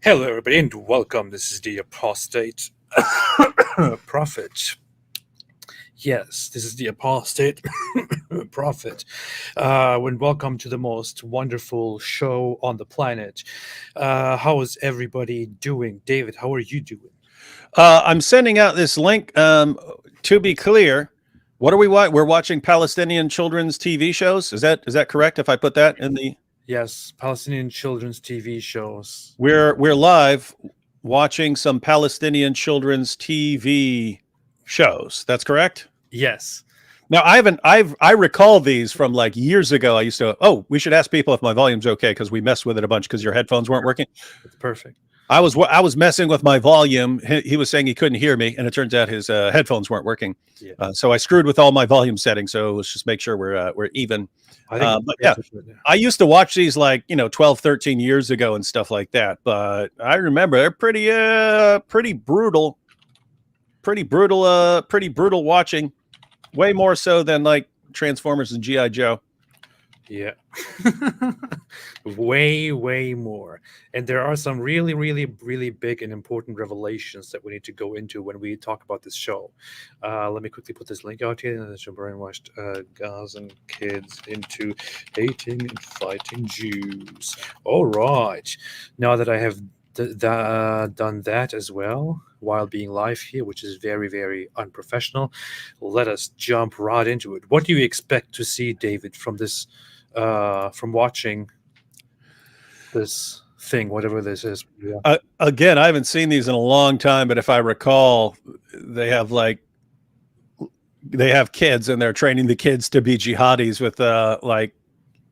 Hello, everybody, and welcome. This is the Apostate Prophet. Yes, this is the Apostate Prophet. And welcome to the most wonderful show on the planet. How is everybody doing? David, how are you doing? I'm sending out this link. To be clear, what are we watching? We're watching Palestinian children's TV shows. Is that correct? If I put that in the Yes, Palestinian children's TV shows. we're live watching some Palestinian children's TV shows. That's correct. Yes. Now I recall these from like years ago. I used to. Oh, we should ask people if my volume's okay because we messed with it a bunch because your headphones weren't working. It's perfect. I was messing with my volume. He was saying he couldn't hear me, and it turns out his headphones weren't working. Yeah. So I screwed with all my volume settings. So let's just make sure we're even. I think But yeah, I used to watch these like 12, 13 years ago and stuff like that. But I remember they're pretty brutal watching. Way more so than like Transformers and G.I. Joe. Yeah. way more. And there are some really big and important revelations that we need to go into when we talk about this show. Let me quickly put this link out here. And it's Brainwashed Gazan kids into hating and fighting Jews. All right. Now that I have done that as well while being live here, which is very unprofessional, let us jump right into it. What do you expect to see, David, from this from watching this thing, whatever this is? Yeah. Again, I haven't seen these in a long time, but if I recall, they have kids and they're training the kids to be jihadis with like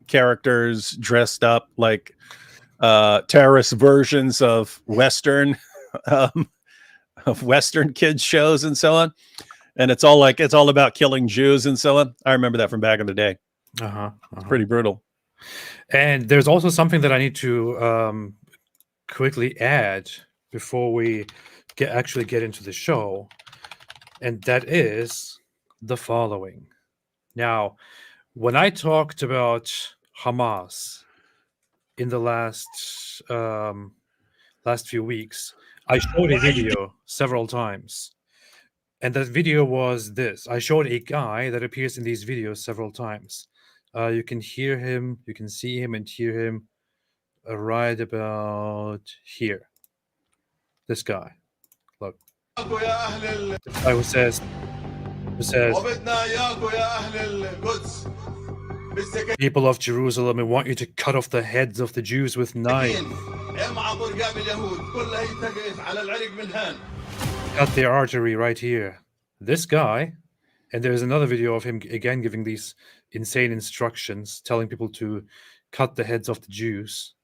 characters dressed up like terrorist versions of Western kids shows and so on. And it's all about killing Jews and so on. I remember that from back in the day. It's pretty brutal. And there's also something that I need to quickly add before we actually get into the show, and that is the following. Now, when I talked about Hamas in the last few weeks, I showed a video several times. And that video was this. I showed a guy that appears in these videos several times. You can hear him, you can see him and hear him right about here. This guy. Look. This guy who says, people of Jerusalem, I want you to cut off the heads of the Jews with knives. Cut their artery right here. This guy, and there's another video of him again giving these insane instructions, telling people to cut the heads of the Jews.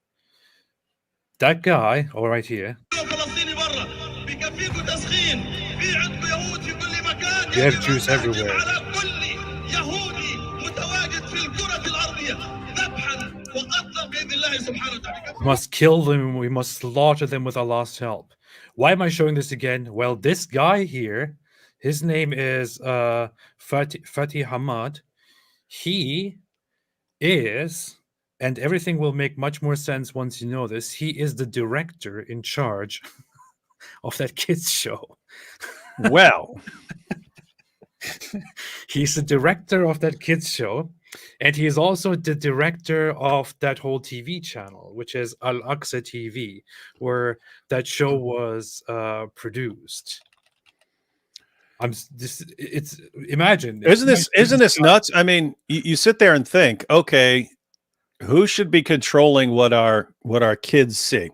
That guy, all right here. You have Jews everywhere. We must kill them. We must slaughter them with Allah's help. Why am I showing this again? Well, this guy here, his name is Fatih Hamad. He is, and everything will make much more sense once you know this, he is the director in charge of that kids show. Well, he's the director of that kids show. And he is also the director of that whole TV channel, which is Al-Aqsa TV, where that show was produced. It's imagine. Isn't this nuts? I mean, you sit there and think, okay, who should be controlling what our kids see?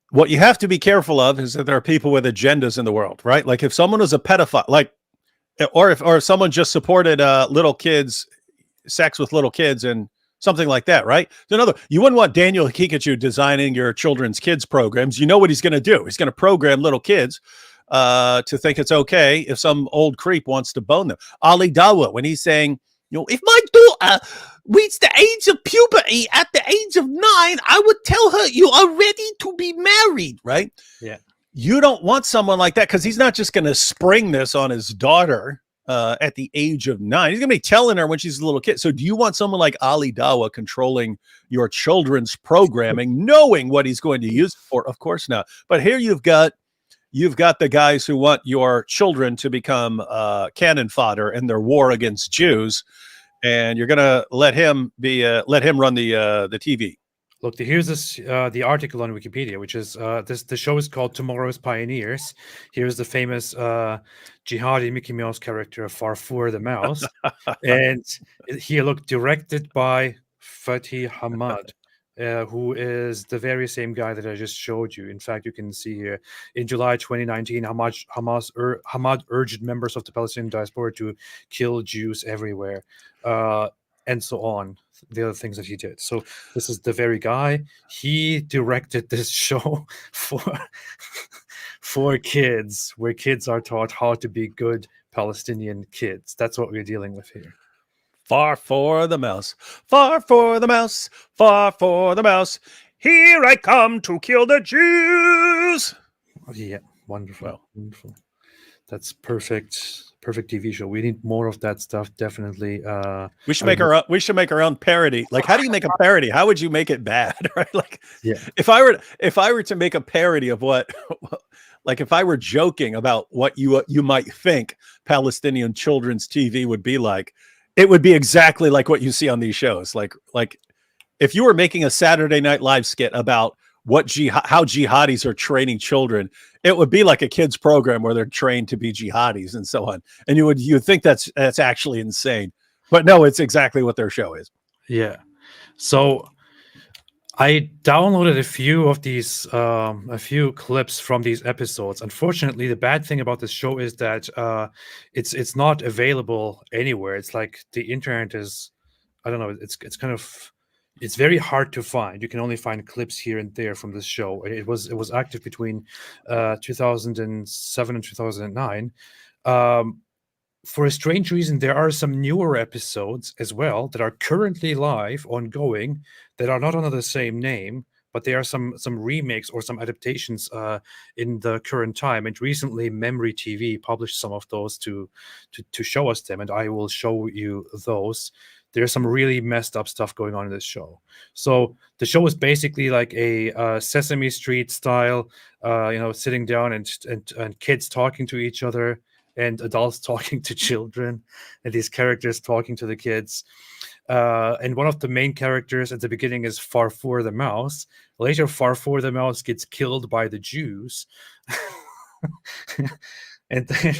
What you have to be careful of is that there are people with agendas in the world, right? Like if someone is a pedophile, like, or if someone just supported little kids, sex with little kids and something like that, right? So another, you wouldn't want Daniel Kikachu designing your children's kids programs. You know what he's going to do? He's going to program little kids to think it's okay if some old creep wants to bone them. Ali Dawa, when he's saying, if my daughter reached the age of puberty at the age of 9, I would tell her you are ready to be married, right? Yeah. You don't want someone like that because he's not just going to spring this on his daughter at the age of 9. He's going to be telling her when she's a little kid. So do you want someone like Ali Dawa controlling your children's programming, knowing what he's going to use it for? Of course not. But here you've got the guys who want your children to become cannon fodder in their war against Jews, and you're going to let him run the TV. Look, here's the article on Wikipedia, which is the show is called Tomorrow's Pioneers. Here's the famous jihadi Mickey Mouse character, Farfour the Mouse, and directed by Fatih Hamad. Who is the very same guy that I just showed you. In fact, you can see here, in July 2019, Hamad urged members of the Palestinian diaspora to kill Jews everywhere, and so on. The other things that he did. So this is the very guy. He directed this show for kids, where kids are taught how to be good Palestinian kids. That's what we're dealing with here. Far for the mouse, far for the mouse, far for the mouse. Here I come to kill the Jews. Yeah, wonderful, wonderful. That's perfect TV show. We need more of that stuff, definitely. We should make our own parody. Like, how do you make a parody? How would you make it bad? Right? Like, yeah. If I were to make a parody of what, like, if I were joking about what you might think Palestinian children's TV would be like, it would be exactly like what you see on these shows. Like if you were making a Saturday Night Live skit about how jihadis are training children, it would be like a kids program where they're trained to be jihadis and so on. And you would think that's actually insane, but no, it's exactly what their show is. Yeah. So I downloaded a few of these, a few clips from these episodes. Unfortunately, the bad thing about this show is that it's not available anywhere. It's like the internet is, I don't know. It's very hard to find. You can only find clips here and there from this show. It was active between 2007 and 2009. For a strange reason, there are some newer episodes as well that are currently live, ongoing, that are not under the same name, but there are some remakes or some adaptations in the current time. And recently, Memory TV published some of those to show us them, and I will show you those. There's some really messed up stuff going on in this show. So the show is basically like a Sesame Street style, sitting down and kids talking to each other, and adults talking to children, and these characters talking to the kids. And one of the main characters at the beginning is Farfour the Mouse. Later, Farfour the Mouse gets killed by the Jews, and then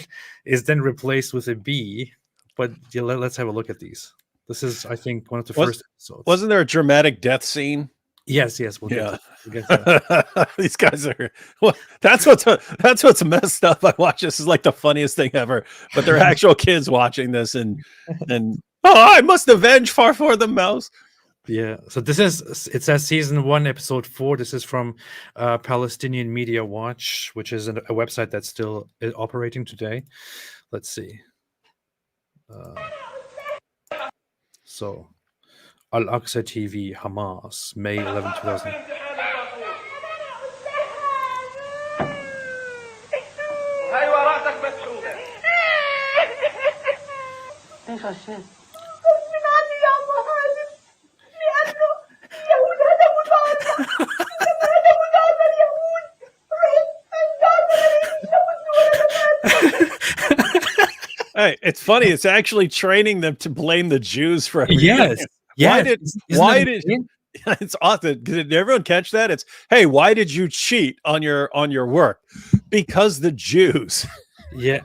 is then replaced with a bee. But let's have a look at these. This is, I think, one of the first episodes. Wasn't there a dramatic death scene? Yes. We'll get These guys are. Well, that's what's messed up. I watch this is like the funniest thing ever. But they're actual kids watching this, and I must avenge Farfour the Mouse. Yeah. So it says season 1, episode 4. This is from Palestinian Media Watch, which is a website that's still operating today. Let's see. So, Al-Aqsa TV, Hamas, May 11, 2000. Hey, it's funny. It's actually training them to blame the Jews for everything. Yes, Why yes. did Isn't why that did insane? it's awesome? Did everyone catch that? It's, hey, why did you cheat on your work? Because the Jews. Yeah.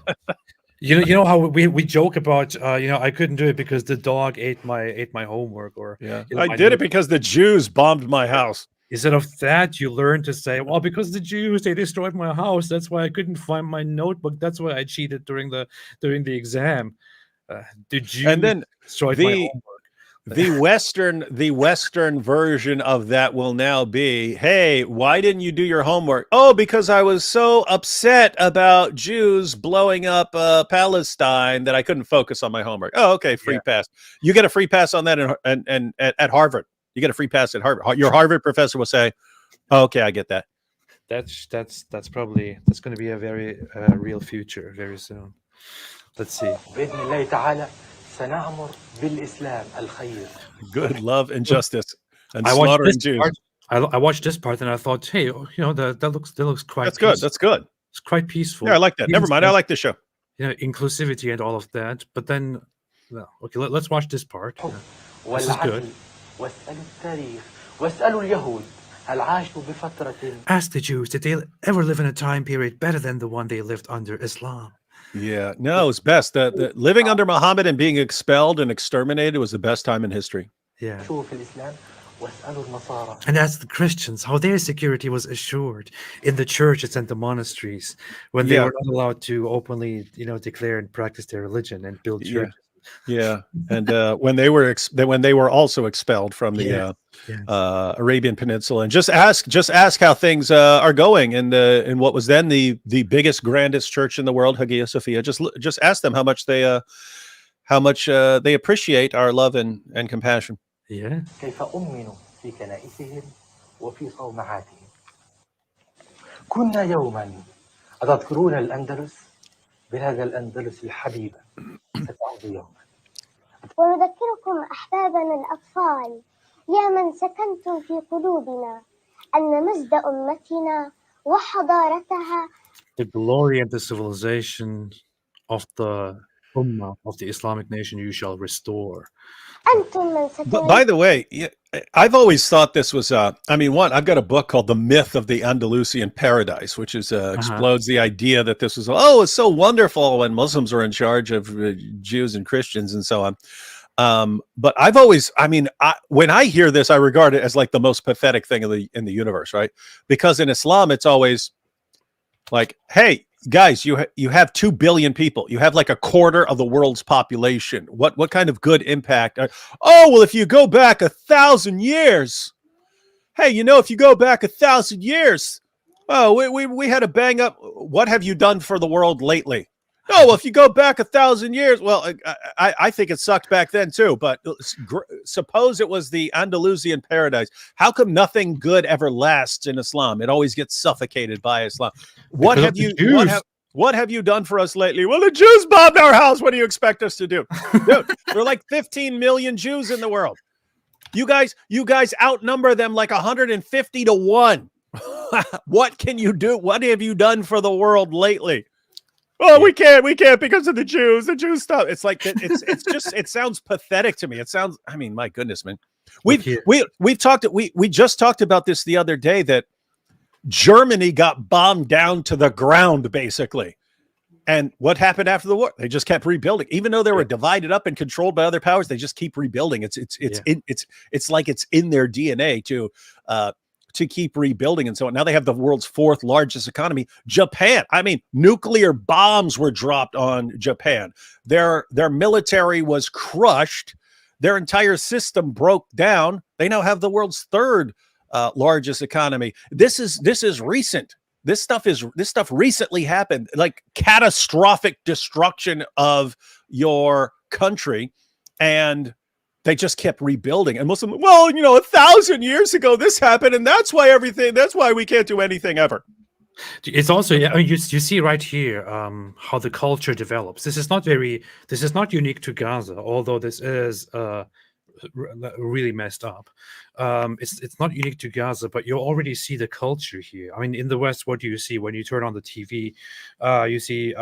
You know how we joke about I couldn't do it because the dog ate my homework, or Yeah, my I did it note. because the Jews bombed my house. Instead of that, you learn to say, well, because the Jews, they destroyed my house. That's why I couldn't find my notebook. That's why I cheated during the exam. The And Jews then destroyed my the homework. the Western version of that will now be, hey, why didn't you do your homework? Oh, because I was so upset about Jews blowing up Palestine that I couldn't focus on my homework. Oh, okay, free Yeah. pass. You get a free pass on that and at Harvard. You get a free pass at Harvard. Your Harvard professor will say, oh, okay, I get that. That's going to be a very real future very soon. Let's see. بإذن الله تعالى سنعمر بالإسلام الخير. Good, love, and justice, and I watched this slaughtering Jews. part. I watched this part and I thought, hey, that looks quite That's good. peaceful. That's good. It's quite peaceful. Yeah, I like that. Even Never mind. I says, like this show. inclusivity and all of that. But then, no. Okay, let's watch this part. This is good. والعدل واسألوا التاريخ واسألوا اليهود هل عاشوا بفترة. Ask the Jews, did they ever live in a time period better than the one they lived under Islam? Yeah, no, it's best. The living under Muhammad and being expelled and exterminated was the best time in history. Yeah. شوفوا في الإسلام واسألوا النصارى. And ask the Christians how their security was assured in the churches and the monasteries when they Yeah. were not allowed to openly, declare and practice their religion and build Yeah. churches. Yeah, and when they were also expelled from the Yeah. Arabian Peninsula, and just ask how things are going in what was then the biggest, grandest church in the world, Hagia Sophia. Just ask them how much they appreciate our love and compassion. Yeah. كيف أؤمن في كنائسهم وفي صومعاتهم. كنا يوما أتذكرون الأندلس بهذا الأندلس الحبيبة ستعود يوما. ونذكركم أحبابنا الأطفال يا من سكنتم في قلوبنا أن مجد أمتنا وحضارتها. The glory and the civilization of the Ummah, of the Islamic nation, you shall restore. أنتم من But by the way, I've always thought this was I've got a book called The Myth of the Andalusian Paradise, which is explodes the idea that this was, it's so wonderful when Muslims were in charge of Jews and Christians and so on. But I've always, when I hear this, I regard it as like the most pathetic thing in the universe, right? Because in Islam, it's always like, hey, guys, you have 2 billion people. You have like a quarter of the world's population. What kind of good impact? Well, if you go back 1,000 years, hey, if you go back 1,000 years, we had a bang up. What have you done for the world lately? Well, if you go back 1,000 years, well, I think it sucked back then too. But suppose it was the Andalusian paradise. How come nothing good ever lasts in Islam? It always gets suffocated by Islam. What have you done for us lately? Well, the Jews bombed our house. What do you expect us to do? Dude, there are like 15 million Jews in the world. You guys outnumber them like 150 to 1. What can you do? What have you done for the world lately? Oh, we can't because of the Jews. The Jews stuff. It's like it's just it sounds pathetic to me. It sounds. My goodness, man. We just talked about this the other day, that Germany got bombed down to the ground basically, and what happened after the war? They just kept rebuilding, even though they were divided up and controlled by other powers. They just keep rebuilding. It's like it's in their DNA to keep rebuilding and so on. Now they have the world's 4th largest economy. Japan, nuclear bombs were dropped on Japan. Their military was crushed. Their entire system broke down. They now have the world's 3rd largest economy. This is recent. This stuff recently happened, like catastrophic destruction of your country, and they just kept rebuilding. And Muslim, 1,000 years ago, this happened, and that's why we can't do anything ever. It's also, you see right here how the culture develops. This is not unique to Gaza, although this is really messed up. it's not unique to Gaza, but you already see the culture here. I mean, in the West, what do you see when you turn on the TV? You see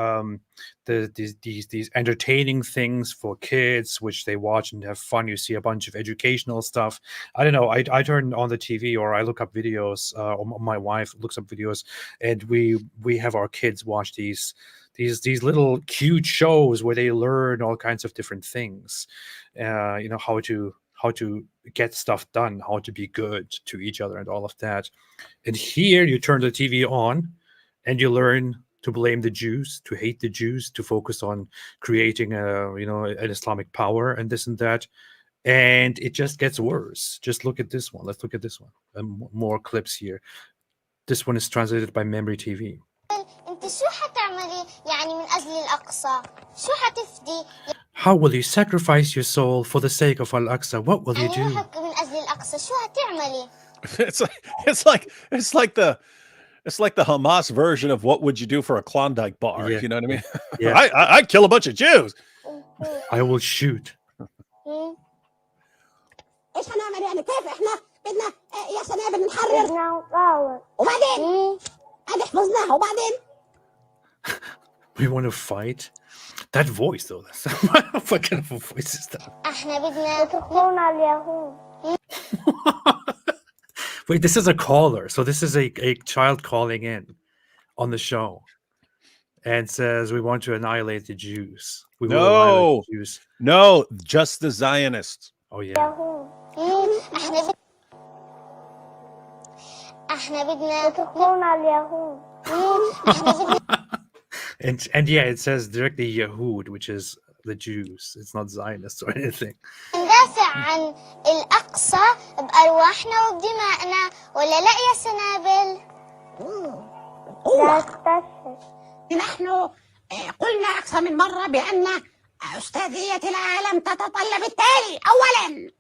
these entertaining things for kids, which they watch and have fun. You see a bunch of educational stuff. I don't know. I turn on the TV or I look up videos, or my wife looks up videos, and we have our kids watch these little cute shows where they learn all kinds of different things. How to get stuff done, how to be good to each other, and all of that. And here you turn the TV on and you learn to blame the Jews, to hate the Jews, to focus on creating an Islamic power and this and that. And it just gets worse. Just look at this one. Let's look at this one. More clips here. This one is translated by Memory TV. انت شو حتعملي يعني من أجل الأقصى؟ شو حتفدي؟ How will you sacrifice your soul for the sake of Al-Aqsa? What will you do? روحك من أجل الأقصى شو هتعملي؟ It's like the Hamas version of what would you do for a Klondike bar? Yeah. You know what I mean? Yeah. I'd kill a bunch of Jews. I will shoot. ايش هنعمل يعني كيف احنا بدنا يا سنابل نحرر بدنا نقاوم وبعدين هذا حفظناها وبعدين We want to fight? That voice, though. That's what kind of a voice is that? احنا بدنا يتركونا اليهود. Wait, this is a caller. So this is a child calling in on the show and says, we want to annihilate the Jews. We will annihilate the Jews. No, just the Zionists. Oh, yeah. يهود. احنا بدنا يتركونا اليهود. And yeah, it says directly Yahud, which is the Jews. It's not Zionists or anything. ندافع عن الأقصى بأرواحنا وبدمائنا ولا لا يا سنابل؟ لا تستشهد. نحن قلنا أكثر من مرة بأن أستاذية العالم تتطلب التالي. أولاً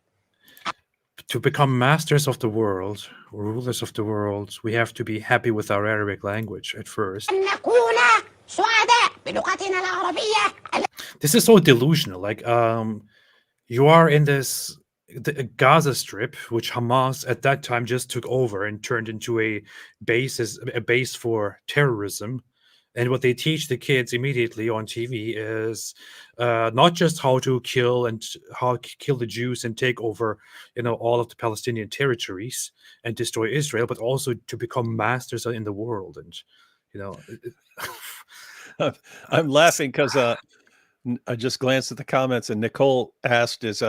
To become masters of the world, rulers of the world, we have to be happy with our Arabic language at first. أن نكون سعداء بلغتنا العربية. This is so delusional. Like, you are in the Gaza Strip, which Hamas at that time just took over and turned into a base for terrorism. And what they teach the kids immediately on TV is not just how to kill the Jews and take over, all of the Palestinian territories and destroy Israel, but also to become masters in the world. And, I'm laughing because I just glanced at the comments and Nicole asked, "Is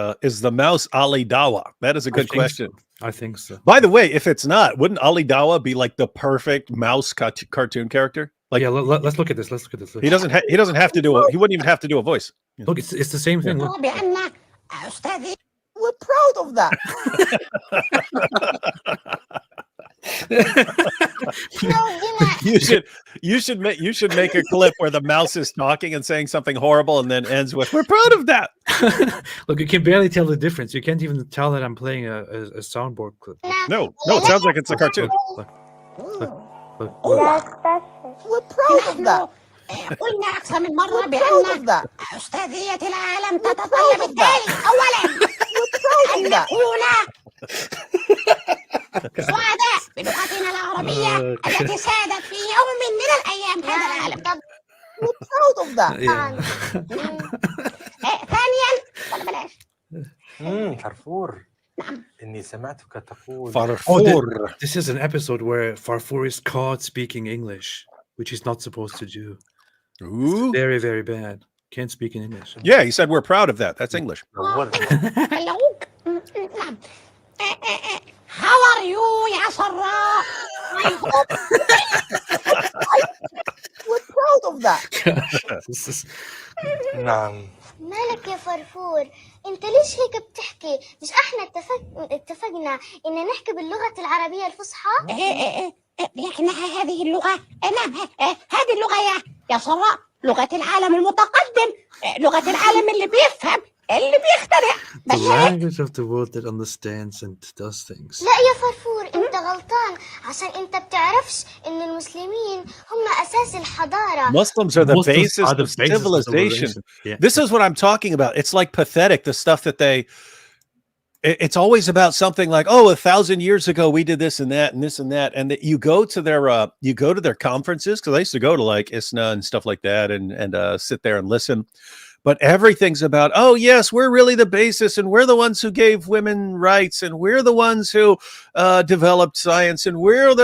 the mouse Ali Dawa?" That is a good question. I think so. By the way, if it's not, wouldn't Ali Dawa be like the perfect mouse cartoon character? Like, yeah, let's look at this. Let's look at this. He doesn't have to do he wouldn't even have to do a voice. Look, it's the same thing. Look. بأن أستاذي. We're proud of that. you should make a clip where the mouse is talking and saying something horrible and then ends with, "We're proud of that." Look, you can barely tell the difference. You can't even tell that I'm playing a soundboard clip. No, it sounds like it's a cartoon. Look. لا تستشهد. We're proud of that. قلنا أكثر من مرة بأن أستاذية العالم تتطلب التالي. أولاً أن نكون سعداء بلغتنا العربية التي سادت في يوم من الأيام هذا العالم. We're proud of that. ثانياً ولا بلاش. فرفور. إني سمعتك تقول. Farfur. This is an episode where Farfur is caught speaking English, which he's not supposed to do. Ooh. Very, very bad. Can't speak in English. Yeah, he said we're proud of that. That's English. Hello. How are you, يا سراء? I hope we're proud of that. This is... نعم. مالك يا فرفور؟ انت ليش هيك بتحكي؟ مش احنا اتفقنا ان نحكي باللغة العربية الفصحى؟ احنا هذه اللغة، نعم هذه اللغة يا سراء لغة العالم المتقدم، لغة العالم اللي بيفهم، اللي بيخترع. The language of the world that understands and does things. لا يا فرفور انت غلطان عشان انت بتعرفش ان المسلمين هم اساس الحضارة. Muslims are the Muslims basis are the of basis of civilization. Yeah. This is what I'm talking about. It's like pathetic, the stuff that it's always about something like, oh, 1,000 years ago we did this and that and this and that, and that you go to their conferences, because I used to go to like ISNA and stuff like that, and sit there and listen. But everything's about, oh yes, we're really the basis, and we're the ones who gave women rights, and we're the ones who developed science, and we're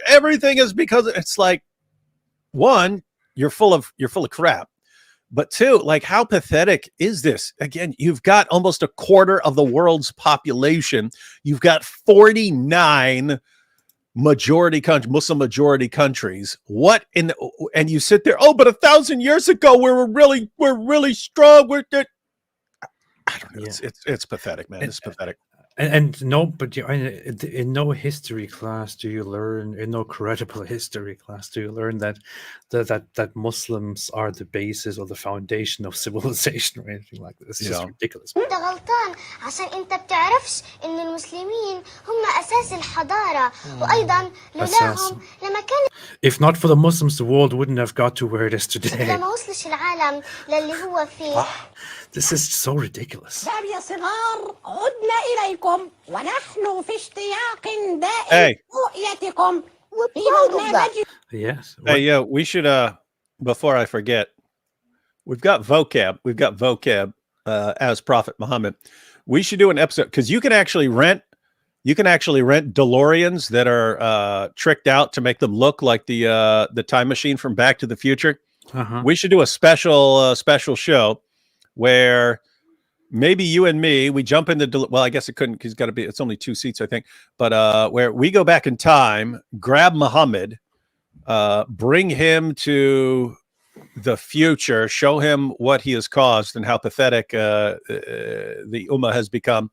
everything is because it's like, one, you're full of crap. But two, like, how pathetic is this? Again, you've got almost a quarter of the world's population. You've got 49 Muslim majority countries. And you sit there, oh, but 1,000 years ago we were really strong. I don't know. Yeah. It's pathetic, man. It's pathetic. And no, but in no history class do you learn, in no credible history class do you learn that Muslims are the basis or the foundation of civilization or anything like this. It's just ridiculous. انت غلطان عشان انت بتعرفش ان المسلمين هم اساس الحضارة وايضا لولاهم لما كان If not for the Muslims, the world wouldn't have got to where it is today. لما وصلش العالم للي هو فيه. This is so ridiculous. شباب يا صغار، عدنا إليكم ونحن في اشتياق دائم رؤيتكم في برنامج. Yes. Hey, yo, we should, before I forget, we've got vocab as Prophet Muhammad. We should do an episode, because you can actually rent DeLoreans that are tricked out to make them look like the time machine from Back to the Future. Uh-huh. We should do a special show where maybe you and me, we jump into, well, I guess it couldn't, because it's only 2 seats, I think, but where we go back in time, grab Muhammad, bring him to the future, show him what he has caused and how pathetic the Ummah has become,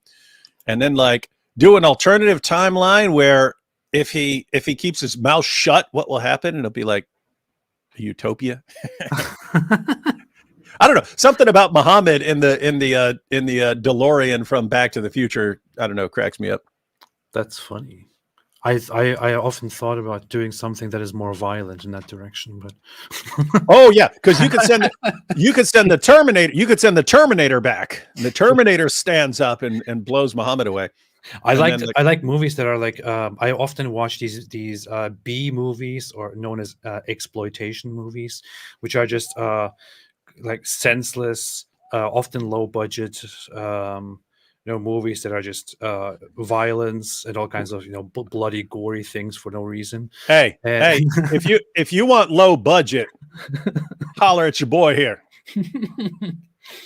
and then like do an alternative timeline where if he keeps his mouth shut, what will happen? And it'll be like a utopia. I don't know, something about Muhammad in the DeLorean from Back to the Future. I don't know, cracks me up. That's funny. I often thought about doing something that is more violent in that direction, but oh yeah, because you could send the Terminator. You could send the Terminator back. And the Terminator stands up and blows Muhammad away. I like movies that are like I often watch these B movies, or known as exploitation movies, which are just like senseless, often low budget, movies that are just violence and all kinds of bloody, gory things for no reason. Hey, if you want low budget, holler at your boy here.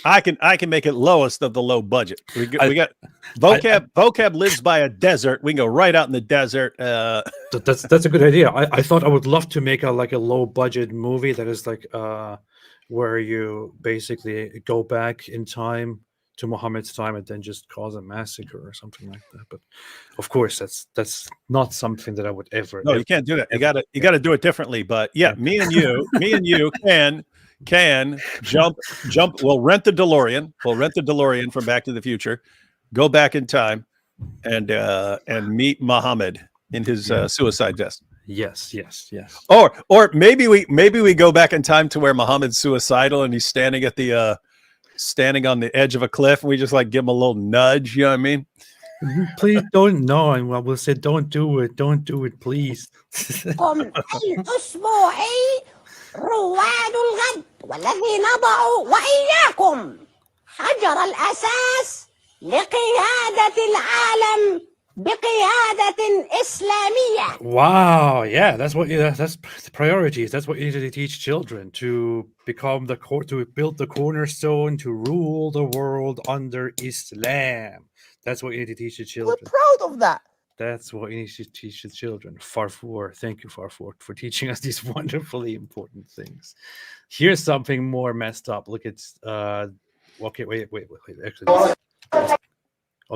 I can make it lowest of the low budget. We got vocab. Vocab lives by a desert. We can go right out in the desert. That's a good idea. I thought I would love to make a low budget movie that is like where you basically go back in time to Muhammad's time and then just cause a massacre or something like that. But of course, that's not something that I would ever. No, you can't do that. You got to do it differently. But yeah, me and you can jump. We'll rent the DeLorean. We'll rent the DeLorean from Back to the Future, go back in time, and meet Muhammad in his suicide vest. Yes. Or maybe we go back in time to where Muhammad's suicidal and he's standing at the standing on the edge of a cliff, and we just like give him a little nudge. You know what I mean? Please don't. No, and we'll say, don't do it, please. رواد الغد والذي نضع وإياكم حجر الأساس لقيادة العالم بقيادة إسلامية. Wow, yeah, that's the priorities. That's what you need to teach children, to become to build the cornerstone to rule the world under Islam. That's what you need to teach the children. We're proud of that. That's what you need to teach the children. Farfour, thank you, Farfour, for teaching us these wonderfully important things. Here's something more messed up. Look at okay, wait. Actually,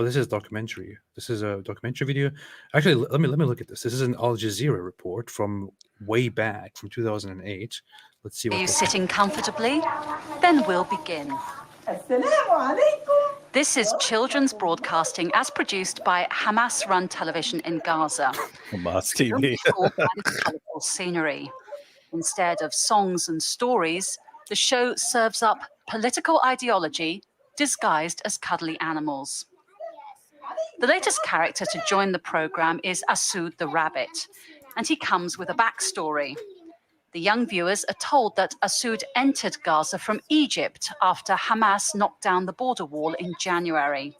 this is a documentary. This is a documentary video. Actually, let me look at this. This is an Al Jazeera report from way back, from 2008. Let's see. Are you sitting comfortably? Then we'll begin. This is children's broadcasting as produced by Hamas-run television in Gaza. Hamas TV. Colorful scenery. Instead of songs and stories, the show serves up political ideology disguised as cuddly animals. The latest character to join the program is Asud the rabbit, and he comes with a backstory. The young viewers are told that Asud entered Gaza from Egypt after Hamas knocked down the border wall in January.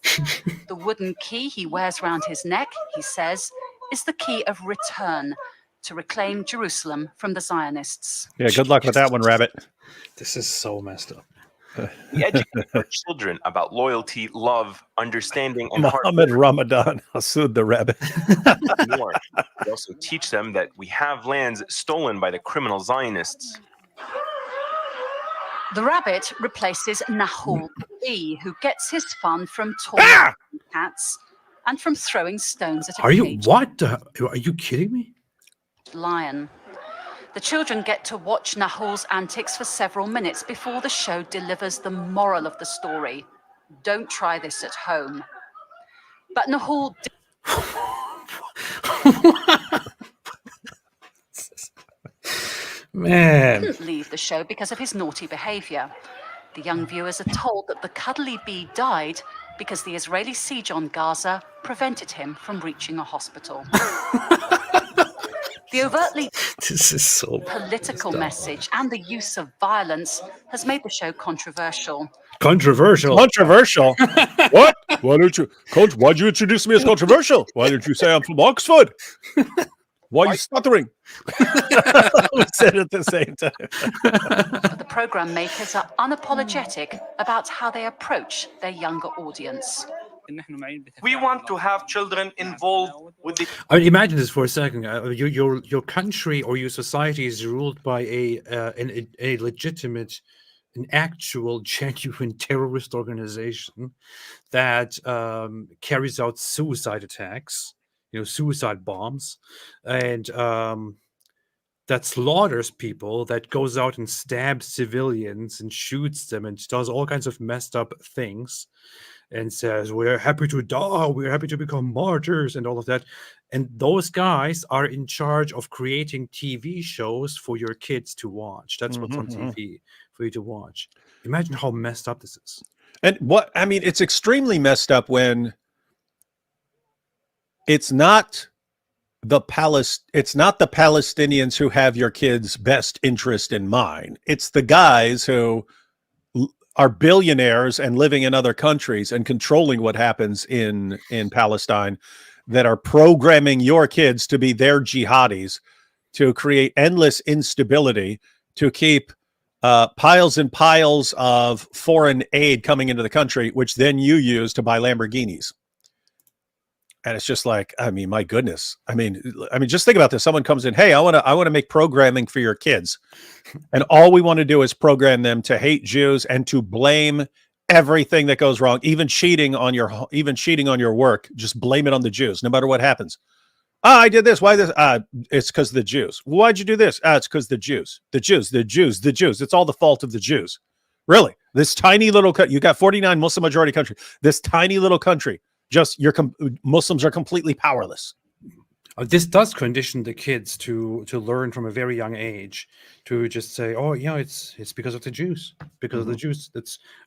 The wooden key he wears round his neck, he says, is the key of return to reclaim Jerusalem from the Zionists. Yeah, good luck with that one, Rabbit. This is so messed up. We educate our children about loyalty, love, understanding, and hard Muhammad Ramadan, Asud the Rabbit. work more. We also teach them that we have lands stolen by the criminal Zionists. The rabbit replaces Nahul the bee, who gets his fun from tormenting cats and from throwing stones at a Are you caged what? Are you kidding me? lion. The children get to watch Nahul's antics for several minutes before the show delivers the moral of the story. Don't try this at home. But Nahul Man, didn't leave the show because of his naughty behavior. The young viewers are told that the cuddly bee died because the Israeli siege on Gaza prevented him from reaching a hospital. The overtly this is so political message and the use of violence has made the show controversial. controversial. Controversial? What? Why don't you, Coach? Why'd you introduce me as controversial? Why didn't you say I'm from Oxford? Why are you stuttering? We said it at the same time. But the program makers are unapologetic about how they approach their younger audience. We want to have children involved with the I mean, imagine this for a second. Your country or your society is ruled by a legitimate, an actual, genuine terrorist organization that carries out suicide attacks, suicide bombs, and that slaughters people, that goes out and stabs civilians and shoots them and does all kinds of messed up things, and says, we're happy to die, we're happy to become martyrs, and all of that. And those guys are in charge of creating TV shows for your kids to watch. That's what's on TV for you to watch. Imagine how messed up this is. And it's extremely messed up when it's not the Palestinians who have your kids' best interest in mind. It's the guys who are billionaires and living in other countries and controlling what happens in Palestine that are programming your kids to be their jihadis, to create endless instability, to keep piles and piles of foreign aid coming into the country, which then you use to buy Lamborghinis. And it's just like, my goodness. Just think about this. Someone comes in, hey, I want to make programming for your kids. And all we want to do is program them to hate Jews and to blame everything that goes wrong, even cheating on your work. Just blame it on the Jews, no matter what happens. I did this. Why this? It's because of the Jews. Why'd you do this? It's because the Jews. The Jews. It's all the fault of the Jews. Really? This tiny little you got 49 Muslim majority country. This tiny little country. Just Muslims are completely powerless. This does condition the kids to learn from a very young age to just say, oh, it's because of the Jews. Because of the Jews.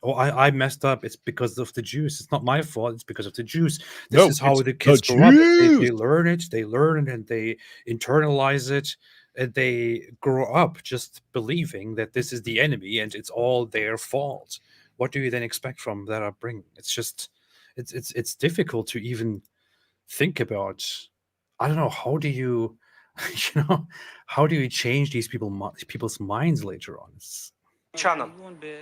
I messed up. It's because of the Jews. It's not my fault. It's because of the Jews. This is how the kids grow up. They learn it. They learn and they internalize it. And they grow up just believing that this is the enemy and it's all their fault. What do you then expect from that upbringing? It's just... It's difficult to even think about. I don't know, how do you change these people's minds later on? channel,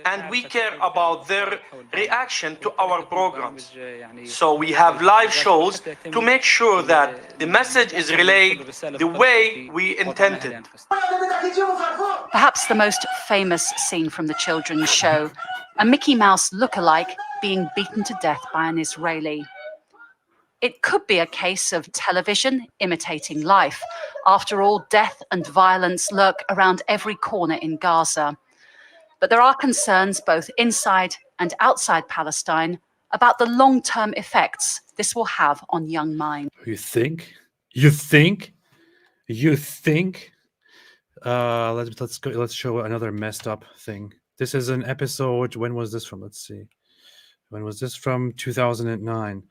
and we care about their reaction to our programs. So we have live shows to make sure that the message is relayed the way we intended. Perhaps the most famous scene from the children's show, a Mickey Mouse lookalike being beaten to death by an Israeli. It could be a case of television imitating life. After all, death and violence lurk around every corner in Gaza. But there are concerns both inside and outside Palestine about the long-term effects this will have on young minds. You think? Let's show another messed up thing. This is an episode. When was this from? Let's see. When was this from? 2009.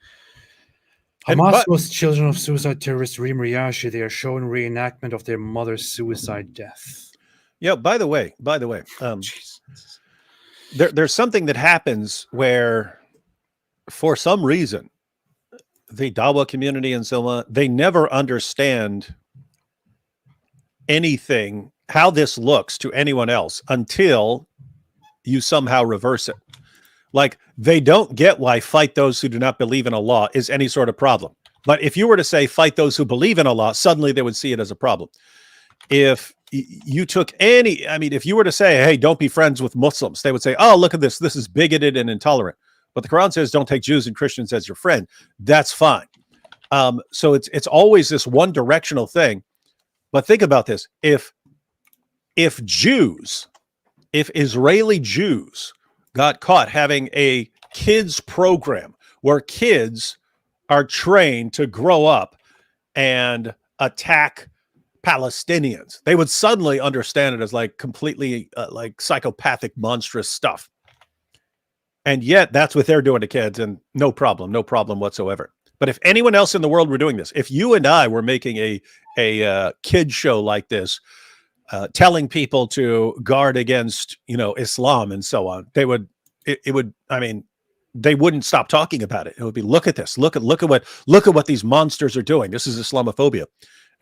Hamas was children of suicide terrorist Reem Riyashi. They are shown reenactment of their mother's suicide death. Yeah. By the way, there's something that happens where, for some reason, the Dawa community and so on, they never understand anything, how this looks to anyone else until you somehow reverse it. Like, they don't get why fight those who do not believe in Allah is any sort of problem. But if you were to say fight those who believe in Allah, suddenly they would see it as a problem. If you took if you were to say, hey, don't be friends with Muslims, they would say, oh, look at this. This is bigoted and intolerant. But the Quran says don't take Jews and Christians as your friend. That's fine. So it's always this one directional thing. But think about this. If Israeli Jews got caught having a kids program where kids are trained to grow up and attack Palestinians, they would suddenly understand it as like completely like psychopathic, monstrous stuff. And yet that's what they're doing to kids, and no problem whatsoever. But if anyone else in the world were doing this, if you and I were making a kid show like this, telling people to guard against, Islam and so on, they wouldn't stop talking about it. It would be, look at this, look at what these monsters are doing. This is Islamophobia.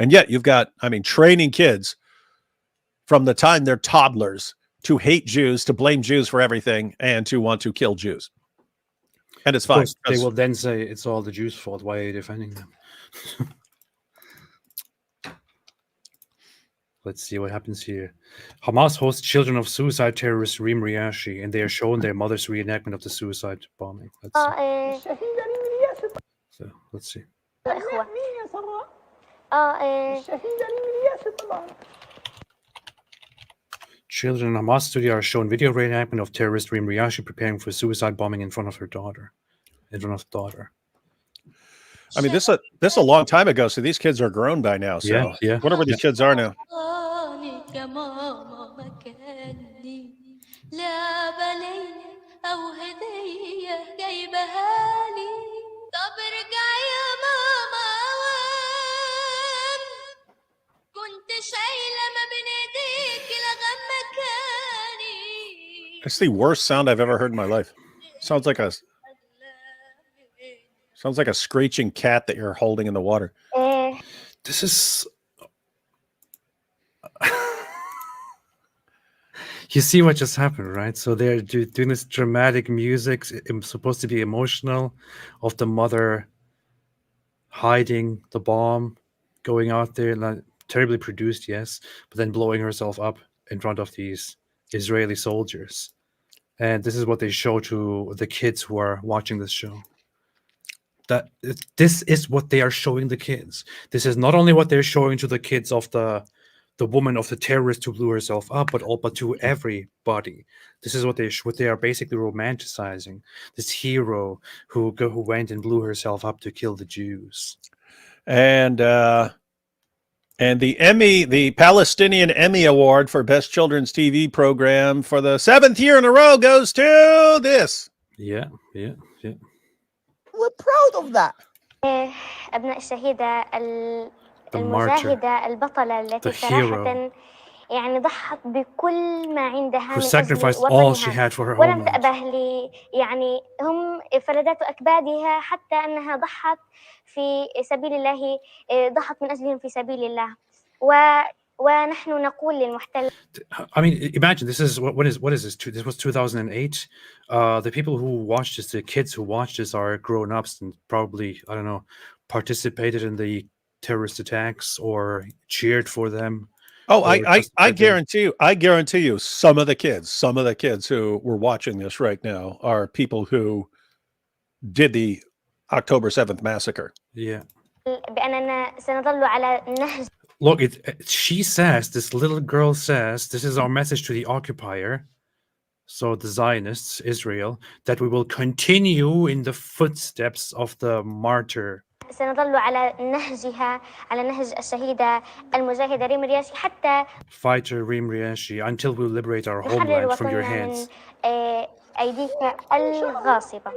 And yet you've got, training kids from the time they're toddlers to hate Jews, to blame Jews for everything, and to want to kill Jews. And it's fine. They will then say it's all the Jews' fault. Why are you defending them? Let's see what happens here. Hamas hosts children of suicide terrorist Reem Riyashi, and they are shown their mother's reenactment of the suicide bombing. Let's see. Children in Hamas studio are shown video reenactment of terrorist Reem Riyashi preparing for suicide bombing in front of her daughter. This is a long time ago, so these kids are grown by now. So yeah. Whatever these kids are now. It's the worst sound I've ever heard in my life. Sounds like a screeching cat that you're holding in the water. This is... You see what just happened, right? So they're doing this dramatic music. It's supposed to be emotional, of the mother hiding the bomb, going out there, like, terribly produced, yes, but then blowing herself up in front of these Israeli soldiers. And this is what they show to the kids who are watching this show. This is what they are showing the kids. This is not only what they're showing to the kids of the woman, of the terrorist who blew herself up, but to everybody. This is what they are basically romanticizing. This hero who went and blew herself up to kill the Jews. And the Emmy, the Palestinian Emmy Award for Best Children's TV Program for the 7th year in a row goes to this. Yeah. We're proud of that. أبناء الشهيدة المجاهدة البطلة التي صراحة يعني ضحت بكل ما عندها من أجل وطنها ولم تأبه يعني هم فلذات أكبادها حتى أنها ضحت في سبيل الله ضحت من أجلهم في سبيل الله ونحن نقول للمحتل. Imagine this is what is this? This was 2008. The people who watched this, the kids who watched this, are grown-ups and probably, I don't know, participated in the terrorist attacks or cheered for them. Oh, I guarantee you some of the kids who were watching this right now are people who did the October 7th massacre. Yeah. بأننا سنظل على نهج. Look, she says, this little girl says, this is our message to the occupier, so the Zionists, Israel, that we will continue in the footsteps of the martyr. سنظل على نهجها على نهج الشهيدة المجاهدة ريم رياشي حتى fighter Reem Riyashi, until we liberate our homeland from your hands. أيديك الغاصبة.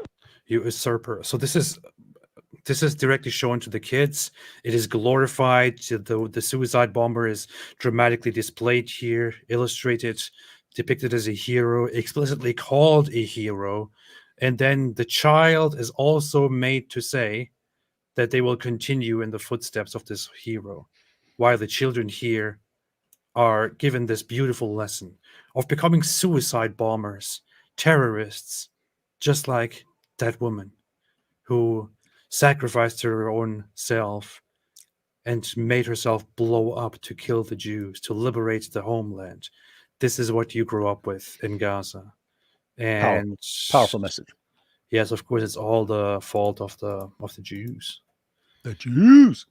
You usurper. So this is this is directly shown to the kids. It is glorified. The suicide bomber is dramatically displayed here, illustrated, depicted as a hero, explicitly called a hero. And then the child is also made to say that they will continue in the footsteps of this hero, while the children here are given this beautiful lesson of becoming suicide bombers, terrorists, just like that woman who sacrificed her own self and made herself blow up to kill the Jews, to liberate the homeland. This is what you grew up with in Gaza. And powerful message. Yes, of course, it's all the fault of the Jews. The Jews.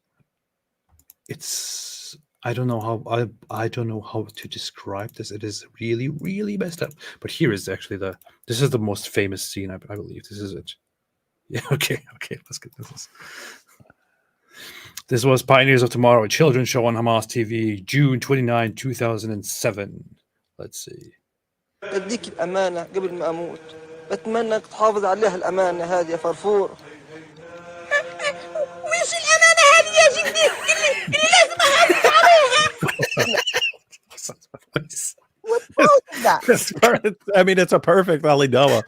It's I don't know how to describe this. It is really, really messed up. But here is actually this is the most famous scene, I believe. This is it. Yeah, okay, let's get this. This was Pioneers of Tomorrow, a children's show on Hamas TV, June 29, 2007. Let's see. بديك الأمانة قبل ما أموت. بتمنى إنك تحافظ عليها الأمانة هذه يا فرفور. وش الأمانة هذه يا جدي اللي لازم أحافظ عليها؟ I mean, it's a perfect Ali Dawa.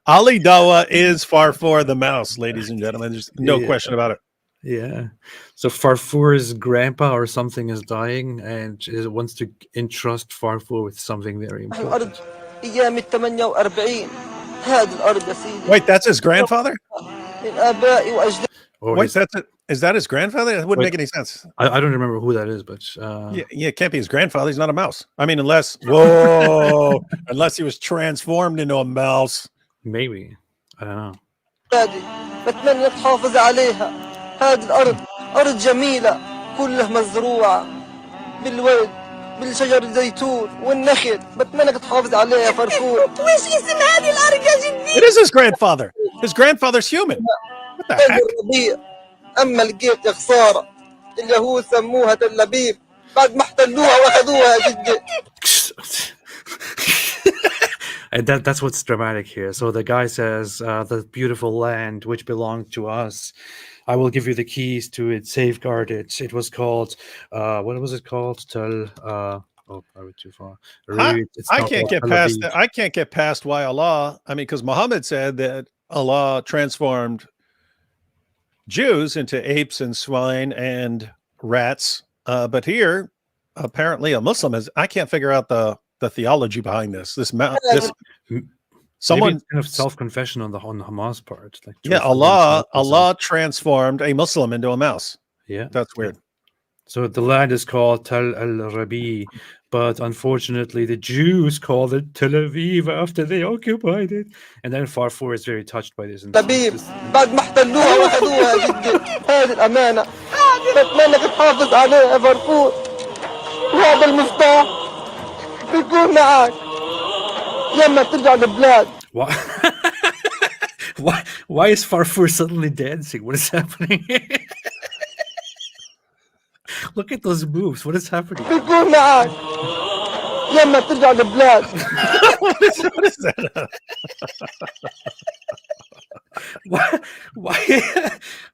Ali Dawa is Farfour the mouse, ladies and gentlemen. There's no question about it. Yeah. So Farfour's grandpa or something is dying and wants to entrust Farfour with something very important. Wait, that's his grandfather? Wait, is that his grandfather? It wouldn't make any sense. I don't remember who that is, but yeah, it can't be his grandfather. He's not a mouse. I mean, unless he was transformed into a mouse. Maybe. I don't know. بتمنى انك تحافظ عليها. هذه الارض ارض جميله كلها مزروعه بالورد بالشجر الزيتون والنخل. بتمنى انك تحافظ عليها يا فرفور. وش اسم هذه الارض يا جدي؟ It is his grandfather. His grandfather's human. What the heck? الربيع. اما الجيت يا خساره اليهود سموها تل ابيب بعد ما احتلوها واخذوها يا جدي. And that's what's dramatic here. So the guy says, the beautiful land which belonged to us, I will give you the keys to it, safeguard it. It was called, what was it called? I went too far. I can't get past that. I can't get past why Allah. I mean, because Muhammad said that Allah transformed Jews into apes and swine and rats. But here, apparently a Muslim is, I can't figure out the theology behind this. Someone kind of self-confession on the Hamas part. Like, yeah, Allah transformed a Muslim into a mouse. Yeah, that's weird. So the land is called Tel al-Rabi, but unfortunately the Jews called it Tel Aviv after they occupied it. And then Farfour is very touched by this. بعد ما احتلوها واخذوها يا جدي. هذه الأمانة. بتمنى انك تحافظ عليها يا فرفور. وهذا المفتاح بيكون معك لما ترجع للبلاد. Why is Farfour suddenly dancing? What is happening? Look at those moves. What is happening? بيكون معك لما ترجع للبلاد. What is that?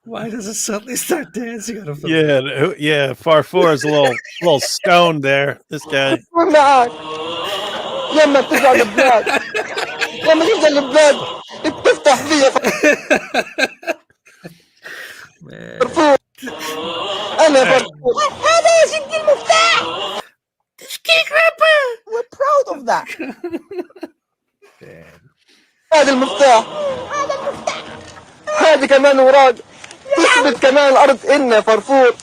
Why does it suddenly start dancing out of the Yeah, Farfour is a little stoned there. This guy. بيكون معك لما ترجع للبلاد. لما ترجع للبلاد بتفتح فيها فرفور. أنا فرفور. هذا يا جدي المفتاح. تشكيك رابا. We're proud of that. هذا المفتاح. هذه كمان وراق تثبت كمان الأرض إلنا فرفور.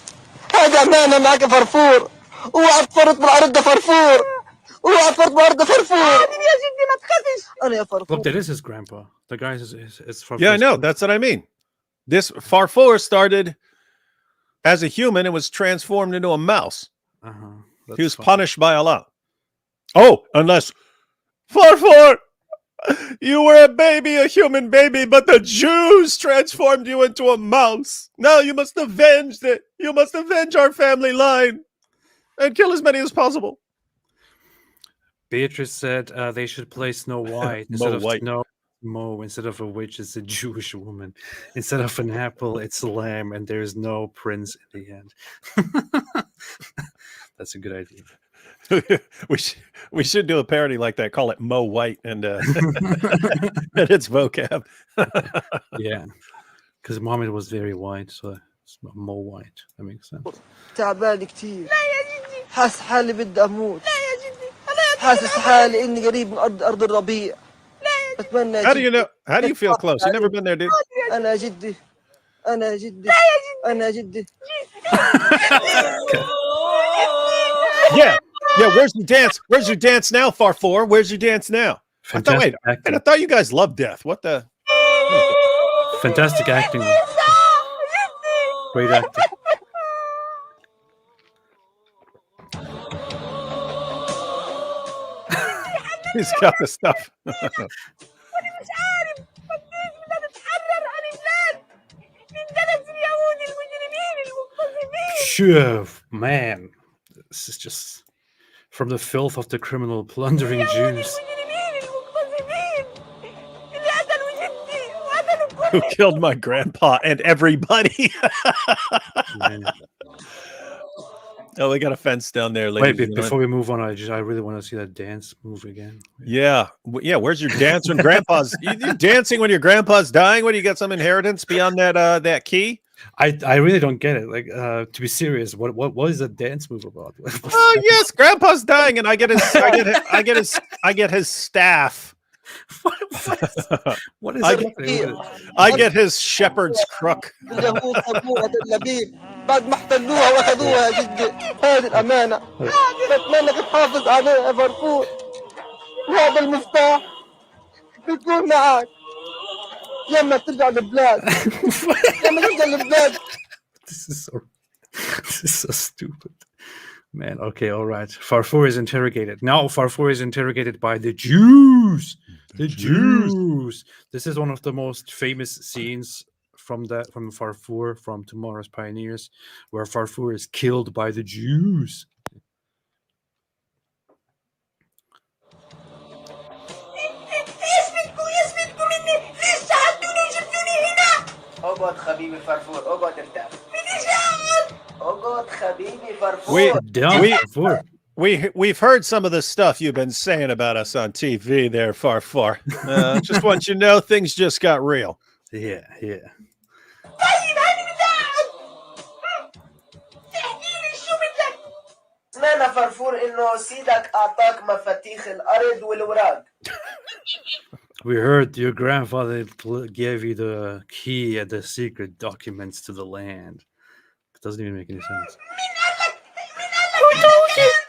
هذه أمانة معك فرفور. اوعى تفرط بالأرض فرفور. اوعى تفرط بالأرض فرفور. يا جدي ما تخافش. أنا يا فرفور. Look, that is his grandpa. The guy is Farfour. Yeah, I know. That's what I mean. This Farfour started as a human and was transformed into a mouse. He was punished by Allah. Oh, unless Farfour, you were a baby, a human baby, but the Jews transformed you into a mouse. Now you must avenge it. You must avenge our family line and kill as many as possible. Beatrice said they should play Snow White instead of Mo. Instead of a witch, it's a Jewish woman. Instead of an apple, it's a lamb, and there's no prince in the end. That's a good idea. we should do a parody like that. Call it Mo White and and its vocab. Yeah, because Muhammad was very white, so it's Mo White. That makes sense. تعبان كتير. حاسس حالي بدي اموت. حاسس حالي اني قريب من ارض الربيع. بتمنى. How do you know? How do you feel close? You never been there, dude? انا جدي. انا جدي. انا جدي. Yeah. Where's your dance? Where's your dance now, Farfor? Where's your dance now? I thought you guys love death. What the? Fantastic acting. Great acting. He's got the stuff. Sure, man. This is just from the filth of the criminal plundering Jews. Who killed my grandpa and everybody? Oh, we got a fence down there, ladies. Wait, before we move on, I really want to see that dance move again. Yeah. Where's your dance when grandpa's you dancing when your grandpa's dying? What do you got, some inheritance beyond that key? I really don't get it. Like, to be serious, what is that dance move about? Oh yes, grandpa's dying, and I get his staff. What is it? I get his shepherd's crook. بعد ما احتلوها واخذوها يا جدي. هذه الامانه. بتمنى تحافظ عليها يا فرفور. وهذا المفتاح بيكون معك لما ترجع للبلاد. لما ترجع للبلاد. This is so stupid. Man, okay, all right. Farfor is interrogated. Now Farfor is interrogated by the Jews. The Jews. This is one of the most famous scenes from Farfor, from Tomorrow's Pioneers, where Farfor is killed by the Jews. اقعد حبيبي فرفور اقعد ارتاح اقعد حبيبي فرفور We've heard some of the stuff you've been saying about us on TV there, Farfor. Just want you to know things just got real. Yeah. سمعنا فرفور انه سيدك اعطاك مفاتيح الارض والوراق. We heard your grandfather gave you the key and the secret documents to the land. It doesn't even make any sense.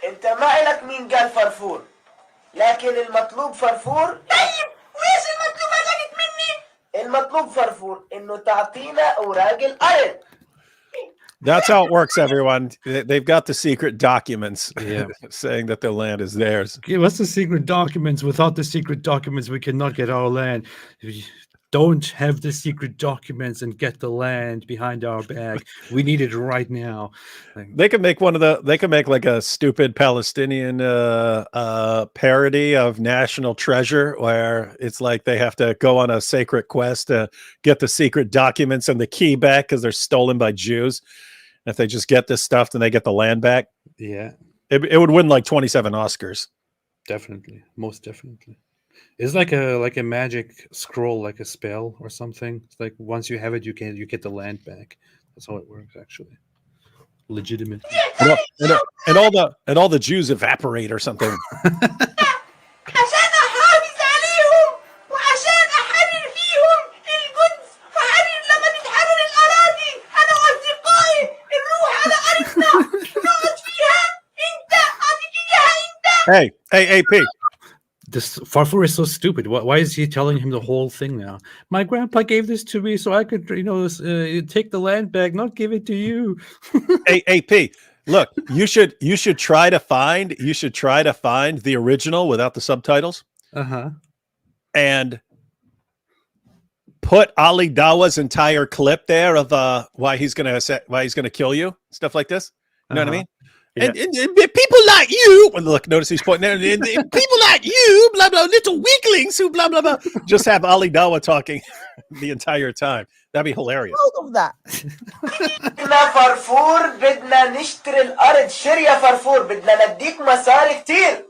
انت ما إلك مين قال فرفور، لكن المطلوب فرفور. طيب وإيش المطلوب هذاك مني؟ المطلوب فرفور إنه تعطينا أوراق الأرض. That's how it works, everyone. They've got the secret documents Yeah. saying that the land is theirs. Give us the secret documents. Without the secret documents, we cannot get our land. We don't have the secret documents and get the land behind our back. We need it right now. They can make like a stupid Palestinian parody of National Treasure, where it's like they have to go on a sacred quest to get the secret documents and the key back because they're stolen by Jews. If they just get this stuff, then they get the land back. Yeah. It would win like 27 Oscars. Definitely. Most definitely. It's like a magic scroll, like a spell or something. It's like once you have it, you get the land back. That's how it works, actually. Legitimate. And all the Jews evaporate or something. Hey, AP. This Farfur is so stupid. Why is he telling him the whole thing now? My grandpa gave this to me so I could, take the land back, not give it to you. Hey, AP, look, you should try to find the original without the subtitles. And put Ali Dawa's entire clip there of why he's gonna kill you, stuff like this. You know what I mean? And people like you, well, look, notice he's pointing out, and people like you, blah, blah, little weaklings who blah, blah, blah. Just have Ali Dawa talking the entire time. That'd be hilarious. All of that. بدنا فرفور بدنا نشتري الأرض شرية فرفور بدنا نديك مصاري كتير.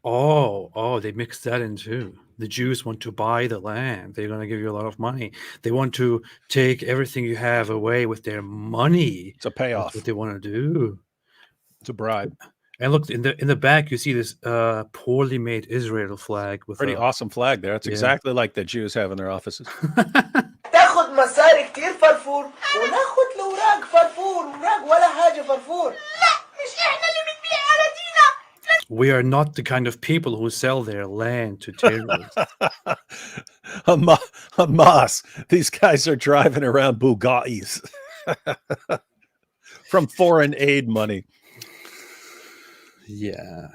Oh, they mixed that in too. The Jews want to buy the land. They're going to give you a lot of money. They want to take everything you have away with their money. It's a payoff. That's what they want to do. It's a bribe. And look, in the back, you see this poorly made Israel flag with pretty awesome flag there. It's exactly like the Jews have in their offices. تاخد مصاري كتير فرفور وناخد الأوراق فرفور وراق ولا حاجة فرفور. لا مش إحنا اللي بنبيع أراضينا. We are not the kind of people who sell their land to terrorists. Hamas, these guys are driving around Bugattis from foreign aid money. Yeah.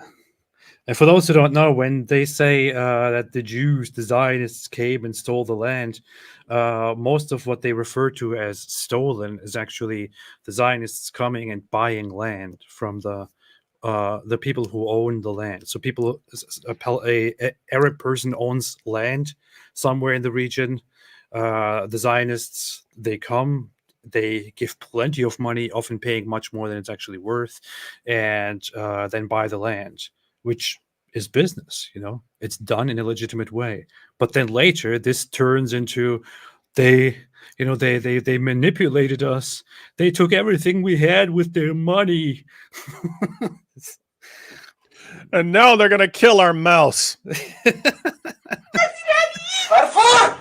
And for those who don't know, when they say that the Jews, the Zionists, came and stole the land, most of what they refer to as stolen is actually the Zionists coming and buying land from the people who own the land. So a Arab person owns land somewhere in the region. The Zionists, they come, they give plenty of money, often paying much more than it's actually worth, and then buy the land, which is business. It's done in a legitimate way. But then later, this turns into they manipulated us. They took everything we had with their money. And now they're going to kill our mouse. فرفور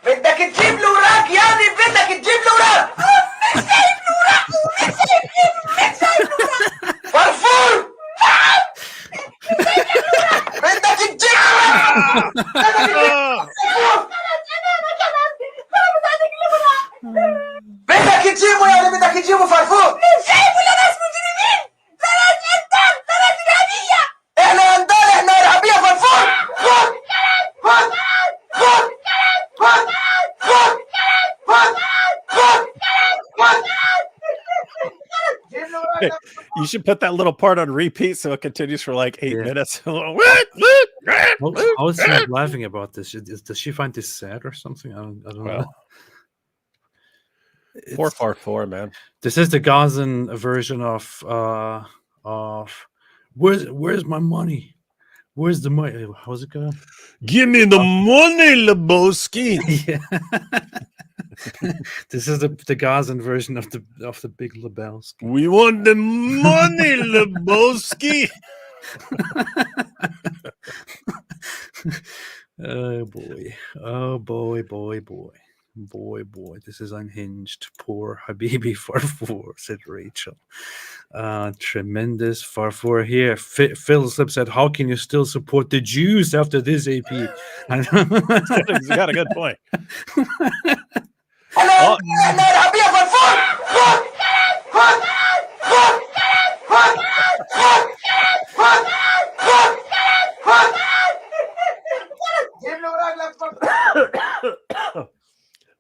بدك تجيب له وراك يعني بدك تجيب له وراك مش سايب له وراك مش سايب له وراك فرفور بدك تجيب بدك تجيبه يعني بدك تجيبه فرفور مش جايبه لناس مجرمين لناس انتم لناس ارهابيه احنا اندال احنا ارهابيه فرفور خذ خذ خذ خذ خذ خذ خذ خذ Hey, you should put that little part on repeat so it continues for like 8 minutes. How is she laughing about this? Does she find this sad or something? I don't know. 444, man. This is the Gazan version of where's my money? Where's the money? How's it going? Give me the money, Lebowski. Yeah. This is the Gazan version of the Big Lebowski. We want the money, Lebowski. Oh boy. Oh boy, boy, boy. Boy, this is unhinged. Poor Habibi Farfour, said Rachel. Tremendous Farfour here. Phil Slip said, how can you still support the Jews after this, AP? He's got a good point.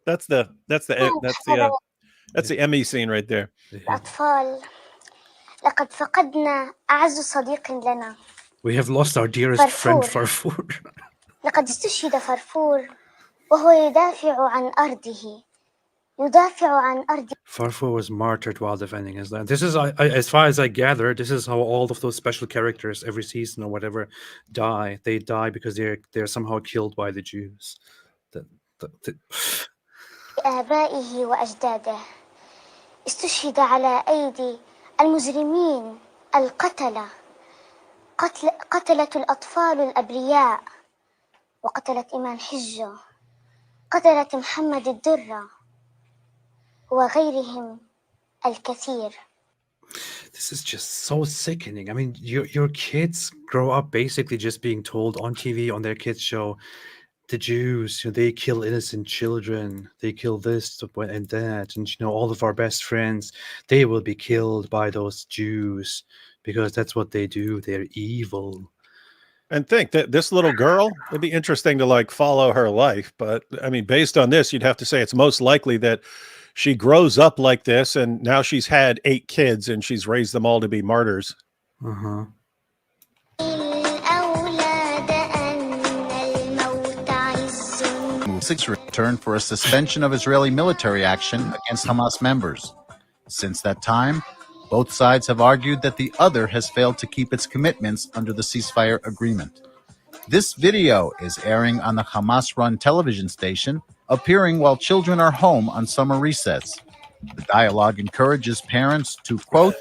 That's the Emmy scene right there. الأطفال لقد فقدنا أعز صديق لنا. We have lost our dearest friend Farfour. لقد استشهد فرفور وهو يدافع عن أرضه. Farfour was martyred while defending his land. This is, as far as I gather, this is how all of those special characters every season or whatever die. They die because they're somehow killed by the Jews. آبائه وأجداده استشهد على أيدي المجرمين القتلة قتلت الأطفال الأبرياء وقتلت إيمان حجة قتلت محمد الدرة وغيرهم الكثير. This is just so sickening. I mean, your kids grow up basically just being told on TV, on their kids show, the Jews, they kill innocent children, they kill this and that, and all of our best friends, they will be killed by those Jews because that's what they do. They're evil. And think that this little girl, it'd be interesting to follow her life, but I mean, based on this, you'd have to say it's most likely that she grows up like this, and now she's had 8 kids, and she's raised them all to be martyrs. Uh-huh. Return for a suspension of Israeli military action against Hamas members. Since that time, both sides have argued that the other has failed to keep its commitments under the ceasefire agreement. This video is airing on the Hamas-run television station, appearing while children are home on summer recess. The dialogue encourages parents to, quote,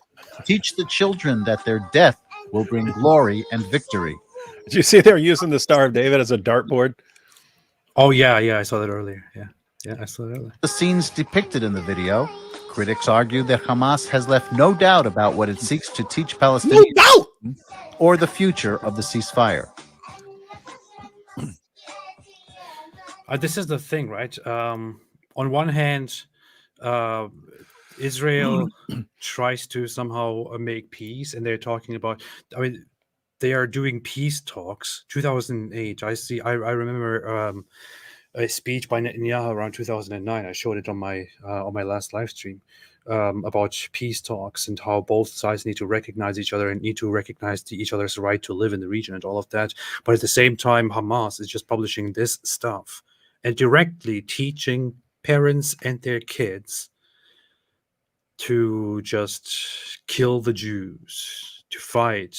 teach the children that their death will bring glory and victory. Did you see they're using the Star of David as a dartboard? Oh, yeah, I saw that earlier. Yeah, I saw that earlier. The scenes depicted in the video, critics argue that Hamas has left no doubt about what it seeks to teach Palestinians or the future of the ceasefire. This is the thing, right? On one hand, Israel tries to somehow make peace, and they're talking about, I mean, they are doing peace talks. 2008, I remember a speech by Netanyahu around 2009. I showed it on my last live stream about peace talks and how both sides need to recognize each other and need to recognize each other's right to live in the region and all of that. But at the same time, Hamas is just publishing this stuff and directly teaching parents and their kids to just kill the Jews, to fight,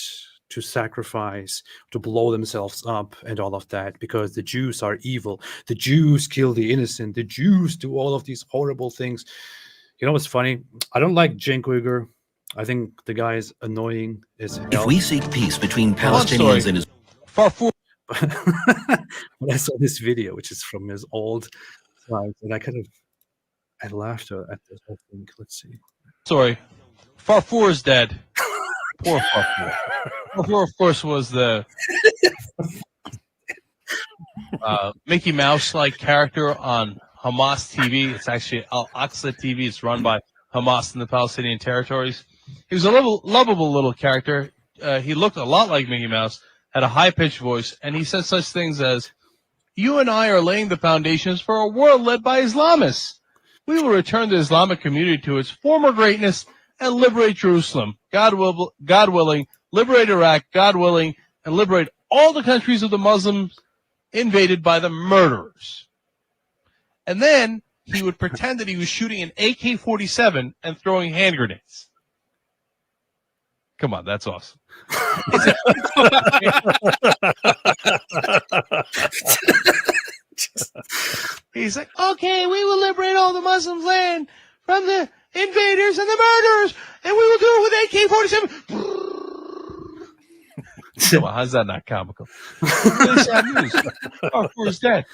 to sacrifice, to blow themselves up and all of that, because the Jews are evil. The Jews kill the innocent. The Jews do all of these horrible things. You know what's funny? I don't like Cenk Uygur. I think the guy is annoying as hell. If we seek peace between Palestinians and Israel... When I saw this video, which is from his old slides, and I laughed at this whole thing. Let's see. Sorry. Farfour is dead. Poor Farfour. Farfour, of course, was the Mickey Mouse-like character on Hamas TV. It's actually Al-Aqsa TV. It's run by Hamas in the Palestinian territories. He was a lovable little character. He looked a lot like Mickey Mouse, had a high-pitched voice, and he said such things as, "You and I are laying the foundations for a world led by Islamists. We will return the Islamic community to its former greatness and liberate Jerusalem. God willing, liberate Iraq, God willing, and liberate all the countries of the Muslims invaded by the murderers." And then he would pretend that he was shooting an AK-47 and throwing hand grenades. Come on, that's awesome. He's like, okay, we will liberate all the Muslims' land from the invaders and the murderers, and we will do it with AK-47. Come on, how's that not comical? Really sad news. Farfour's dead.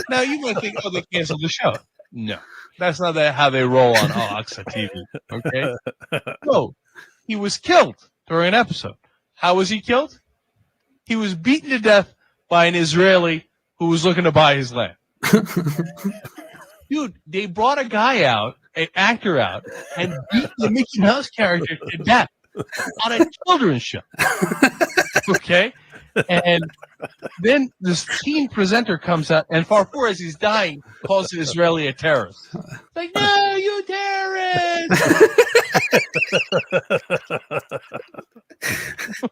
Now you might think, oh, they canceled the show. No, that's not how they roll on Al-Aqsa TV. Okay, no, he was killed during an episode. How was he killed? He was beaten to death by an Israeli who was looking to buy his land. Dude, they brought a guy out, an actor out, and beat the Mickey Mouse character to death on a children's show. Okay? And then this teen presenter comes out, and Farfour, as he's dying, calls the Israeli a terrorist. It's like, no, you terrorist!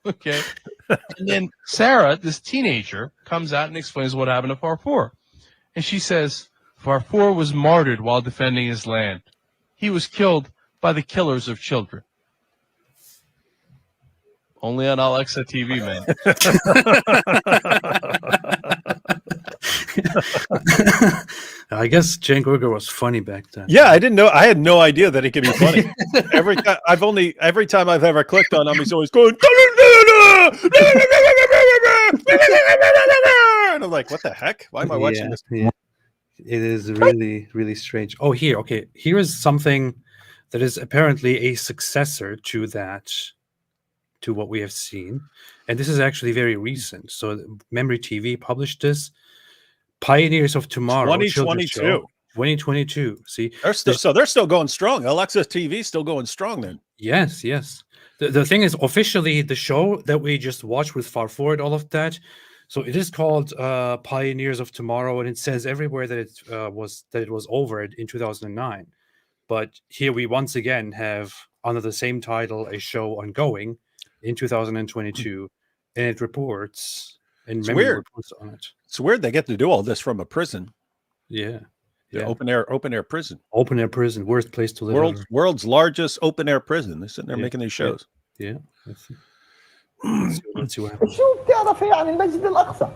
Okay. And then Sarah, this teenager, comes out and explains what happened to Farfour. And she says, Farfour was martyred while defending his land. He was killed by the killers of children. Only on Al-Aqsa TV, man. I guess Cenk Uygur was funny back then. Yeah, I didn't know. I had no idea that he could be funny. Every time I've ever clicked on him, he's always going. And I'm like, what the heck? Why am I watching this? Yeah. It is really, really strange. Oh, here. Okay. Here is something that is apparently a successor to that, to what we have seen. And this is actually very recent. So Memory TV published this. Pioneers of Tomorrow. 2022. 2022. See? They're still going strong. Al-Aqsa TV is still going strong then. Yes, yes. The thing is, officially, the show that we just watched with Farfour and all of that So it is called Pioneers of Tomorrow, and it says everywhere that it was over in 2009. But here we once again have, under the same title, a show ongoing in 2022, and it reports, and It's memory weird. reports on it. It's weird they get to do all this from a prison. Yeah. Yeah. Open air prison. Open air prison, worst place to live. World's largest open air prison. They're sitting there making these shows. Yeah. Let's see what happens. شو بتعرفي عن المسجد الأقصى؟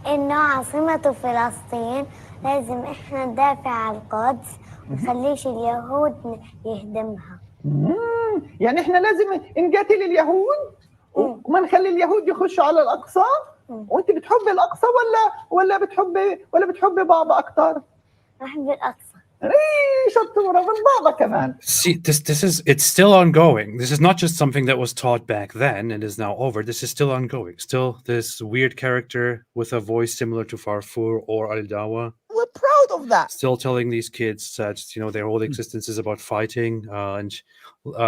إنه عاصمة فلسطين، لازم إحنا ندافع عن القدس ونخليش اليهود يهدمها. يعني إحنا لازم نقاتل اليهود وما نخلي اليهود يخشوا على الأقصى. وأنت بتحبي الأقصى ولا بتحبي بابا أكتر؟ بحب الأقصى. شطورة من بابا كمان. See, it's still ongoing. This is not just something that was taught back then and is now over. This is still ongoing. Still this weird character with a voice similar to Farfur or Al-Dawa. We're proud of that. Still telling these kids that, you know, their whole existence is about fighting and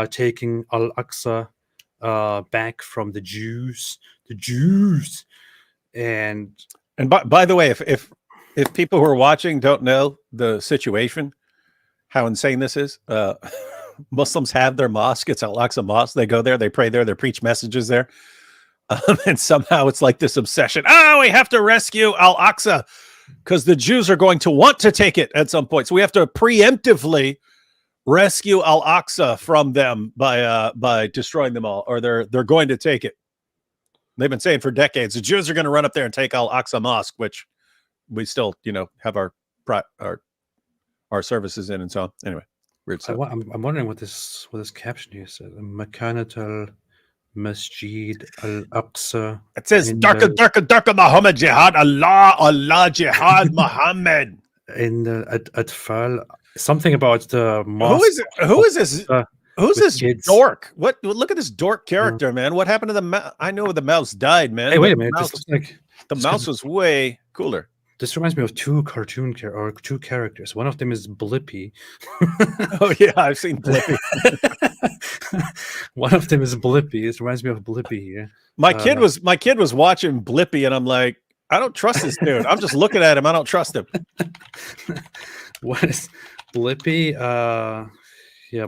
taking Al-Aqsa back from the Jews. The Jews. And by the way, if people who are watching don't know the situation, how insane this is, Muslims have their mosque. It's Al-Aqsa Mosque. They go there, they pray there, they preach messages there. And somehow it's like this obsession. We have to rescue Al-Aqsa because the Jews are going to want to take it at some point. So we have to preemptively rescue Al-Aqsa from them by destroying them all, or they're going to take it. They've been saying for decades, the Jews are going to run up there and take Al-Aqsa Mosque, which we still, have our services in and so on. Anyway, weird stuff. I'm wondering what this caption here says. Makanat al-Masjid al-Aqsa. It says, Darka Muhammad Jihad, Allah Jihad Muhammad. In the Atfal, something about the mosque. Who is this? Who's this kids? Dork? What? Look at this dork character, man. What happened to the mouse? I know the mouse died, man. Hey, wait a minute. The mouse was way cooler. This reminds me of two characters. One of them is Blippy. Oh yeah, I've seen Blippy. One of them is Blippy. This reminds me of Blippy here. My kid was watching Blippy, and I'm like, I don't trust this dude. I'm just looking at him. I don't trust him. What is Blippy? Yeah,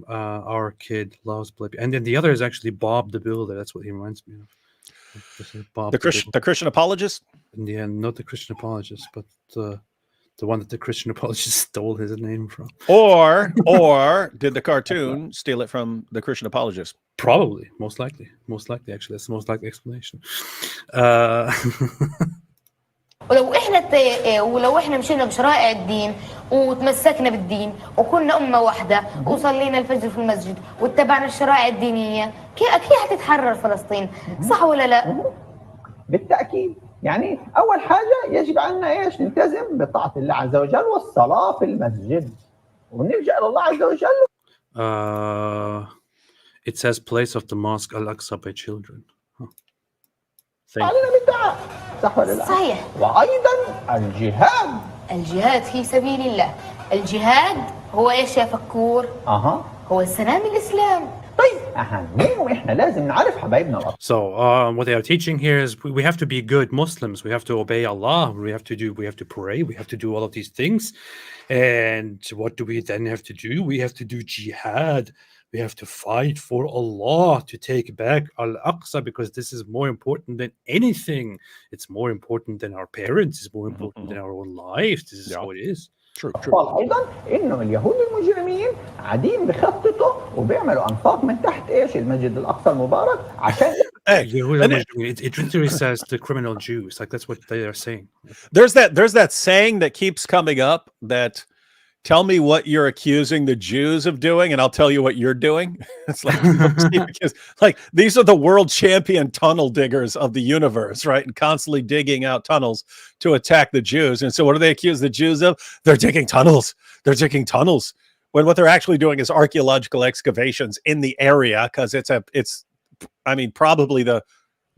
our kid loves Blippy, and then the other is actually Bob the Builder. That's what he reminds me of. Bob the Christian apologist. Yeah, not the Christian apologist, but the one that the Christian apologist stole his name from. Or did the cartoon steal it from the Christian apologist? Probably, most likely. Actually, that's the most likely explanation. ولو احنا مشينا بشرائع الدين وتمسكنا بالدين وكنا أمة واحدة وصلينا الفجر في المسجد واتبعنا الشرائع الدينية أكيد هتتحرر فلسطين. صح ولا لا؟ بالتأكيد. يعني أول حاجة يجب علينا نلتزم بطاعة الله عز وجل والصلاة في المسجد ونلجأ إلى الله عز وجل. It says place of the mosque Al-Aqsa by children. علينا بالدعاء. صح ولا لا؟ صحيح. وأيضا الجهاد في سبيل الله. الجهاد هو ايش يا فكور؟ هو سلام الإسلام. طيب احنا لازم نعرف حبايبنا الأطفال. So what they are teaching here is we have to be good Muslims. We have to obey Allah. We have to pray. We have to do all of these things. And what do we then have to do? We have to do jihad. We have to fight for Allah to take back Al-Aqsa because this is more important than anything. It's more important than our parents. It's more important than our own lives. This is how it is. True. أيضا إنه اليهود المجرمين قاعدين بخططوا وبيعملوا أنفاق من تحت المسجد الأقصى المبارك عشان. It literally says the criminal Jews. Like that's what they are saying. There's that saying that keeps coming up that. Tell me what you're accusing the Jews of doing, and I'll tell you what you're doing. It's like, because like these are the world champion tunnel diggers of the universe, right? And constantly digging out tunnels to attack the Jews. And so what do they accuse the Jews of? They're digging tunnels. They're digging tunnels. When what they're actually doing is archaeological excavations in the area, because it's probably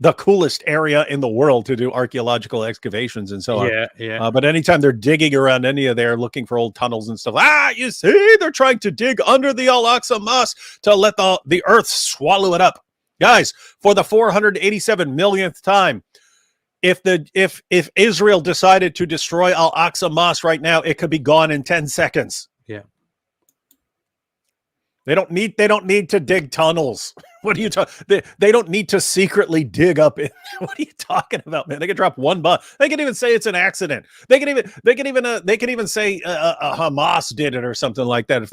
the coolest area in the world to do archaeological excavations and so on. Yeah. But anytime they're digging around any of there, looking for old tunnels and stuff, you see, they're trying to dig under the Al-Aqsa Mosque to let the earth swallow it up. Guys, for the 487 millionth time, if Israel decided to destroy Al-Aqsa Mosque right now, it could be gone in 10 seconds. Yeah. They don't need to dig tunnels. What are you talking? They don't need to secretly dig up in. What are you talking about, man? They could drop one bomb. They can even say it's an accident. They can even say Hamas did it or something like that. If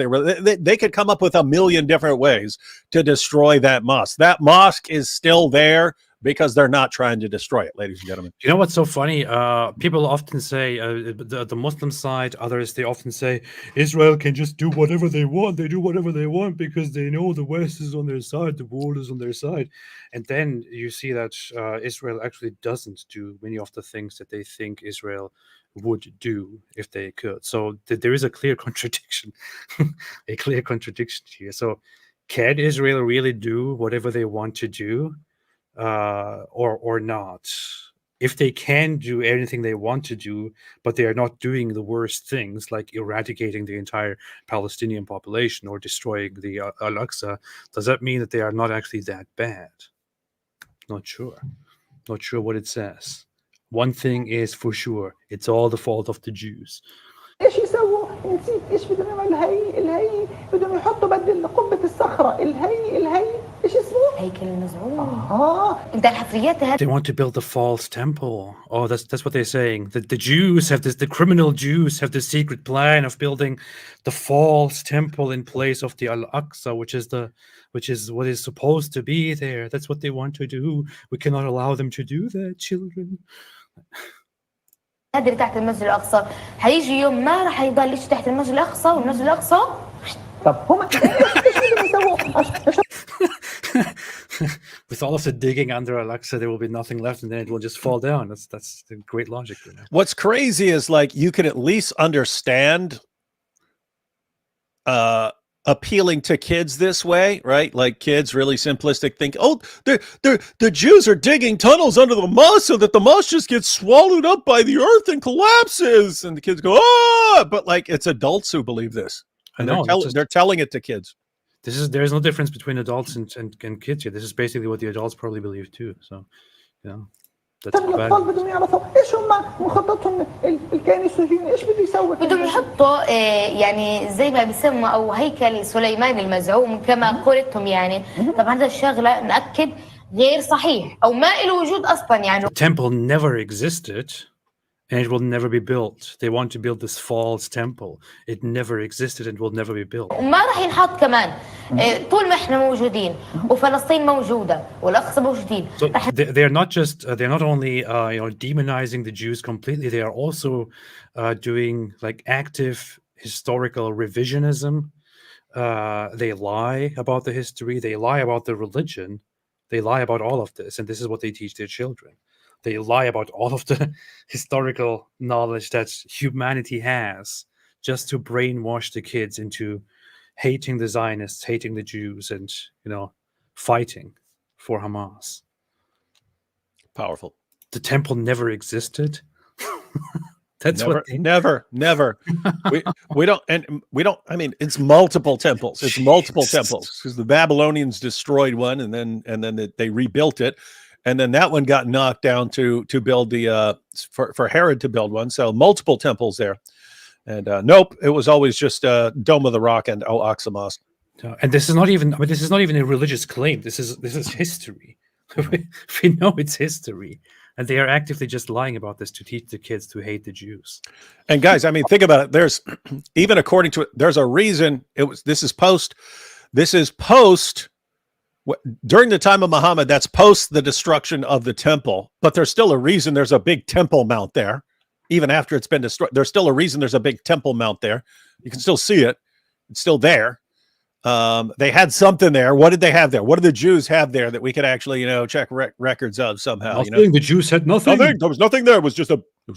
they could come up with a million different ways to destroy that mosque. That mosque is still there because they're not trying to destroy it, ladies and gentlemen. You know what's so funny? People often say, the Muslim side, others, they often say, Israel can just do whatever they want. They do whatever they want because they know the West is on their side, the world is on their side. And then you see that Israel actually doesn't do many of the things that they think Israel would do if they could. So there is a clear contradiction, a clear contradiction here. So can Israel really do whatever they want to do? Or not? If they can do anything they want to do, but they are not doing the worst things like eradicating the entire Palestinian population or destroying the Al-Aqsa, does that mean that they are not actually that bad? Not sure. Not sure what it says. One thing is for sure, it's all the fault of the Jews. ايش يسووا؟ نسيت ايش بدهم يعملوا. الهي بدهم يحطوا بدل قبة الصخرة الهي ايش اسمه؟ هيكل المزعوم. انت الحفريات هذه. They want to build a false temple. Oh, that's what they're saying. The Jews have this. The criminal Jews have the secret plan of building the false temple in place of the Al-Aqsa, which is what is supposed to be there. That's what they want to do. We cannot allow them to do that, children. هذا اللي تحت المسجد الأقصى هيجي يوم ما راح يضل شيء تحت المسجد الأقصى والمسجد الأقصى. طب هم ايش بدهم يسووا؟ With all of the digging under Al-Aqsa, there will be nothing left, and then it will just fall down. That's the great logic. You know? What's crazy is like you can at least understand appealing to kids this way, right? Like kids really simplistic think, oh, the Jews are digging tunnels under the mosque so that the mosque just gets swallowed up by the earth and collapses. And the kids go, oh, but like it's adults who believe this. And they're telling it to kids. There's no difference between adults and kids here. This is basically what the adults probably believe too. So, you know, that's bad. بدهم يعرفوا ايش هم مخططهم الكيان الصهيوني ايش بده يسوي؟ بدهم يحطوا يعني زي ما بيسموا او هيكل سليمان المزعوم كما قلتهم يعني. طبعا هذا الشغله ناكد غير صحيح او ما له وجود اصلا يعني. The temple never existed. And it will never be built. They want to build this false temple. It never existed and will never be built. وما راح ينحط كمان طول ما احنا موجودين وفلسطين موجودة والأقصى موجودين. So they're not just they're not only demonizing the Jews completely. They are also doing like active historical revisionism. They lie about the history. They lie about the religion. They lie about all of this, and this is what they teach their children. They lie about all of the historical knowledge that humanity has just to brainwash the kids into hating the Zionists, hating the Jews, and, fighting for Hamas. Powerful. The temple never existed. That's never. we don't. I mean, it's multiple temples. It's multiple temples because the Babylonians destroyed one, and then they rebuilt it. And then that one got knocked down to build the for Herod to build one. So multiple temples there. And nope, it was always just Dome of the Rock and Al-Aqsa Mosque. And this is not even a religious claim. This is history. We know it's history. And they are actively just lying about this to teach the kids to hate the Jews. And guys, I mean, think about it. There's even according to it, there's a reason this is post during the time of Muhammad, that's post the destruction of the temple, but there's still a reason there's a big temple mount there. Even after it's been destroyed, there's still a reason there's a big temple mount there. You can still see it. It's still there. They had something there. What did they have there? What did the Jews have there that we could actually, check records of somehow? Nothing. The Jews had nothing. There was nothing there. It was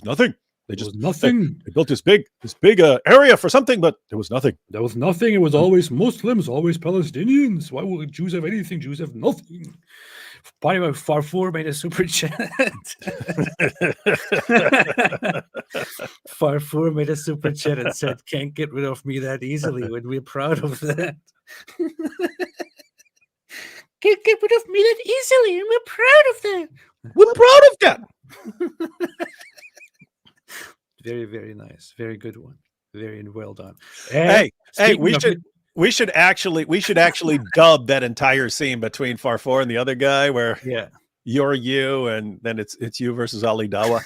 nothing. They just nothing. They built this big area for something, but there was nothing. There was nothing. It was always Muslims, always Palestinians. Why would Jews have anything? Jews have nothing. By the way, Farfour made a super chat. Farfour made a super chat and said, "Can't get rid of me that easily." When we're proud of that. Can't get rid of me that easily, and we're proud of that. We're proud of that. Very, very nice. Very good one. Very well done. And hey, we should actually dub that entire scene between Farfour and the other guy where you're you and then it's you versus Ali Dawa.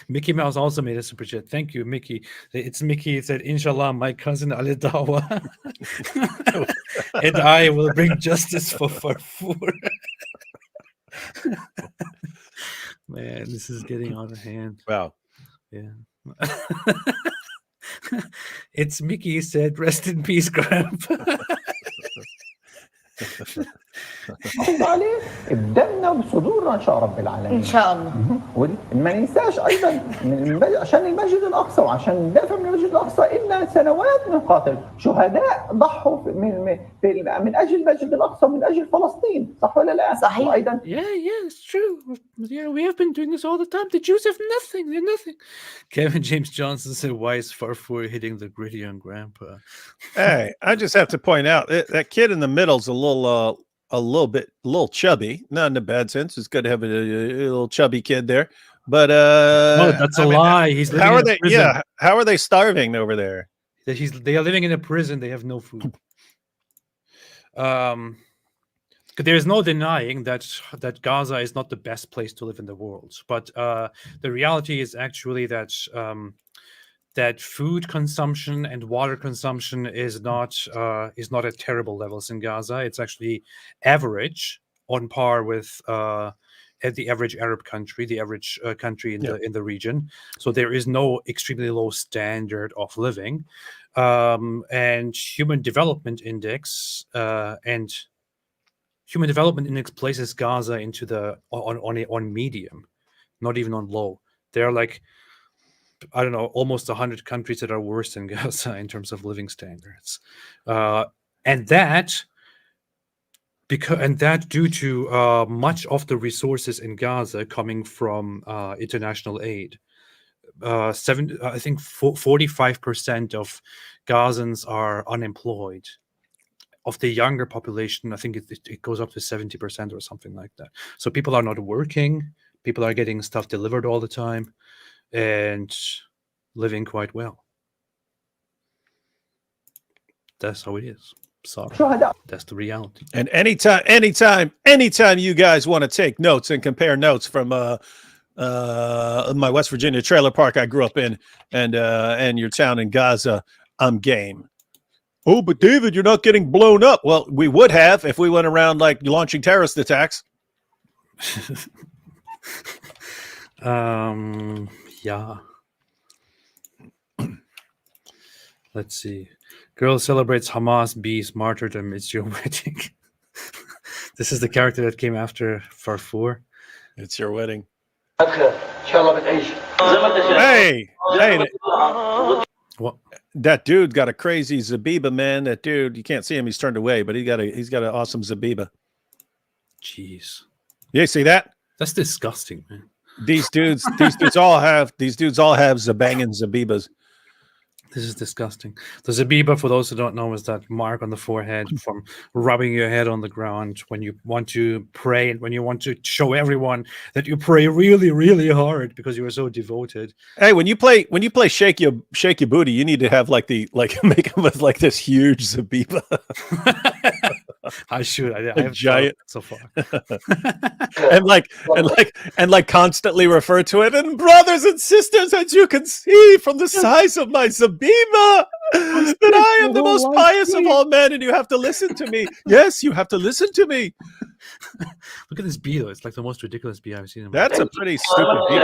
Mickey Mouse also made a super chat. Thank you, Mickey. It's Mickey. It said, Inshallah, my cousin Ali Dawa and I will bring justice for Farfour. Man, this is getting out of hand. Wow. Yeah. It's Mickey said, rest in peace, Grandpa. عليه ابدأنا بصدورنا إن شاء رب العالمين. إن شاء الله. وما ننساش أيضا عشان المسجد الأقصى وعشان ندافع من المسجد الأقصى إن سنوات نقاتل شهداء ضحوا من أجل المسجد الأقصى من أجل فلسطين صح ولا لا؟ صحيح. وأيضا Yeah, it's true. Yeah, we have been doing this all the time. The Jews have nothing. They're nothing. Kevin James Johnson said, why is Farfour hitting the gritty on Grandpa? Hey, I just have to point out that kid in the middle's a little chubby, not in a bad sense. It's good to have a little chubby kid there, but that's a lie. He's living how are in a they? prison. Yeah, how are they starving over there? They are living in a prison. They have no food. There's no denying that Gaza is not the best place to live in the world, but the reality is actually that that food consumption and water consumption is not at terrible levels in Gaza. It's actually average, on par with the average Arab country, the average country in the region. So there is no extremely low standard of living, and Human Development Index places Gaza into the on medium, not even on low. They're like, I don't know, almost 100 countries that are worse than Gaza in terms of living standards, and that due to much of the resources in Gaza coming from international aid. I think 45% of Gazans are unemployed. Of the younger population, I think it goes up to 70% or something like that. So people are not working. People are getting stuff delivered all the time and living quite well. That's how it is. Sorry. That's the reality. And anytime you guys want to take notes and compare notes from my West Virginia trailer park I grew up in and your town in Gaza, I'm game. Oh, but David, you're not getting blown up. Well, we would have if we went around like launching terrorist attacks. Yeah. Let's see. Girl celebrates Hamas B's martyrdom. It's your wedding. This is the character that came after Farfour. It's your wedding. Hey. What? That dude got a crazy Zabiba, man. That dude, you can't see him; he's turned away, but he's got an awesome Zabiba. Jeez. Yeah, see that? That's disgusting, man. These dudes all have Zabangin Zabibas. This is disgusting. The Zabiba, for those who don't know, is that mark on the forehead from rubbing your head on the ground when you want to pray and when you want to show everyone that you pray really, really hard because you are so devoted. Hey, when you play shake your booty, you need to have make it with like this huge Zabiba. I should. I have giant so far. and constantly refer to it. And brothers and sisters, as you can see from the size of my Zabiba, that I am the most pious of all men, and you have to listen to me. Yes, you have to listen to me. Look at this bee, though. It's like the most ridiculous bee I've seen. That's a pretty stupid bee.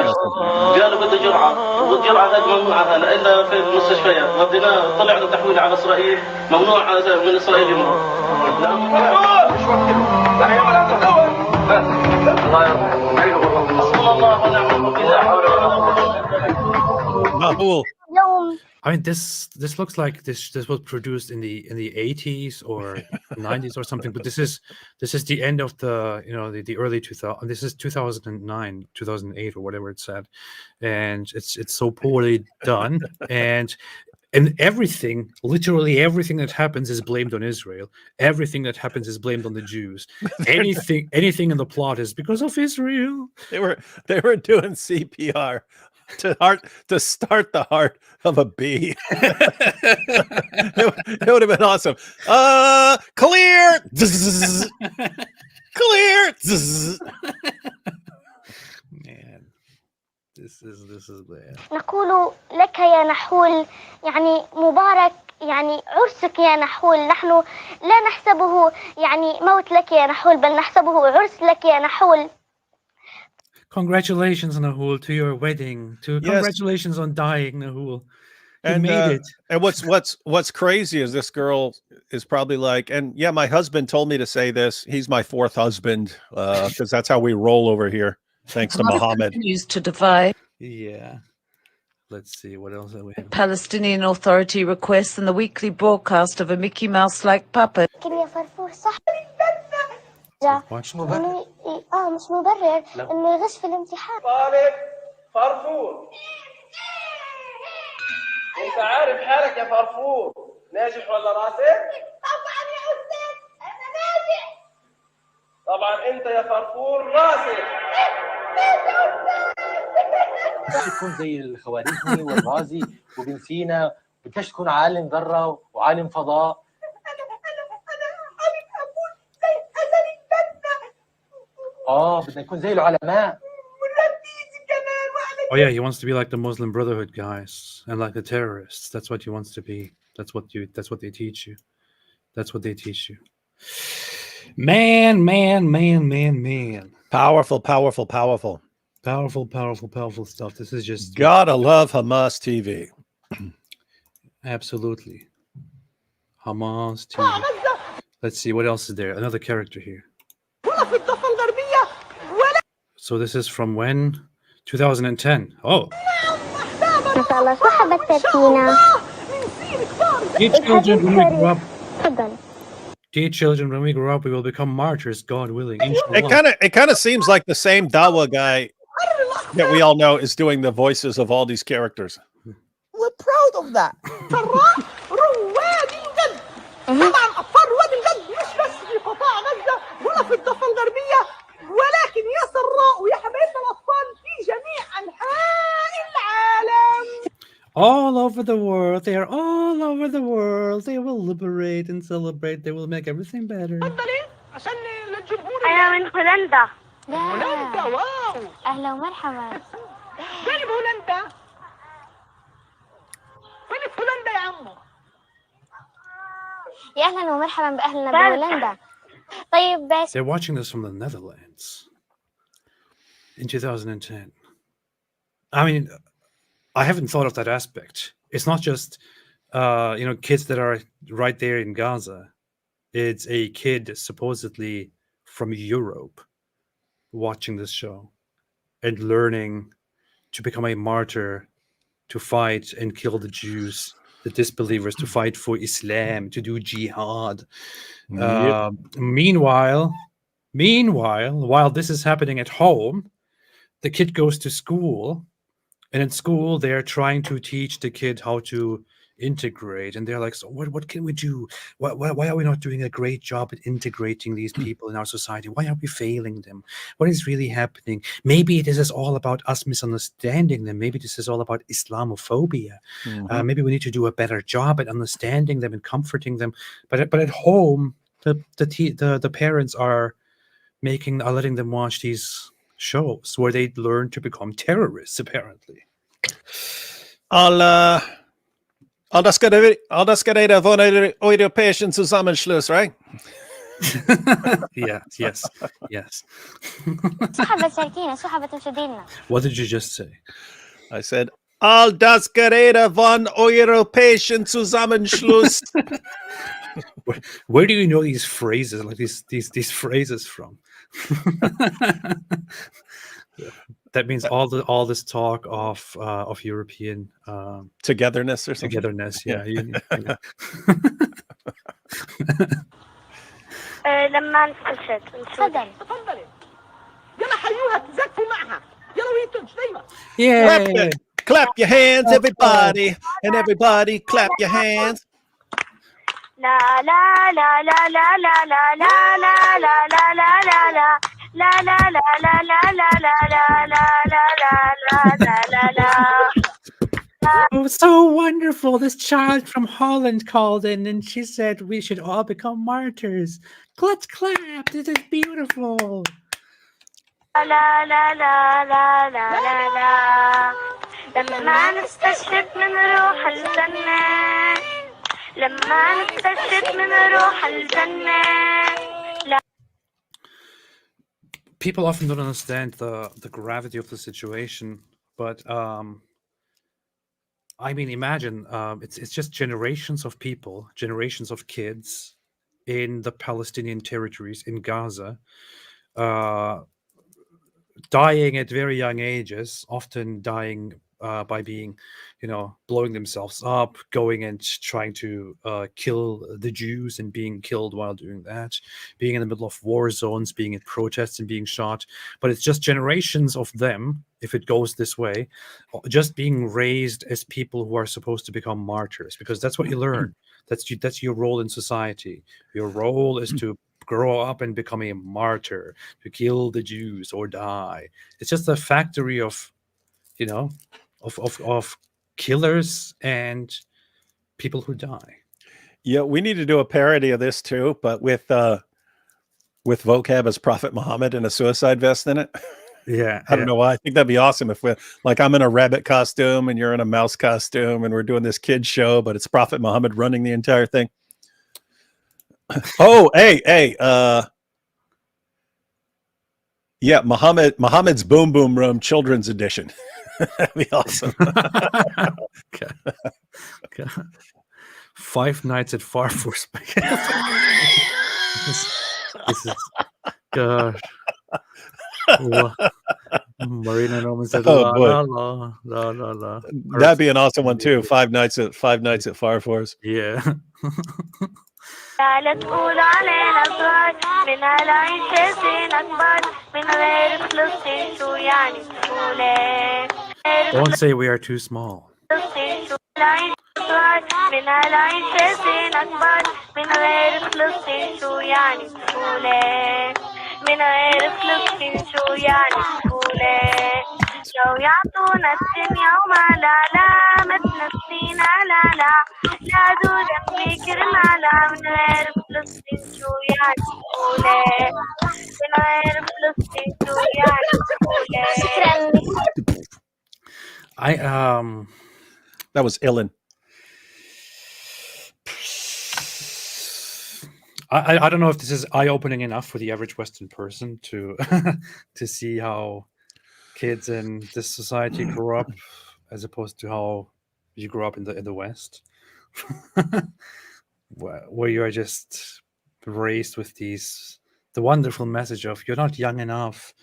I mean, this looks like this was produced in the 80s or 90s or something, but this is the end of the early 2000s. This is 2009, 2008 or whatever it said, and it's so poorly done. And And everything, literally everything that happens is blamed on Israel. Everything that happens is blamed on the Jews. Anything in the plot is because of Israel. They were doing CPR to start the heart of a bee. it would have been awesome. Clear. Clear. Man, this is bad. نقول لك يا نحول يعني مبارك يعني عرسك يا نحول. نحن لا نحسبه يعني موت لك يا نحول بل نحسبه عرس لك يا نحول. Congratulations, Nahul, to your wedding. Congratulations on dying, Nahul. You made it. And what's crazy is this girl is probably like, and yeah, my husband told me to say this. He's my fourth husband, because that's how we roll over here. Thanks to Muhammad. Used to divide. Yeah. Let's see what else we have. Palestinian Authority requests and the weekly broadcast of a Mickey Mouse-like puppet. مش مبرر انه يغش في الامتحان. طالب فرفور، انت عارف حالك يا فرفور ناجح ولا راسب؟ طبعا يا استاذ انا ناجح. طبعا انت يا فرفور راسب. تكون زي الخوارزمي والرازي وابن سينا، بدكش تكون عالم ذره وعالم فضاء. بدنا نكون زي العلماء. Oh yeah, he wants to be like the Muslim Brotherhood guys and like the terrorists. That's what he wants to be. That's what they teach you. That's what they teach you. Man. Powerful stuff. This is just gotta love Hamas TV. Absolutely. Hamas TV. Let's see what else is there. Another character here. So this is from when? 2010. Oh. Dear children, when we grow up, we will become martyrs, God willing. It kind of seems like the same Dawa guy that we all know is doing the voices of all these characters. We're proud of that. ولكن يا سراء ويا حبايبنا الأطفال في جميع أنحاء العالم. All over the world. They are all over the world. They will liberate and celebrate. They will make everything better. أنا من هولندا. هولندا واو. أهلا ومرحبا. فين بهولندا؟ فين في هولندا يا عمو؟ يا أهلا ومرحبا بأهلنا بهولندا. طيب بس. They're watching this from the Netherlands in 2010. I mean, I haven't thought of that aspect. It's not just, kids that are right there in Gaza. It's a kid supposedly from Europe watching this show and learning to become a martyr, to fight and kill the Jews, the disbelievers, to fight for Islam, to do jihad. Yep. Meanwhile, while this is happening at home, the kid goes to school, and in school they're trying to teach the kid how to integrate, and they're like, so what can we do? Why are we not doing a great job at integrating these people in our society? Why are we failing them? What is really happening? Maybe this is all about us misunderstanding them. Maybe this is all about Islamophobia. Mm-hmm. Maybe we need to do a better job at understanding them and comforting them. But at home, the parents are letting them watch these shows where they learn to become terrorists, apparently. Das ska det vara Europäischen Zusammenschluss, right? Yes. What did you just say? I said, all das Gerede von Europäischen Zusammenschluss. Where do you know these phrases, like these phrases from? That means all this talk of European togetherness or something. Togetherness, yeah. لما نفشت تفضل يلا حيوها تزكوا معها يلا وهي تنش دايما. Yeah. Clap your hands, everybody, and everybody clap your hands. La la la la la la la la la la la la la la. La la la la la la la la la la la la la. Oh, so wonderful. This child from Holland called in and she said we should all become martyrs. Let's clap. This is beautiful. La la la la la la la. لما نستشهد من روح الجنة لما نستشهد من روح الجنة. People often don't understand the gravity of the situation, but I mean, imagine it's just generations of people, generations of kids in the Palestinian territories in Gaza, dying at very young ages, often dying by being, blowing themselves up, going and trying to kill the Jews and being killed while doing that, being in the middle of war zones, being in protests and being shot. But it's just generations of them, if it goes this way, just being raised as people who are supposed to become martyrs, because that's what you learn. That's your role in society. Your role is to grow up and become a martyr, to kill the Jews or die. It's just a factory of, of killers and people who die. Yeah, we need to do a parody of this too, but with vocab as Prophet Muhammad and a suicide vest in it. Yeah, I don't know why. I think that'd be awesome if I'm in a rabbit costume and you're in a mouse costume and we're doing this kid show, but it's Prophet Muhammad running the entire thing. Oh, hey, yeah, Muhammad's Boom Boom Room Children's Edition. That'd be awesome. Okay. 5 Nights at Farforce. This is, gosh. Marina Norman said, Oh, boy. la la la la. That'd be an awesome one too. 5 Nights at Fire Force. Yeah. لا تقول علينا صغار من هالعيشة زين أكبر من غير فلسطين شو يعني طفولة. Don't say we are too small. فلسطين شو العيشة صغار من هالعيشة زين أكبر من غير فلسطين شو يعني طفولة. من غير فلسطين شو يعني طفولة. لو يعطونا الدنيا وما لا متنسينا لا لا دمي كرنا لا من غير فلسطين شو يعني طفولة. من غير فلسطين شو يعني طفولة. That was Ellen. I don't know if this is eye-opening enough for the average Western person to to see how kids in this society grow up, as opposed to how you grew up in the West, where you are just raised with the wonderful message of you're not young enough.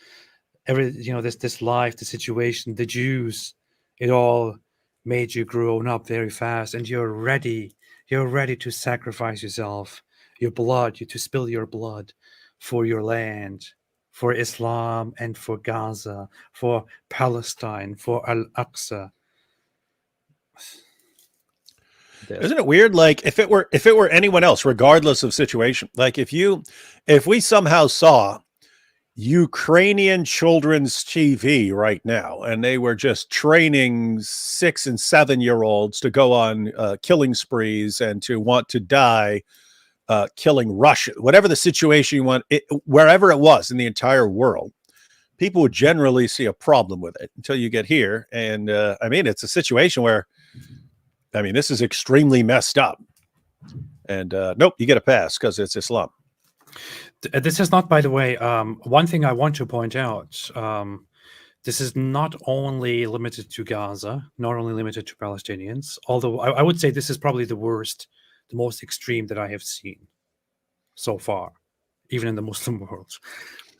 This life, the situation, the Jews, it all made you grown up very fast, and you're ready to sacrifice yourself, your blood, to spill your blood for your land, for Islam and for Gaza, for Palestine, for Al-Aqsa. Isn't it weird? Like if it were anyone else, regardless of situation, like if we somehow saw Ukrainian children's TV right now, and they were just training 6 and 7-year-olds to go on killing sprees and to want to die, killing Russia, whatever the situation you want, wherever it was in the entire world, people would generally see a problem with it until you get here. And I mean, it's a situation where, I mean, this is extremely messed up. And nope, you get a pass because it's Islam. This is not, by the way, one thing I want to point out. This is not only limited to Gaza, not only limited to Palestinians, although I would say this is probably the worst, the most extreme that I have seen so far, even in the Muslim world.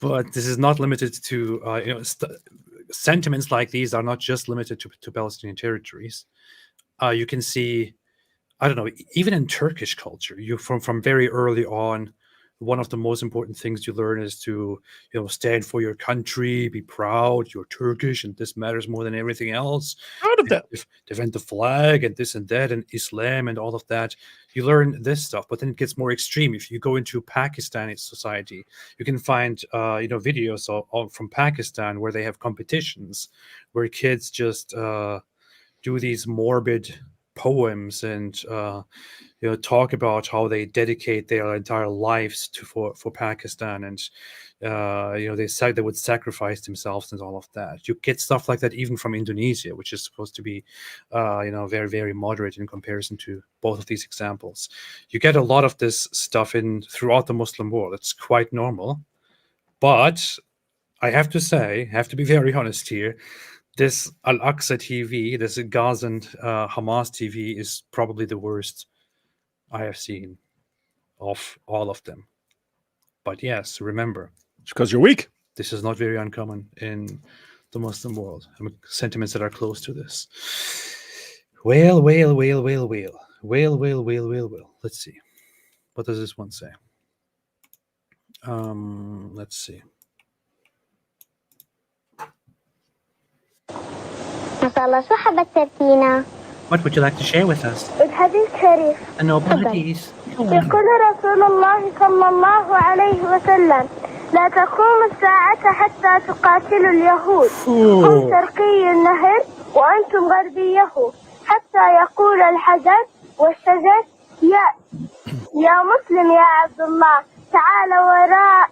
But this is not limited to, sentiments like these are not just limited to Palestinian territories. You can see, I don't know, even in Turkish culture, from very early on, one of the most important things you learn is to, stand for your country, be proud, you're Turkish, and this matters more than everything else. Proud of that. Defend the flag and this and that and Islam and all of that. You learn this stuff, but then it gets more extreme. If you go into Pakistani society, you can find, videos from Pakistan where they have competitions where kids just do these morbid poems and talk about how they dedicate their entire lives for Pakistan, and they would sacrifice themselves and all of that. You get stuff like that even from Indonesia, which is supposed to be very, very moderate in comparison to both of these examples. You get a lot of this stuff throughout the Muslim world. It's quite normal, but I have to be very honest here. This Al-Aqsa TV, this Gazan Hamas TV is probably the worst I have seen of all of them. But yes, remember. It's because you're weak. This is not very uncommon in the Muslim world. Sentiments that are close to this. Well. Let's see. What does this one say? Let's see. What would you like to share with us? الحديث شريف. A noble hadith. يقول رسول الله صلى الله عليه وسلم: لا تقوم الساعة حتى تقاتلوا اليهود. هم شرقي النهر وأنتم غربيه، حتى يقول الحجر والشجر يا مسلم يا عبد الله، تعال وراء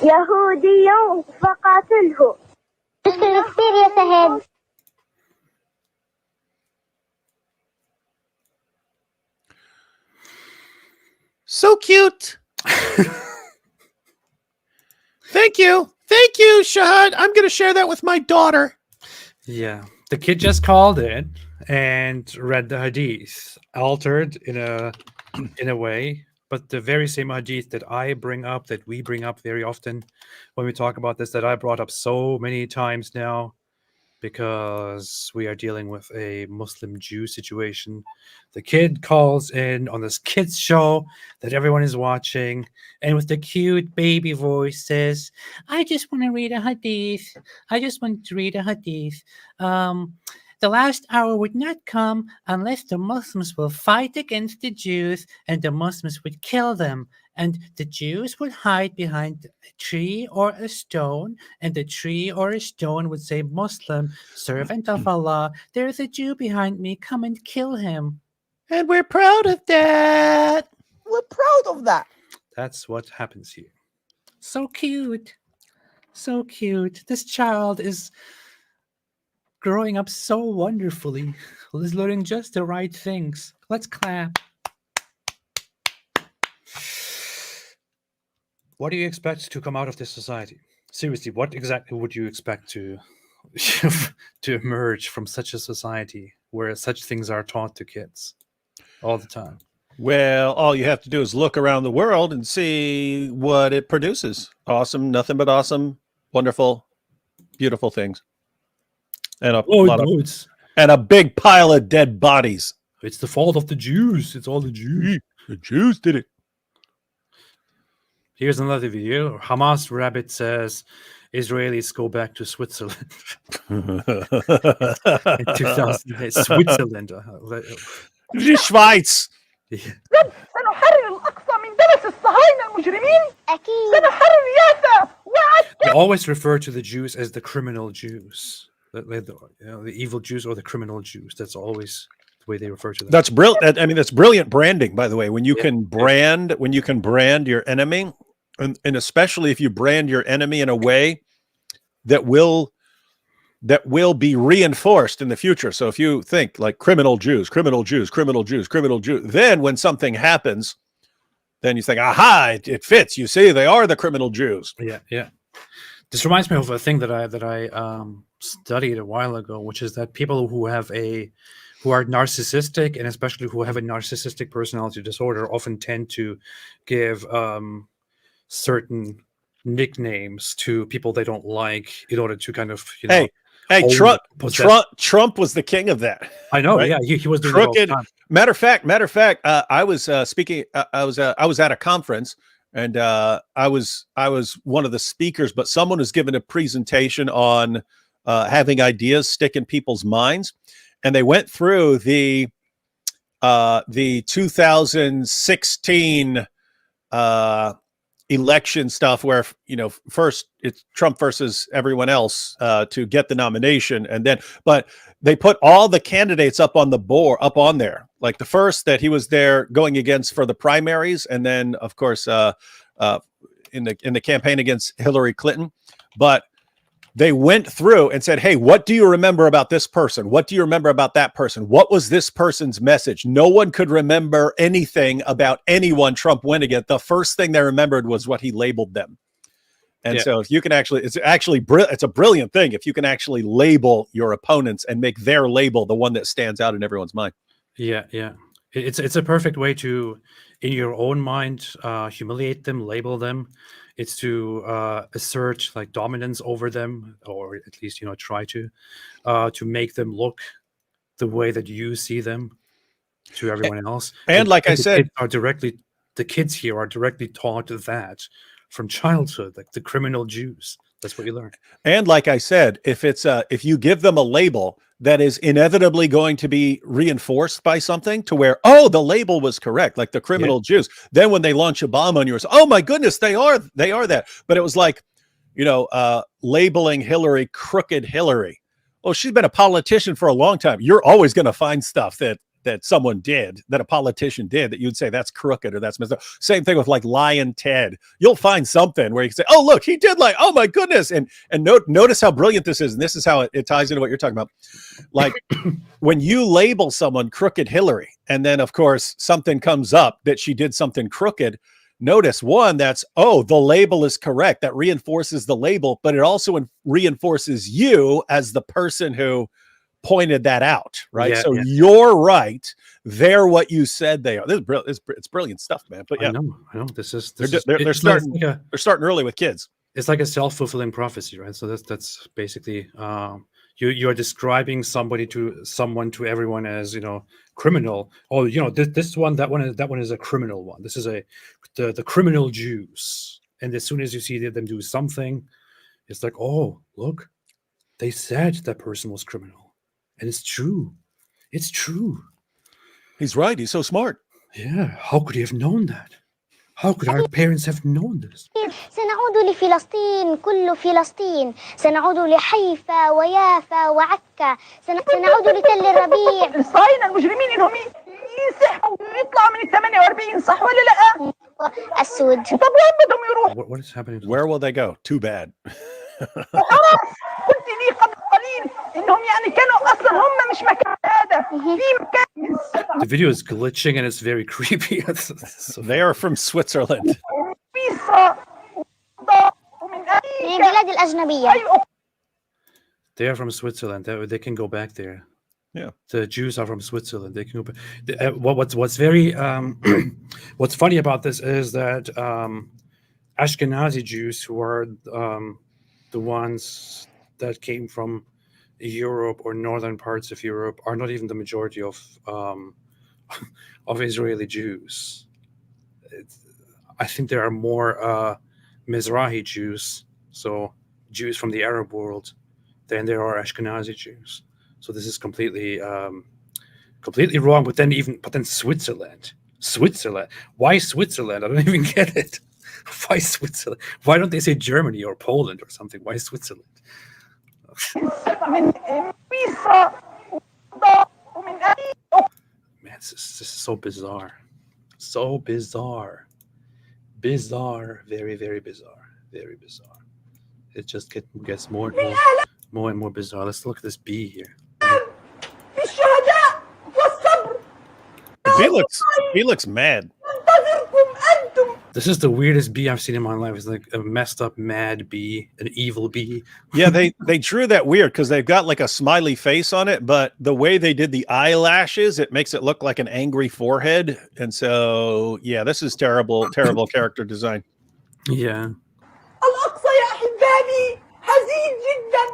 يهودي فقاتله. تشكر كثير يا سهيد. So cute. Thank you, Shahad. I'm going to share that with my daughter. Yeah, the kid just called in and read the hadith, altered in a way, but the very same hadith that we bring up very often when we talk about this, that I brought up so many times now, because we are dealing with a Muslim Jew situation. The kid calls in on this kids show that everyone is watching, and with the cute baby voice says, I just want to read a hadith. The last hour would not come unless the Muslims will fight against the Jews, and the Muslims would kill them. And the Jews would hide behind a tree or a stone, and the tree or a stone would say, Muslim, servant of Allah, there is a Jew behind me, come and kill him. And we're proud of that. We're proud of that. That's what happens here. So cute. So cute. This child is growing up so wonderfully. He's learning just the right things. Let's clap. What do you expect to come out of this society? Seriously, what exactly would you expect to emerge from such a society where such things are taught to kids all the time? Well, all you have to do is look around the world and see what it produces. Awesome, nothing but awesome, wonderful, beautiful things. And a big pile of dead bodies. It's the fault of the Jews. It's all the Jews. The Jews did it. Here's another video. Hamas rabbit says Israelis go back to Switzerland. In 2008. Switzerland. Die Schweiz. سنحرر الأقصى من دنس الصهاينة المجرمين. أكيد. سنحرر يافا They always refer to the Jews as the criminal Jews. The evil Jews or the criminal Jews. That's always the way they refer to them. That's brilliant. I mean, that's brilliant branding, by the way. When you can brand your enemy, and especially if you brand your enemy in a way that will be reinforced in the future. So if you think like criminal Jews, then when something happens, then you think, aha, it fits. You see, they are the criminal Jews. Yeah. This reminds me of a thing that I studied a while ago, which is that people who are narcissistic, and especially who have a narcissistic personality disorder, often tend to give certain nicknames to people they don't like in order to kind of, Hey, Trump was the king of that. I know. Right? Yeah, he was doing Matter of fact, I was speaking. I was at a conference, and I was one of the speakers. But someone was giving a presentation on having ideas stick in people's minds, and they went through the 2016 election stuff, where first it's Trump versus everyone else to get the nomination, and then but they put all the candidates up on the board, up on there, like the first that he was there going against for the primaries, and then of course in the campaign against Hillary Clinton. But they went through and said, hey, what do you remember about this person? What do you remember about that person? What was this person's message? No one could remember anything about anyone Trump went against. The first thing they remembered was what he labeled them. And so if you can it's a brilliant thing if you can actually label your opponents and make their label the one that stands out in everyone's mind. Yeah. It's a perfect way to, in your own mind, humiliate them, label them. It's to assert like dominance over them, or at least try to make them look the way that you see them to everyone else. And like I said, the kids here are directly taught that from childhood, like the criminal Jews. That's what you learn. And like I said, if you give them a label that is inevitably going to be reinforced by something to where, oh, the label was correct, like the criminal Jews. Then when they launch a bomb on yours, oh my goodness, they are that. But it was like, labeling Hillary crooked Hillary. Well, she's been a politician for a long time. You're always going to find stuff that someone did, that a politician did, that you'd say that's crooked or that's messed up. Same thing with like Lion Ted. You'll find something where you can say, oh, look, he did oh my goodness. And notice how brilliant this is. And this is how it ties into what you're talking about. Like when you label someone crooked Hillary, and then of course something comes up that she did something crooked, notice one, that's, oh, the label is correct. That reinforces the label, but it also reinforces you as the person who pointed that out, right? You're right. They're what you said they are. This is brilliant. It's brilliant stuff, man. But yeah, I know. They're starting early with kids. It's like a self-fulfilling prophecy, right? So that's basically you're describing someone to everyone as criminal. Oh, this one, that one is a criminal one. This is the criminal Jews. And as soon as you see them do something, it's like, oh, look, they said that person was criminal. And it's true. It's true. He's right. He's so smart. Yeah. How could he have known that? How could our parents have known this? سنعود لفلسطين، كل فلسطين. سنعود لحيفا ويافا وعكا. سنعود لتل الربيع. الصهاينة المجرمين إنهم ينسحبوا ويطلعوا من 48، صح ولا لا؟ السود. طب وين بدهم يروحوا؟ What is happening? Where will they go? Too bad. خلاص قلت لي قبل قليل إنهم كانوا أصلا هم مش مكان هذا في مكان. The video is glitching and it's very creepy. So they are from Switzerland. البلاد الأجنبية. They are from Switzerland. They can go back there. Yeah, the Jews are from Switzerland. They can go back. What's very what's funny about this is that Ashkenazi Jews, who are the ones that came from Europe or northern parts of Europe, are not even the majority of Israeli Jews. I think there are more Mizrahi Jews, so Jews from the Arab world, than there are Ashkenazi Jews. So this is completely wrong. But then Switzerland. Why Switzerland? I don't even get it. Why Switzerland? Why don't they say Germany or Poland or something? Why Switzerland? Man, this is so bizarre. So bizarre. Bizarre. Very, very bizarre. Very bizarre. It just gets more and more bizarre. Let's look at this bee here. He looks mad. This is the weirdest bee I've seen in my life. It's like a messed up mad bee, an evil bee. Yeah, they drew that weird because they've got like a smiley face on it, but the way they did the eyelashes, it makes it look like an angry forehead. And so, yeah, this is terrible character design. Yeah. الأقصى يا أحبابي حزين جدا.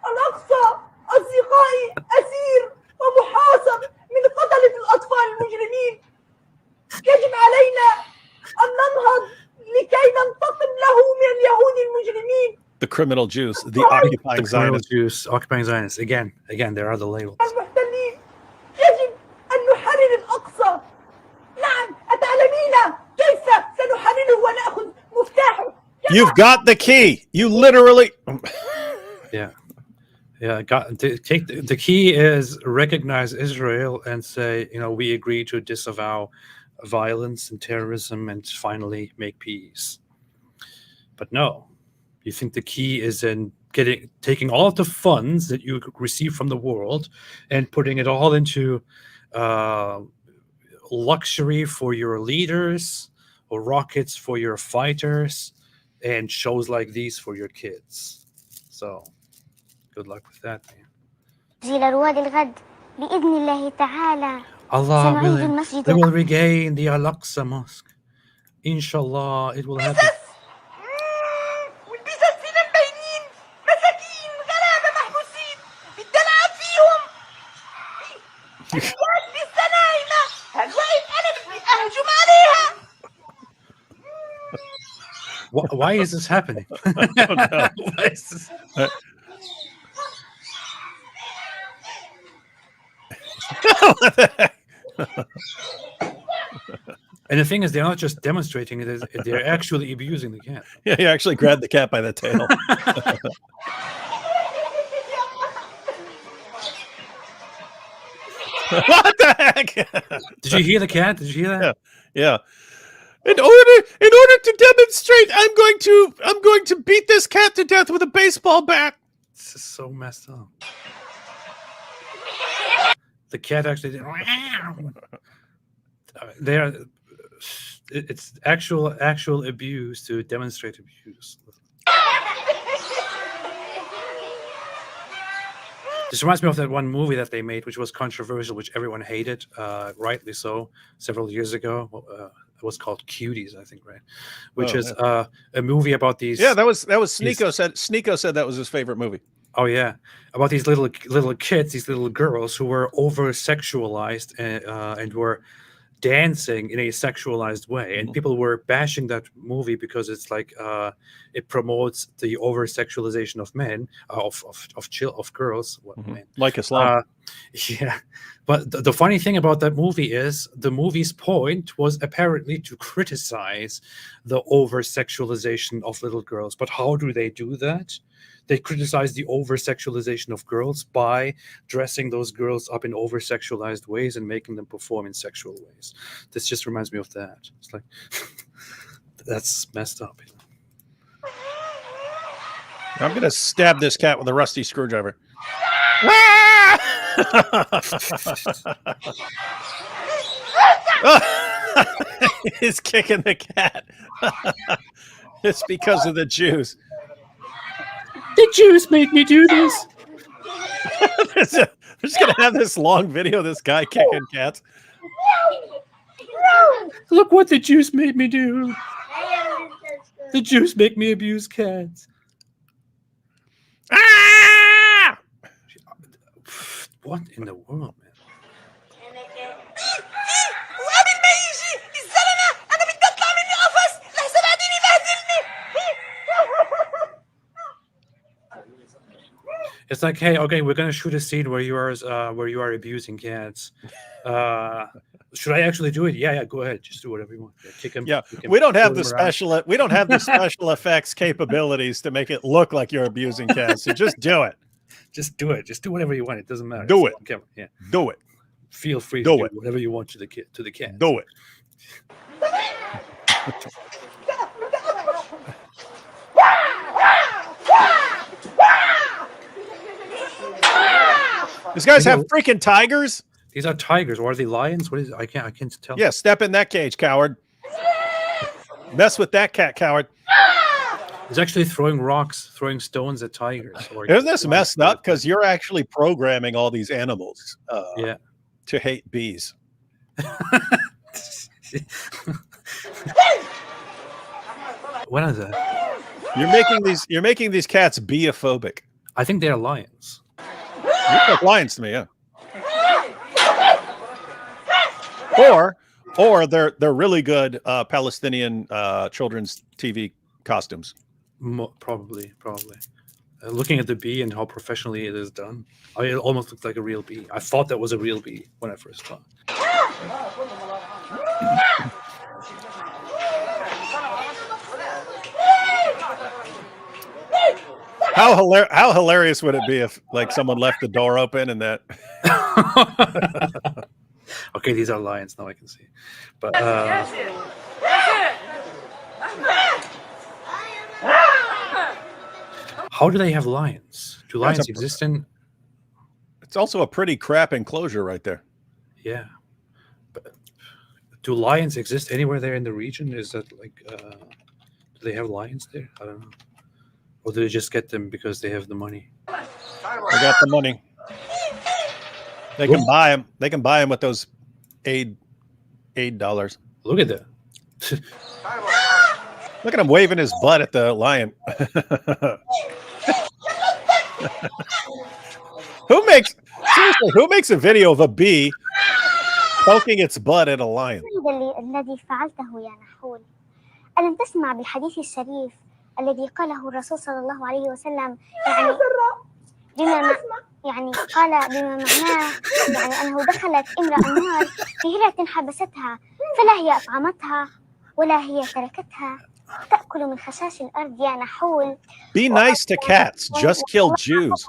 الأقصى أصدقائي أسير ومحاصر من قتلة الأطفال المجرمين. يجب علينا أن ننهض لكي ننتقم له من اليهود المجرمين. The criminal Jews, the occupying Zionists. Jews, occupying Zionists. Again, there are the labels. المحتلين. يجب أن نحرر الأقصى. نعم، أتعلمين كيف سنحرره ونأخذ مفتاحه. You've got the key. You literally. Yeah. The key is recognize Israel and say, we agree to disavow violence and terrorism and finally make peace. But no, you think the key is in taking all of the funds that you receive from the world and putting it all into luxury for your leaders or rockets for your fighters and shows like these for your kids. So good luck with that, man. Allah willing, we will regain the Al-Aqsa Mosque. Inshallah, it will happen. Why is this happening? I don't know. Why is this? What the heck? And the thing is, they're not just demonstrating it; they're actually abusing the cat. Yeah, he actually grabbed the cat by the tail. What the heck? Did you hear the cat? Did you hear that? Yeah. In order to demonstrate, I'm going to beat this cat to death with a baseball bat. This is so messed up. The cat actually did. It's actual abuse to demonstrate abuse. This reminds me of that one movie that they made, which was controversial, which everyone hated, rightly so, several years ago. It was called Cuties, I think, right? Which is a movie about these. Yeah, that was Sneeko said. Sneeko said that was his favorite movie. Oh yeah, about these little kids, these little girls who were over sexualized and were dancing in a sexualized way, and people were bashing that movie because it's like it promotes the over sexualization of men, of girls, men. Like Islam. Yeah, but the funny thing about that movie is the movie's point was apparently to criticize the over sexualization of little girls. But how do they do that? They criticize the over-sexualization of girls by dressing those girls up in over-sexualized ways and making them perform in sexual ways. This just reminds me of that. It's like, that's messed up. I'm going to stab this cat with a rusty screwdriver. He's kicking the cat. It's because of the Jews. The Jews made me do this. They're just going to have this long video of this guy kicking cats. Look what the Jews made me do. The Jews make me abuse cats. Ah! What in the world, man? It's like, hey, okay, we're gonna shoot a scene where you are abusing cats. Should I actually do it? Yeah, go ahead. Just do whatever you want. Kick him. Yeah, we don't have the special effects capabilities to make it look like you're abusing cats. So just do it. Just do it. Just do whatever you want. It doesn't matter. Do it. Yeah. Do it. Feel free to do whatever you want to the cat. Do it. These guys have freaking tigers. These are tigers, or are they lions? What is it? I can't tell. Yeah, step in that cage, coward. Mess with that cat, coward. He's actually throwing rocks, throwing stones at tigers. Isn't this messed up? Because you're actually programming all these animals to hate bees. What is that? You're making these cats bee-ophobic. I think they're lions. You look lions to me, yeah. or they're really good Palestinian children's TV costumes. Probably. Looking at the bee and how professionally it is done, it almost looks like a real bee. I thought that was a real bee when I first saw it. How hilarious would it be if like someone left the door open and that? Okay, these are lions now. I can see, but how do they have lions? Do lions exist in? It's also a pretty crap enclosure right there. Yeah, but do lions exist anywhere there in the region? Is that like, do they have lions there? I don't know. Or do they just get them because they have the money? They got the money. They can buy them. They can buy them with those aid dollars. Look at that. Look at him waving his butt at the lion. Who makes a video of a bee poking its butt at a lion? الذي فعلته يا نحول ألم تسمع بالحديث الشريف الذي قاله الرسول صلى الله عليه وسلم يعني قال بما معناه يعني أنه دخلت امرأة النار في هرة حبستها فلا هي أطعمتها ولا هي تركتها تأكل من خشاش الأرض يا نحول. Be nice to cats. Just kill Jews.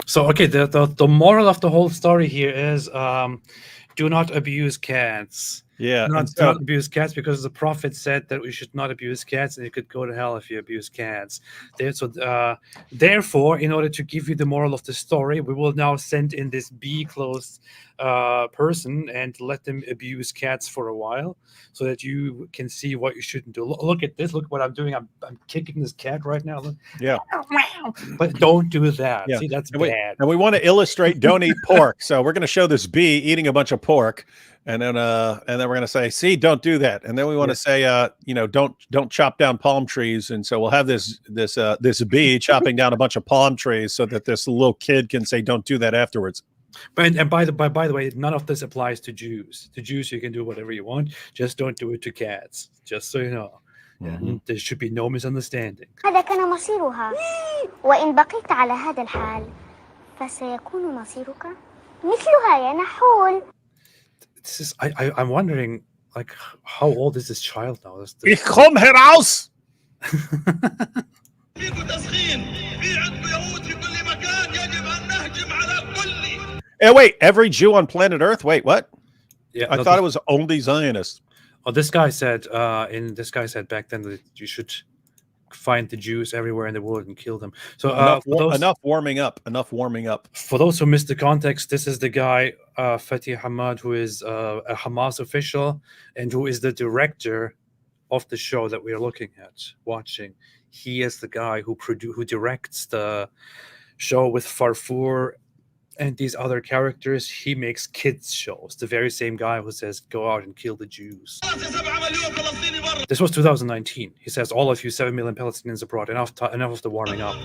So okay, the moral of the whole story here is do not abuse cats. Yeah, do not abuse cats, because the prophet said that we should not abuse cats, and you could go to hell if you abuse cats. Therefore, in order to give you the moral of the story, we will now send in this bee-clothed person and let them abuse cats for a while, so that you can see what you shouldn't do. Look at this. Look what I'm doing. I'm kicking this cat right now. Look. Yeah. But don't do that. Yeah. See, that's and bad. And we want to illustrate don't eat pork. So we're going to show this bee eating a bunch of pork. And then we're going to say, see, don't do that. And then we want to say, don't chop down palm trees. And so we'll have this bee chopping down a bunch of palm trees so that this little kid can say, don't do that afterwards. And by the way, none of this applies to Jews. To Jews, you can do whatever you want. Just don't do it to cats. Just so you know. Mm-hmm. There should be no misunderstanding. هذا كان مصيرها وإن بقيت على هذا الحال فسيكون مصيرك مثلها يا نحول. This is I'm wondering, like, how old is this child now? Ich komm heraus. Hey, wait, every Jew on planet Earth? Wait, what? Yeah, I thought it was only Zionists. Oh, this guy said back then that you should find the Jews everywhere in the world and kill them. So enough warming up. For those who missed the context, this is the guy Fatih Hamad, who is a Hamas official and who is the director of the show that we are watching. He is the guy who directs the show with Farfour and these other characters. He makes kids shows. The very same guy who says, go out and kill the Jews. This was 2019. He says, all of you 7 million Palestinians abroad, enough of the warming up.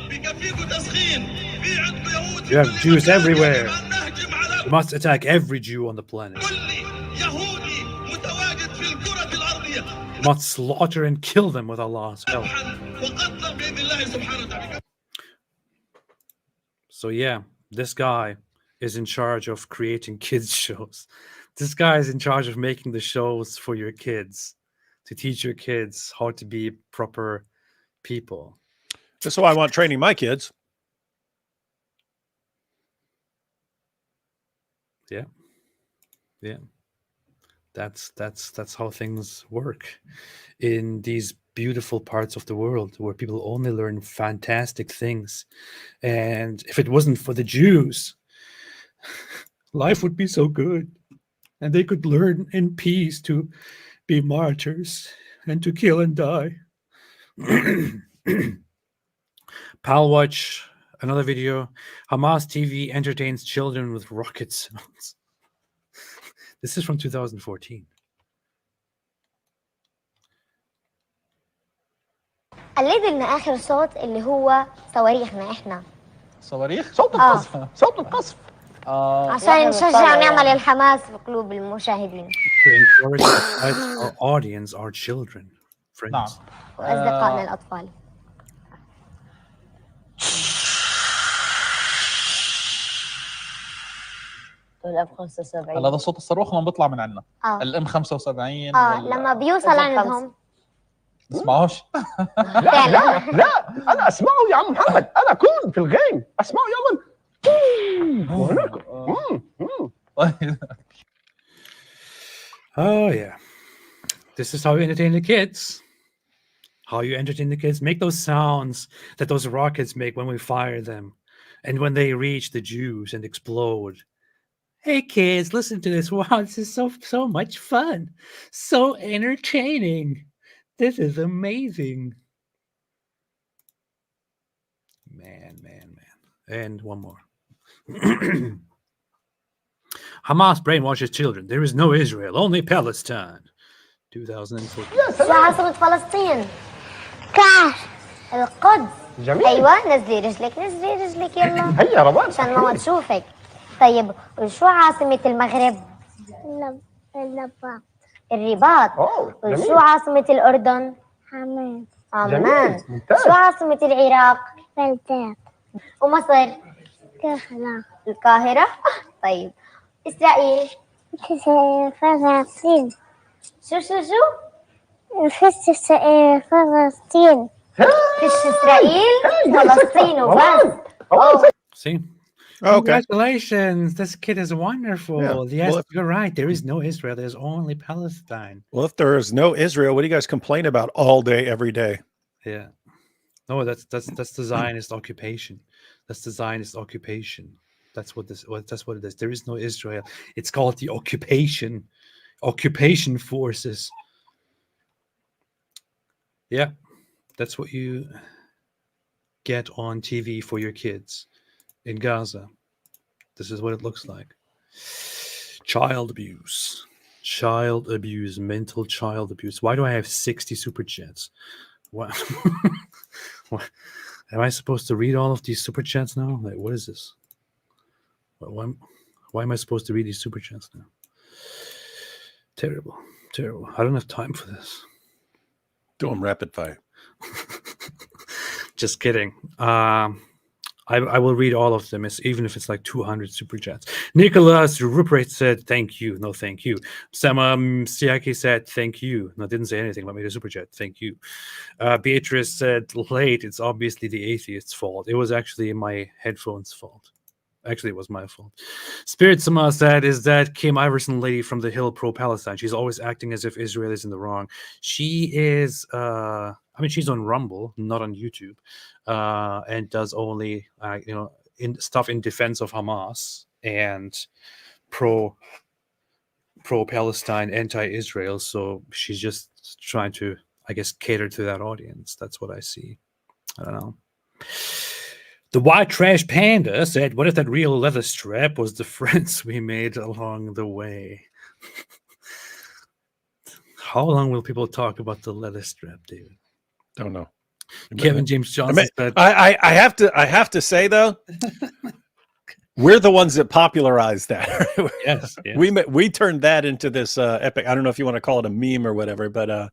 You have Jews everywhere. You must attack every Jew on the planet. You must slaughter and kill them with Allah's help. So yeah, this guy is in charge of creating kids shows. This guy is in charge of making the shows for your kids, to teach your kids how to be proper people. That's how I want training my kids. Yeah. That's how things work in these beautiful parts of the world where people only learn fantastic things. And if it wasn't for the Jews, life would be so good, and they could learn in peace to be martyrs and to kill and die. Pal watch another video. Hamas TV entertains children with rocket sounds. This is from 2014. قلد لنا آخر صوت اللي هو صواريخنا إحنا. صواريخ؟ صوت القصف. صوت القصف. عشان نشجع ونعمل الحماس في قلوب المشاهدين. To encourage our audience, our children, friends. وأصدقائنا الأطفال. الام 75 هلا هذا صوت الصاروخ لما بيطلع من عندنا. الام 75 لما بيوصل عندهم تسمعوش؟ لا انا اسمعه يا عم محمد، انا كون في الغيم اسمعه يا من Oh yeah, this is how you entertain the kids. How you entertain the kids. Make those sounds that those rockets make when we fire them, and when they reach the Jews and explode. Hey kids, listen to this. Wow, this is so much fun, so entertaining. This is amazing. Man. And one more. Hamas brainwashes children. There is no Israel, only Palestine. 2014. شو عاصمة فلسطين؟ القدس. جميل. أيوة، نزلي رجلك يلا. هيا روان عشان ماما تشوفك. طيب وشو عاصمة المغرب؟ الرباط. وشو عاصمة الأردن؟ عمان. شو عاصمة العراق؟ بغداد. ومصر؟ القاهرة. طيب إسرائيل؟ فلسطين. شو فلسطين. إسرائيل فلسطين وبس. See? Okay. Congratulations. This kid is wonderful. Yeah. Yes, Well, you're right. There is no Israel. There's only Palestine. Well, if there is no Israel, what do you guys complain about all day, every day? Yeah. No, that's the Zionist occupation. That's the Zionist occupation. That's what it is. There is no Israel. It's called the occupation forces. Yeah. That's what you get on TV for your kids in Gaza. This is what it looks like. Child abuse, mental child abuse. Why do I have 60 super chats? What? Am I supposed to read all of these super chats now? Like, what is this? Why am I supposed to read these super chats now? Terrible. I don't have time for this. Do them rapid fire. Just kidding. I will read all of them, even if it's like 200 super chats. Nicholas Rupert said, thank you. No, thank you. Sama Siaki said, thank you. No, didn't say anything about me. The super chat. Thank you. Beatrice said, late. It's obviously the atheist's fault. It was actually my headphones' fault. Actually, it was my fault. Spirit Sama said, is that Kim Iverson lady from the Hill pro-Palestine? She's always acting as if Israel is in the wrong. She is... she's on Rumble, not on YouTube, and does only, stuff in defense of Hamas and pro-Palestine, anti-Israel. So she's just trying to, I guess, cater to that audience. That's what I see. I don't know. The White Trash Panda said, what if that real leather strap was the friends we made along the way? How long will people talk about the leather strap, David? Don't know. Kevin James Johnson said, I have to say though, we're the ones that popularized that. Yes. We turned that into this epic. I don't know if you want to call it a meme or whatever, but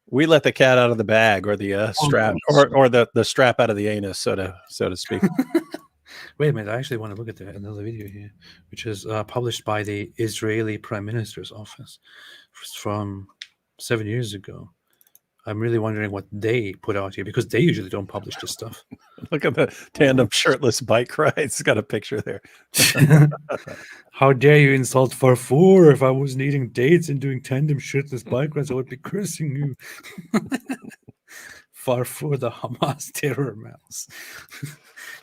we let the cat out of the bag, or the strap, or the strap out of the anus, so to speak. Wait a minute, I actually want to look at another video here, which is published by the Israeli Prime Minister's office from 7 years ago. I'm really wondering what they put out here, because they usually don't publish this stuff. Look at the tandem shirtless bike ride. It's got a picture there. How dare you insult Farfour? If I wasn't eating dates and doing tandem shirtless bike rides, I would be cursing you. Farfour, the Hamas terror mouse.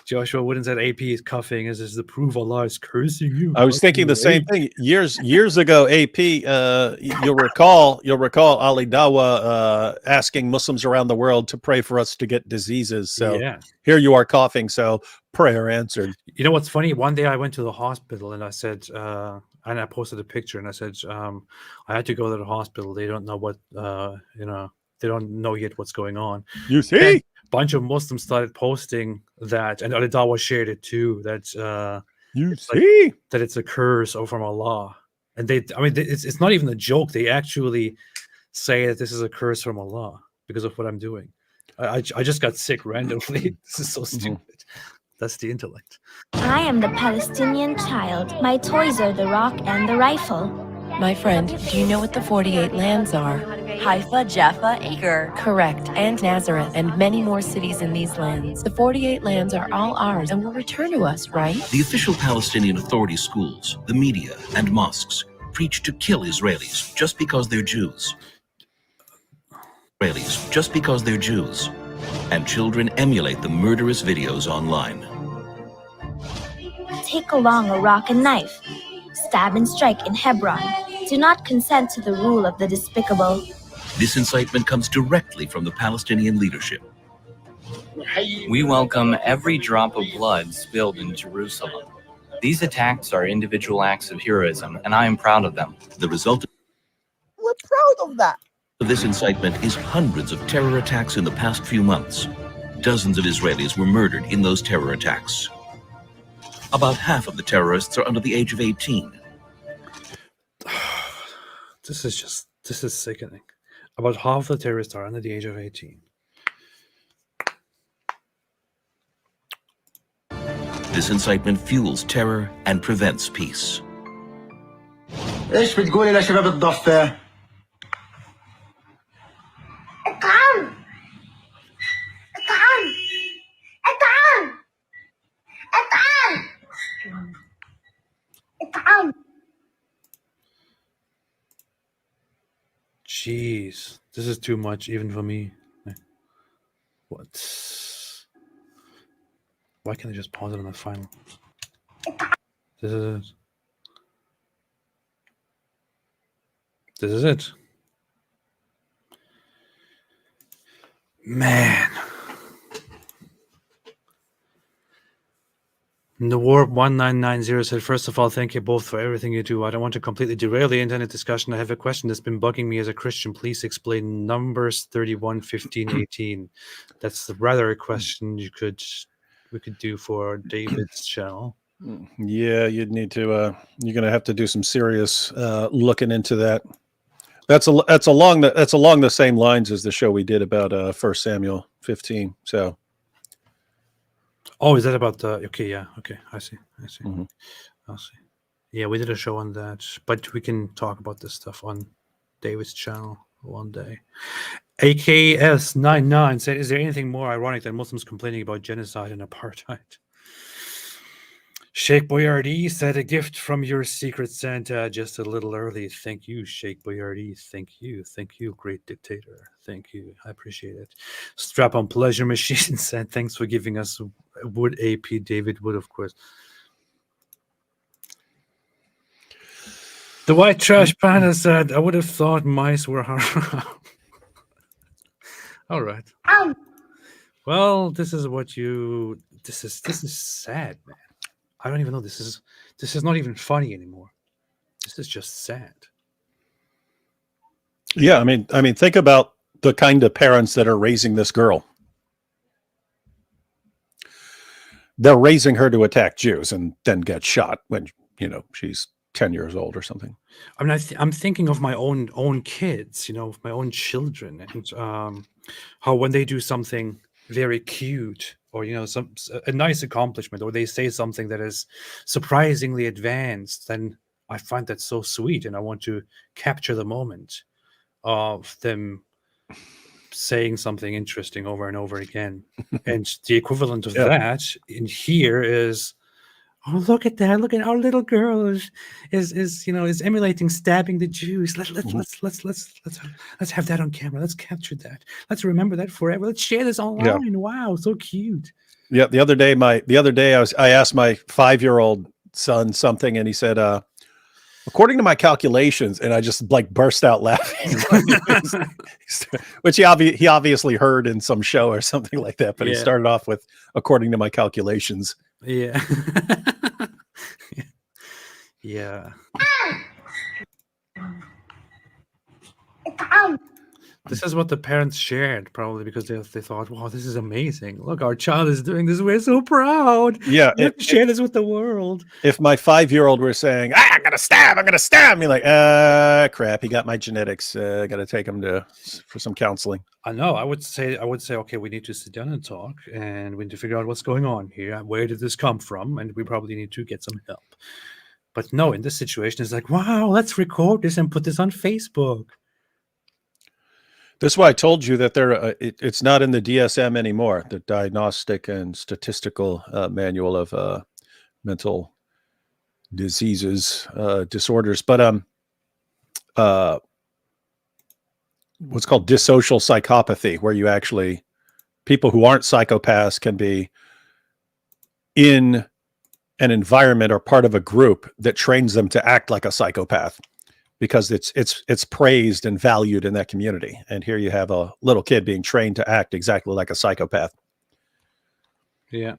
Joshua Wooden said AP is cuffing as is the proof Allah is cursing you. I was thinking the same thing years ago. AP, you'll recall Ali Dawa asking Muslims around the world to pray for us to get diseases. So here you are coughing. So prayer answered. You know what's funny? One day I went to the hospital and I said, and I posted a picture and I said, I had to go to the hospital. They don't know what, they don't know yet what's going on. You see? And bunch of Muslims started posting that, and Ali Dawa shared it too, that You see that it's a curse or from Allah, and it's not even a joke. They actually say that this is a curse from Allah because of what I'm doing. I just got sick randomly. This is so stupid. That's the intellect. I am the Palestinian child. My toys are the rock and the rifle. My friend, do you know what the 48 lands are? Haifa, Jaffa, Acre. Correct, and Nazareth, and many more cities in these lands. The 48 lands are all ours and will return to us, right? The official Palestinian Authority schools, the media, and mosques preach to kill Israelis just because they're Jews. Just because they're Jews. And children emulate the murderous videos online. Take along a rock and knife. Stab and strike in Hebron. Do not consent to the rule of the despicable. This incitement comes directly from the Palestinian leadership. We welcome every drop of blood spilled in Jerusalem. These attacks are individual acts of heroism, and I am proud of them. The result We're proud of that. of this incitement is hundreds of terror attacks in the past few months. Dozens of Israelis were murdered in those terror attacks. About half of the terrorists are under the age of 18. This is sickening. About half the terrorists are under the age of 18. This incitement fuels terror and prevents peace. ايش بتقولي لشباب الضفة؟ اطعم اطعم اطعم اطعم اطعم. Jeez, this is too much even for me. What? Why can't I just pause it on the final? This is it. This is it. Man. The Warp 1990 said, first of all, thank you both for everything you do. I don't want to completely derail the internet discussion. I have a question that's been bugging me as a Christian. Please explain Numbers 31, 15, 18. That's rather a question we could do for David's channel. Yeah, you'd need to. You're going to have to do some serious looking into that. That's along the same lines as the show we did about 1 Samuel 15. So. Oh, is that about the? Okay, yeah. Okay, I see. Mm-hmm. I see. Yeah, we did a show on that, but we can talk about this stuff on David's channel one day. AKS99 said, "Is there anything more ironic than Muslims complaining about genocide and apartheid?" Sheikh Boyardee said, "A gift from your secret Santa just a little early. Thank you, Sheikh Boyardee. Thank you, great dictator. Thank you. I appreciate it." Strap on Pleasure Machine said, "Thanks for giving us Wood AP." David Wood, of course. The White Trash Panda said, "I would have thought mice were haram." All right. Well, this is what you. This is sad, man. I don't even know. This is not even funny anymore. This is just sad. Yeah, I mean, think about the kind of parents that are raising this girl. They're raising her to attack Jews and then get shot when she's 10 years old or something. I mean, I'm thinking of my own kids, my own children, and how when they do something very cute, or a nice accomplishment, or they say something that is surprisingly advanced, then I find that so sweet, and I want to capture the moment of them saying something interesting over and over again. And the equivalent of that in here is, "Oh, look at that! Look at our little girl is emulating stabbing the Jews. Let's have that on camera. Let's capture that. Let's remember that forever. Let's share this online. Yeah. Wow, so cute." Yeah, the other day I asked my 5-year-old son something, and he said, "According to my calculations," and I just burst out laughing, which he obviously heard in some show or something like that. But he started off with, "According to my calculations." Yeah. Yeah. This is what the parents shared, probably because they thought, wow, this is amazing. Look, our child is doing this. We're so proud. Yeah. We have to share this with the world. If my 5-year-old were saying, I'm going to stab, me like, crap, he got my genetics. I got to take him for some counseling. I know. I would say, okay, we need to sit down and talk, and we need to figure out what's going on here. Where did this come from? And we probably need to get some help. But no, in this situation, it's like, wow, let's record this and put this on Facebook. That's why I told you that it's not in the DSM anymore, the Diagnostic and Statistical Manual of Mental Diseases, Disorders, but what's called dissocial psychopathy, where you actually, people who aren't psychopaths can be in an environment or part of a group that trains them to act like a psychopath, because it's praised and valued in that community. And here you have a little kid being trained to act exactly like a psychopath. Yeah.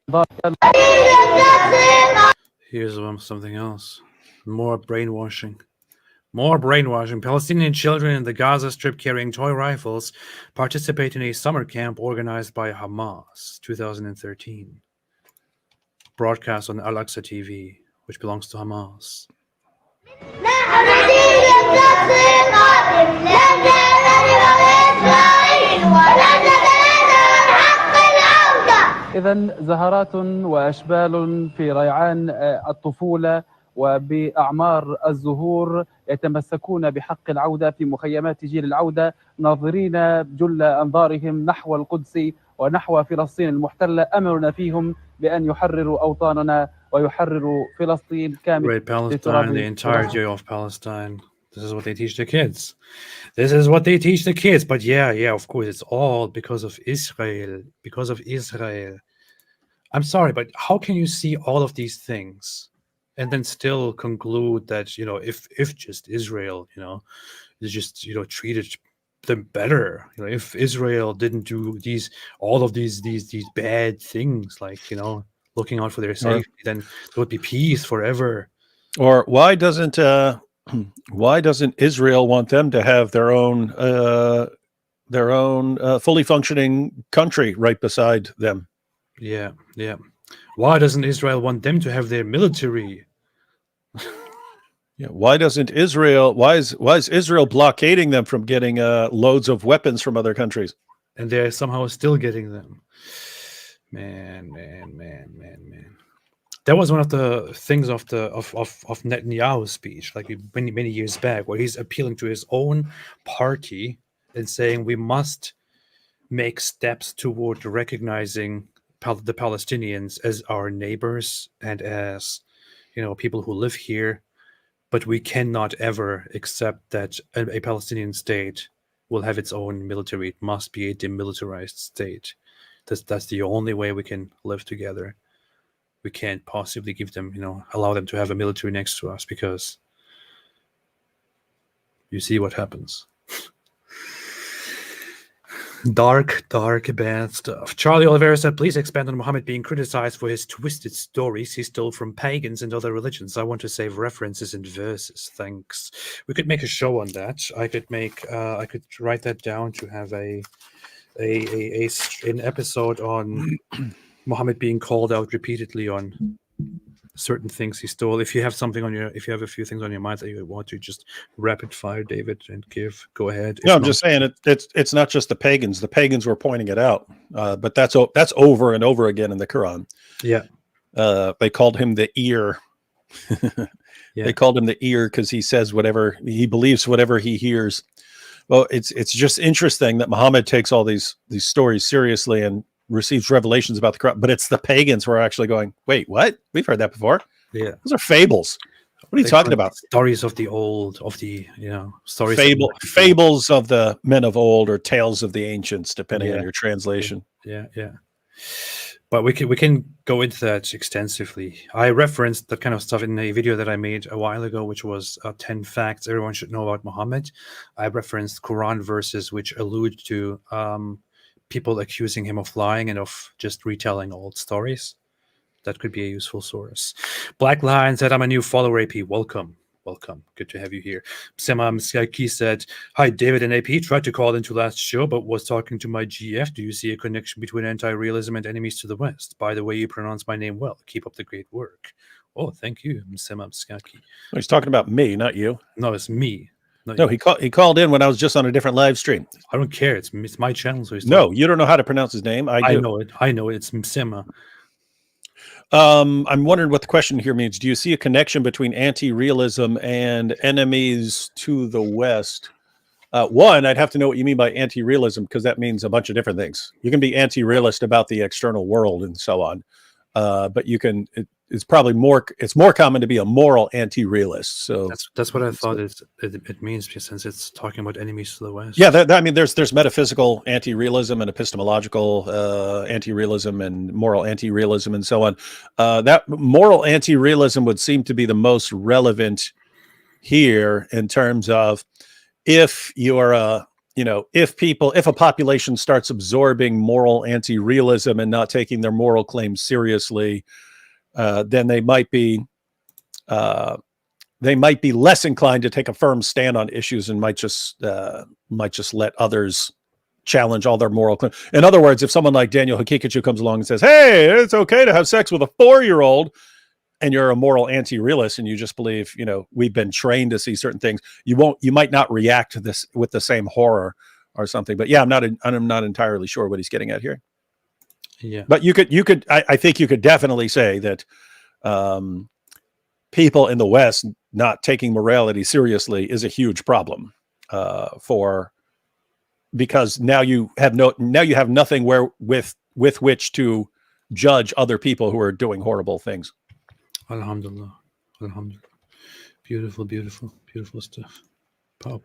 Here's something else. More brainwashing. Palestinian children in the Gaza Strip carrying toy rifles participate in a summer camp organized by Hamas, 2013. Broadcast on Al-Aqsa TV, which belongs to Hamas. إذن زهرات وأشبال في ريعان الطفولة وبأعمار الزهور يتمسكون بحق العودة في مخيمات جيل العودة، ناظرين جل أنظارهم نحو القدس ونحو فلسطين المحتلة، أملنا فيهم بأن يحرروا أوطاننا ويحرروا فلسطين كاملة. Great Palestine, the entirety of Palestine. This is what they teach the kids. But yeah, of course, it's all because of Israel. I'm sorry, but how can you see all of these things and then still conclude that, if just Israel, is just, treated them better, if Israel didn't do all of these bad things, like, looking out for their safety, then there would be peace forever. Or why doesn't Israel want them to have their own fully functioning country right beside them? Yeah. Why doesn't Israel want them to have their military? Yeah. Why is Israel blockading them from getting loads of weapons from other countries? And they're somehow still getting them. Man. That was one of the things of Netanyahu's speech, like many years back, where he's appealing to his own party and saying we must make steps toward recognizing the Palestinians as our neighbors and as, people who live here, but we cannot ever accept that a Palestinian state will have its own military. It must be a demilitarized state. That's the only way we can live together. We can't possibly give them, allow them to have a military next to us, because you see what happens. Dark, bad stuff. Charlie Oliveira said, please expand on Muhammad being criticized for his twisted stories he stole from pagans and other religions. I want to save references and verses. Thanks. We could make a show on that. I could write that down to have an episode on Muhammad being called out repeatedly on certain things he stole. If you have a few things on your mind that you want to just rapid fire, David, and go ahead. No, I'm just saying it's not just the pagans. The pagans were pointing it out, but that's over and over again in the Quran. Yeah. They called him the ear. Yeah. They called him the ear because he says whatever he believes, whatever he hears. Well, it's just interesting that Muhammad takes all these stories seriously and receives revelations about the Quran, but it's the pagans who are actually going, wait, what? We've heard that before. Yeah. Those are fables. What are you talking about? Stories of the old, stories. Fables of the men of old, or tales of the ancients, depending on your translation. Yeah. But we can go into that extensively. I referenced that kind of stuff in a video that I made a while ago, which was 10 facts everyone should know about Muhammad. I referenced Quran verses which allude to people accusing him of lying and of just retelling old stories. That could be a useful source. Black Lion said, I'm a new follower, AP. Welcome. Welcome. Good to have you here. Sema Mskaki said, hi, David and AP. Tried to call into last show, but was talking to my GF. Do you see a connection between anti-realism and enemies to the West? By the way, you pronounce my name well. Keep up the great work. Oh, thank you, Sema Mskaki. He's talking about me, not you. No, it's me. No, he called in when I was just on a different live stream. I don't care. It's my channel. So no, you don't know how to pronounce his name. I do. I know it. It's Sema. I'm wondering what the question here means. Do you see a connection between anti-realism and enemies to the West? One, I'd have to know what you mean by anti-realism, because that means a bunch of different things. You can be anti-realist about the external world and so on, but you can. It's probably more. It's more common to be a moral anti-realist. So that's what I thought it means, since it's talking about enemies to the West. Yeah, I mean, there's metaphysical anti-realism and epistemological anti-realism and moral anti-realism and so on. That moral anti-realism would seem to be the most relevant here in terms of if you're if a population starts absorbing moral anti-realism and not taking their moral claims seriously, then they might be less inclined to take a firm stand on issues and might just let others challenge all their moral claims. In other words, if someone like Daniel Hakikachu comes along and says, "Hey, it's okay to have sex with a 4-year-old," and you're a moral anti-realist and you just believe, we've been trained to see certain things, you might not react to this with the same horror or something. But yeah, I'm not entirely sure what he's getting at here. Yeah, but I think you could definitely say that people in the West not taking morality seriously is a huge problem because now you have nothing with which to judge other people who are doing horrible things. Alhamdulillah. Beautiful stuff. Pow.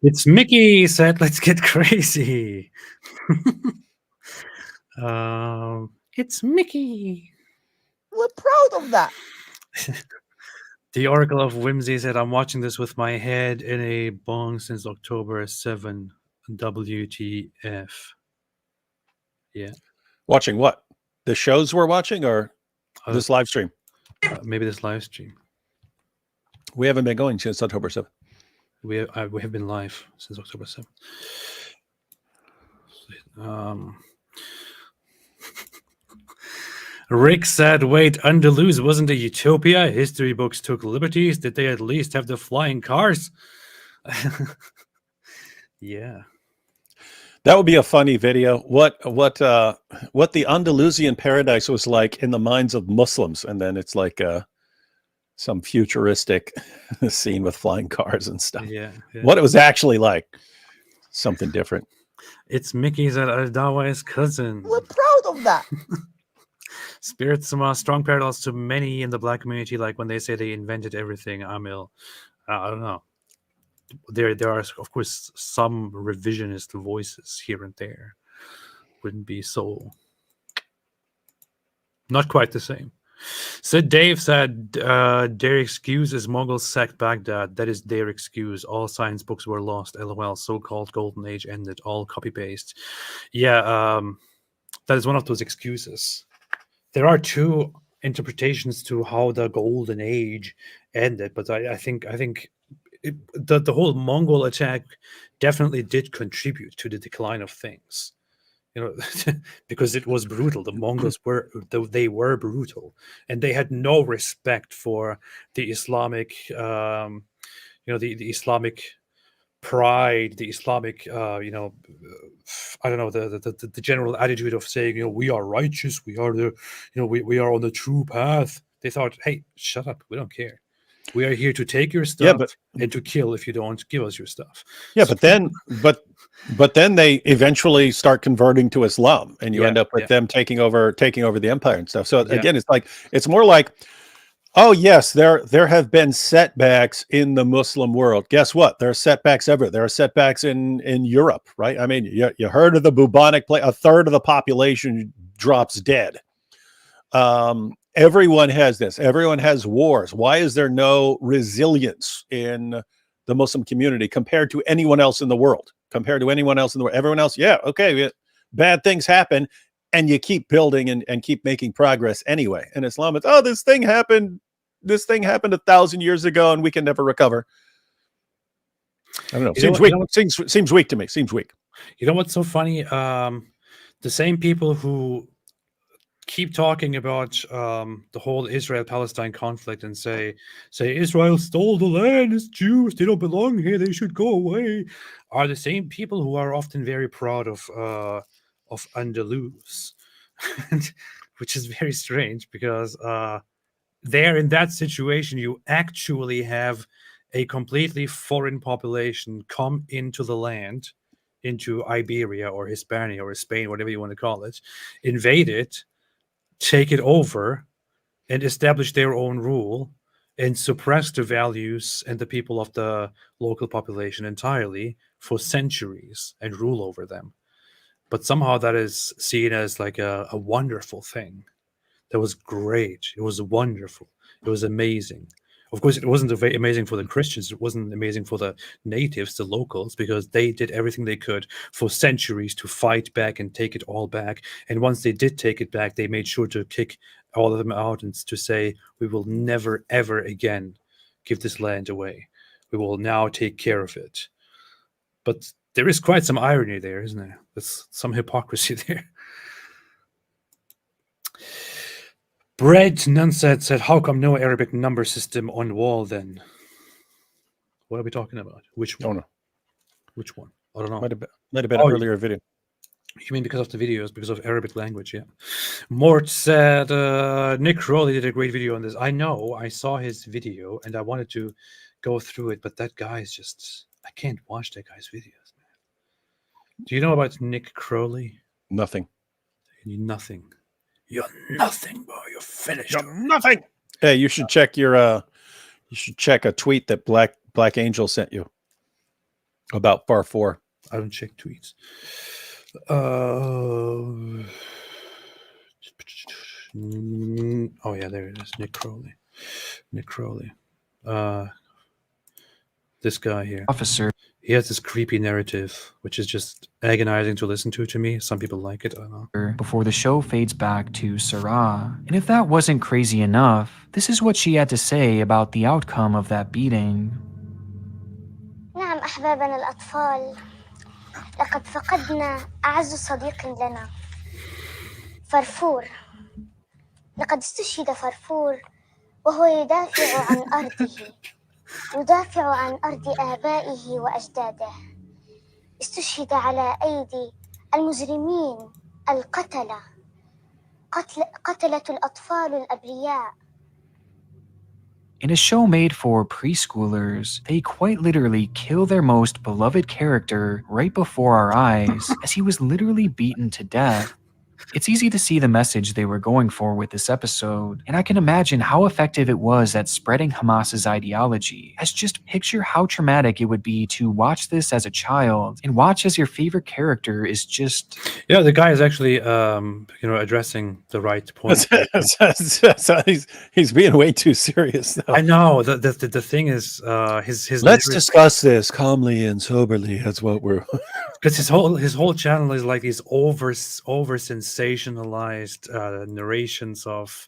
It's Mickey said, let's get crazy. It's Mickey. We're proud of that. The Oracle of Whimsy said, I'm watching this with my head in a bong since October 7. WTF. Yeah. Watching what? The shows we're watching or this live stream? Maybe this live stream. We haven't been going since October 7th. We have been live since October 7th. Rick said, wait, Andalus wasn't a utopia? History books took liberties. Did they at least have the flying cars? Yeah. That would be a funny video. What the Andalusian paradise was like in the minds of Muslims, and then it's like some futuristic scene with flying cars and stuff. Yeah. What it was actually like, something different. It's Mickey's Al-Dawa's cousin. We're proud of that. Spirits strong parallels to many in the Black community, like when they say they invented everything. Amil, I don't know. There are, of course, some revisionist voices here and there. Wouldn't be so. Not quite the same. So Dave said, their excuse is Mughals sacked Baghdad. That is their excuse. All science books were lost. LOL. So-called golden age ended. All copy-paste. Yeah, that is one of those excuses. There are two interpretations to how the golden age ended, but I think the whole Mongol attack definitely did contribute to the decline of things. Because it was brutal. The Mongols were brutal, and they had no respect for the Islamic, the Islamic pride, the Islamic, I don't know, the general attitude of saying, we are righteous, we are we are on the true path. They thought, hey, shut up, we don't care. We are here to take your stuff and to kill if you don't give us your stuff. Yeah, but then they eventually start converting to Islam, and you end up with them taking over the empire and stuff. So again, it's more like, oh yes, there have been setbacks in the Muslim world. Guess what? There are setbacks everywhere. There are setbacks in Europe, right? I mean, you heard of the bubonic plague. A third of the population drops dead. Everyone has this. Everyone has wars. Why is there no resilience in the Muslim community compared to anyone else in the world? Everyone else, bad things happen, and you keep building and keep making progress anyway. In Islam, it's, this thing happened this thing happened 1,000 years ago and we can never recover. I don't know. Seems weak. Seems weak to me. Seems weak. You know what's so funny? The same people who keep talking about the whole Israel-Palestine conflict and say Israel stole the land, it's Jews, they don't belong here, they should go away, are the same people who are often very proud of Andalus, which is very strange because there in that situation you actually have a completely foreign population come into the land, into Iberia or Hispania or Spain, whatever you want to call it, invade it, take it over and establish their own rule and suppress the values and the people of the local population entirely for centuries and rule over them. But somehow that is seen as like a wonderful thing. That was great. It was wonderful. It was amazing. Of course, it wasn't amazing for the Christians. It wasn't amazing for the natives, the locals, because they did everything they could for centuries to fight back and take it all back. And once they did take it back, they made sure to kick all of them out and to say, we will never, ever again give this land away. We will now take care of it. But there is quite some irony there, isn't there? There's some hypocrisy there. Bread Nunset said, how come no Arabic number system on wall then? What are we talking about? Which one? Don't know. Which one? I don't know. Might have been an earlier video. You mean because of the videos, because of Arabic language, yeah. Mort said, Nick Crowley did a great video on this. I know, I saw his video and I wanted to go through it, but that guy is just, I can't watch that guy's videos, man. Do you know about Nick Crowley? Nothing. Nothing. You're nothing, bro. You're finished. You're nothing. Hey, you should check your you should check a tweet that Black Angel sent you about Far 4. I don't check tweets. Oh yeah, there it is. Nick Crowley. This guy here. Officer. He has this creepy narrative, which is just agonizing to listen to me. Some people like it, I don't know. Before the show fades back to Sarah. And if that wasn't crazy enough, this is what she had to say about the outcome of that beating. نعم أحبابنا الأطفال، لقد فقدنا أعز صديق لنا، فرفور. لقد استشهد فرفور وهو يدافع عن أرضه، يدافع عن أرض آبائه وأجداده. استشهد على أيدي المجرمين القتلة، قتلة الأطفال الأبرياء. In a show made for preschoolers, they quite literally kill their most beloved character right before our eyes as he was literally beaten to death. It's easy to see the message they were going for with this episode, and I can imagine how effective it was at spreading Hamas's ideology, as just picture how traumatic it would be to watch this as a child, and watch as your favorite character is just... Yeah, the guy is actually, addressing the right point. he's being way too serious, though. I know, the thing is, his Let's discuss this calmly and soberly, that's what we're... Because his whole channel is like these over sensationalized narrations of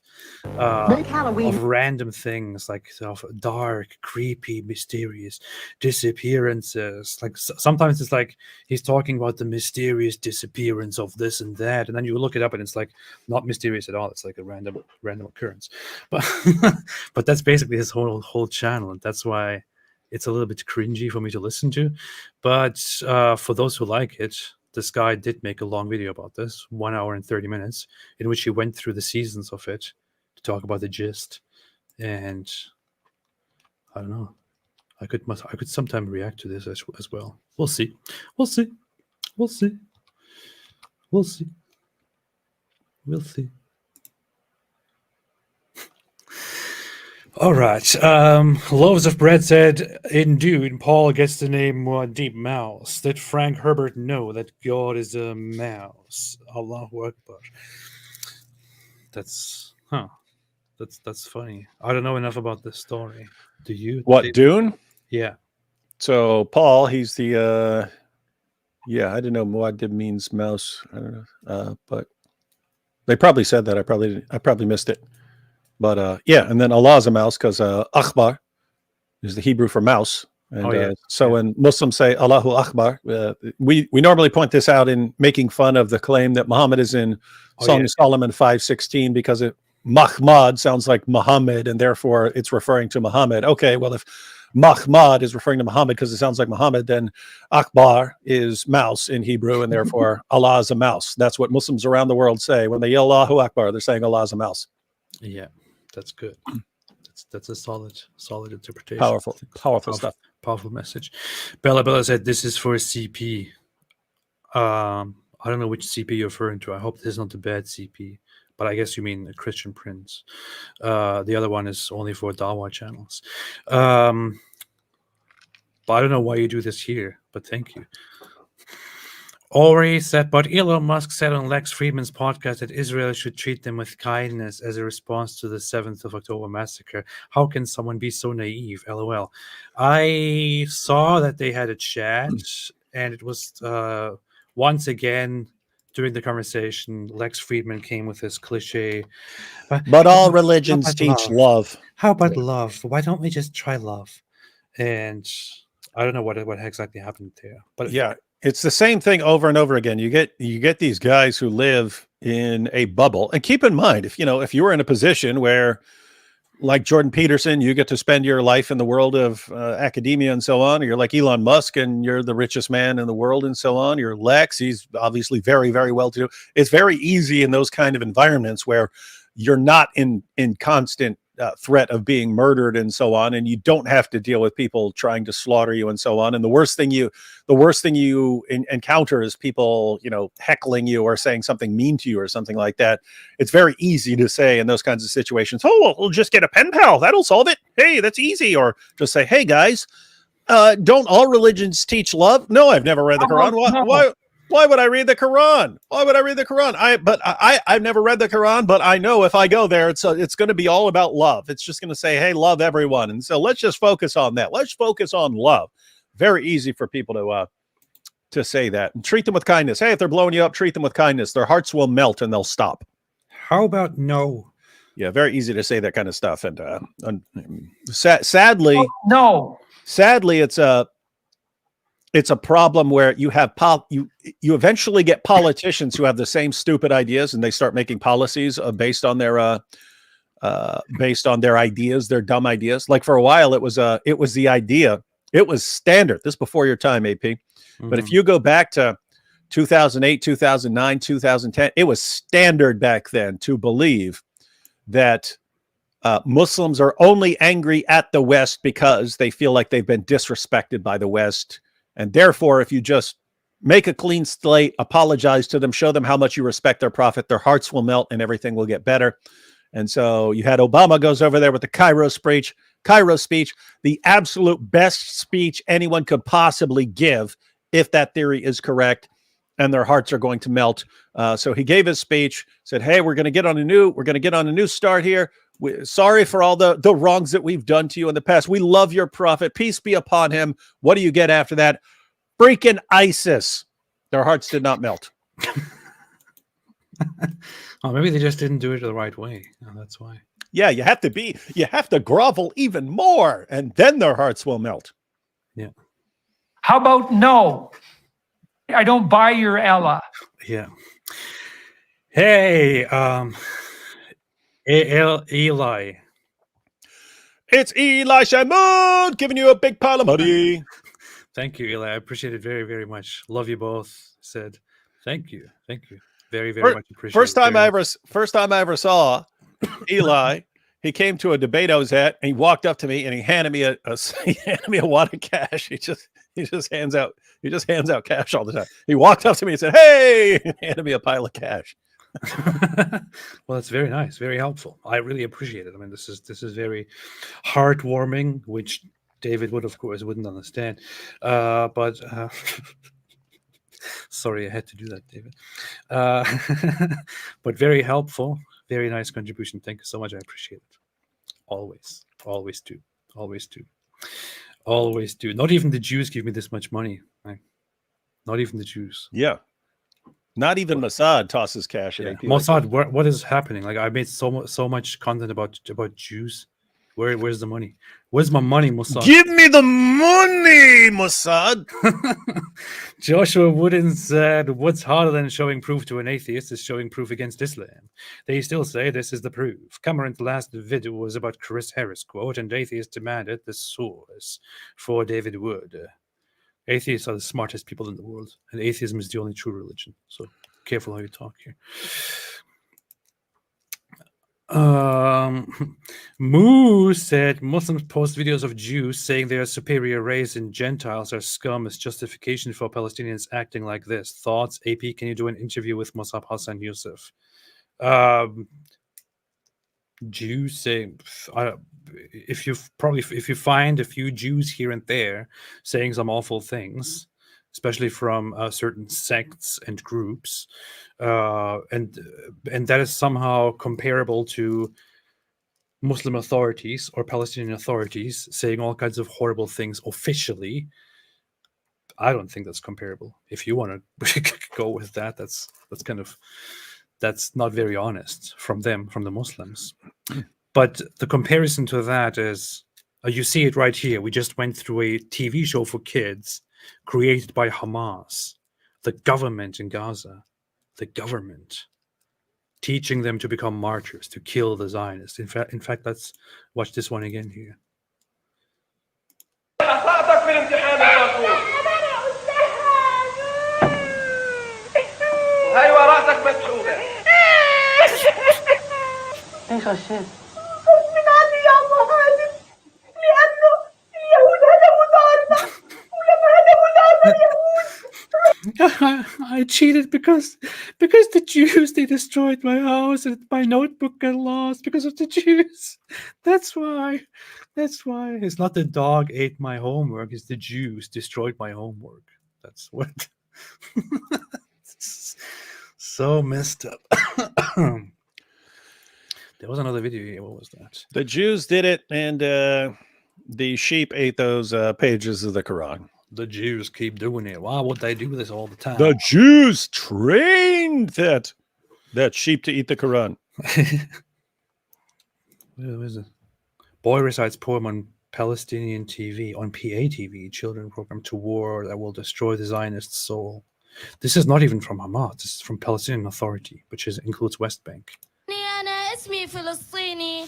random things, like of dark, creepy, mysterious disappearances. Like sometimes it's like he's talking about the mysterious disappearance of this and that, and then you look it up and it's like not mysterious at all. It's like a random occurrence. But but that's basically his whole channel, and that's why it's a little bit cringy for me to listen to. But for those who like it, this guy did make a long video about this, 1 hour and 30 minutes, in which he went through the seasons of it to talk about the gist. And I don't know, I could sometime react to this as well. We'll see. All right. Loaves of Bread said, indeed, Paul gets the name Deep Mouse. Did Frank Herbert know that God is a mouse? Allahu Akbar. That's funny. I don't know enough about this story. Do you? What, Dune? Yeah. So Paul, he's the I didn't know Muad'Dib means mouse. I don't know. But they probably said that. I probably missed it. But yeah, and then Allah is a mouse because Akbar is the Hebrew for mouse. And when Muslims say Allahu Akbar, we normally point this out in making fun of the claim that Muhammad is in Song of Solomon 5:16 because Mahmad sounds like Muhammad and therefore it's referring to Muhammad. Okay, well, if Mahmad is referring to Muhammad because it sounds like Muhammad, then Akbar is mouse in Hebrew and therefore Allah is a mouse. That's what Muslims around the world say. When they yell Allahu Akbar, they're saying Allah is a mouse. Yeah, that's good. That's a solid interpretation. Powerful stuff. Powerful message. Bella said this is for CP. I don't know which CP you're referring to. I hope this is not the bad CP, but I guess you mean a Christian Prince. The other one is only for Dawa channels. But I don't know why you do this here, but thank you. Ori said, but Elon Musk said on Lex Friedman's podcast that Israel should treat them with kindness as a response to the 7th of October massacre. How can someone be so naive? LOL. I saw that they had a chat, and it was once again during the conversation, Lex Friedman came with his cliche. But all religions teach love. How about love? Why don't we just try love? And I don't know what exactly happened there. But yeah. It's the same thing over and over again. You get these guys who live in a bubble, and keep in mind, if you were in a position where, like Jordan Peterson, you get to spend your life in the world of academia and so on, or you're like Elon Musk and you're the richest man in the world and so on. You're Lex, he's obviously very, very well to do. It's very easy in those kind of environments where you're not in constant threat of being murdered and so on, and you don't have to deal with people trying to slaughter you and so on. And the worst thing you encounter is people, heckling you or saying something mean to you or something like that. It's very easy to say in those kinds of situations, "Oh, well, we'll just get a pen pal. That'll solve it. Hey, that's easy." Or just say, "Hey, guys, don't all religions teach love?" No, I've never read the Quran. Why would I read the Quran? Why would I read the Quran? I've never read the Quran, but I know if I go there, it's going to be all about love. It's just going to say, "Hey, love everyone." And so let's just focus on that. Let's focus on love. Very easy for people to say that and treat them with kindness. Hey, if they're blowing you up, treat them with kindness. Their hearts will melt and they'll stop. How about no? Yeah, very easy to say that kind of stuff. And sadly, it's a problem where you have you eventually get politicians who have the same stupid ideas and they start making policies based on their ideas, their dumb ideas. Like for a while, it was the idea. It was standard. This before your time, AP. Mm-hmm. But if you go back to 2008, 2009, 2010, it was standard back then to believe that Muslims are only angry at the West because they feel like they've been disrespected by the West. And therefore, if you just make a clean slate, apologize to them, show them how much you respect their prophet, their hearts will melt and everything will get better. And so you had Obama goes over there with the Cairo speech, the absolute best speech anyone could possibly give if that theory is correct, and their hearts are going to melt. So he gave his speech, said, "Hey, we're going to get on a new start here. Sorry for all the wrongs that we've done to you in the past. We love your prophet. Peace be upon him." What do you get after that? Freaking ISIS. Their hearts did not melt. Oh, maybe they just didn't do it the right way. Oh, that's why. Yeah, you have to grovel even more, and then their hearts will melt. Yeah. How about no? I don't buy your Ella. Yeah. Hey, Eli. It's Eli Shamoun giving you a big pile of money. Thank you, Eli. I appreciate it very, very much. Love you both. Said, thank you. Very, very much appreciate it. First time I ever saw Eli, he came to a debate I was at, and he walked up to me and he handed me a wad of cash. He just hands out cash all the time. He walked up to me and said, "Hey," and handed me a pile of cash. Well, that's very nice, very helpful. I really appreciate it. I mean, this is very heartwarming, which David would, of course, wouldn't understand. But sorry, I had to do that, David. But very helpful, very nice contribution. Thank you so much. I appreciate it. Always do. Not even the Jews give me this much money. Not even the Jews. Yeah. Not even Mossad tosses cash at AP. Mossad, what is happening? Like, I made so much content about Jews. Where's the money? Where's my money, Mossad? Give me the money, Mossad. Joshua Wooden said, "What's harder than showing proof to an atheist is showing proof against Islam. They still say this is the proof." Cameron's last video was about Chris Harris quote, and atheists demanded the source for David Wood. Atheists are the smartest people in the world, and atheism is the only true religion. So careful how you talk here. Moo said Muslims post videos of Jews saying they are superior race and Gentiles are scum as justification for Palestinians acting like this. Thoughts? AP, can you do an interview with Musab Hassan Yusuf? Jews say, if you find a few Jews here and there saying some awful things, especially from certain sects and groups, and that is somehow comparable to Muslim authorities or Palestinian authorities saying all kinds of horrible things officially, I don't think that's comparable. If you want to go with that, that's not very honest from them, from the Muslims. But the comparison to that is, you see it right here. We just went through a TV show for kids created by Hamas, the government in Gaza, the government teaching them to become martyrs, to kill the Zionists. In fact, let's watch this one again here. ايش هالشيء؟ من عندي يا الله هادم، لأنه اليهود هدموا دارنا ولما هدموا دارنا اليهود I cheated because the Jews, they destroyed my house and my notebook got lost because of the Jews. That's why. It's not the dog ate my homework, it's the Jews destroyed my homework. That's what. So messed up. There was another video here. What was that? The Jews did it, and the sheep ate those pages of the Quran. The Jews keep doing it. Why would they do this all the time? The Jews trained that sheep to eat the Quran. Where is it? Boy recites poem on Palestinian TV, on PA-TV, children program to war that will destroy the Zionist soul. This is not even from Hamas. This is from Palestinian Authority, which includes West Bank. أنا اسمي فلسطيني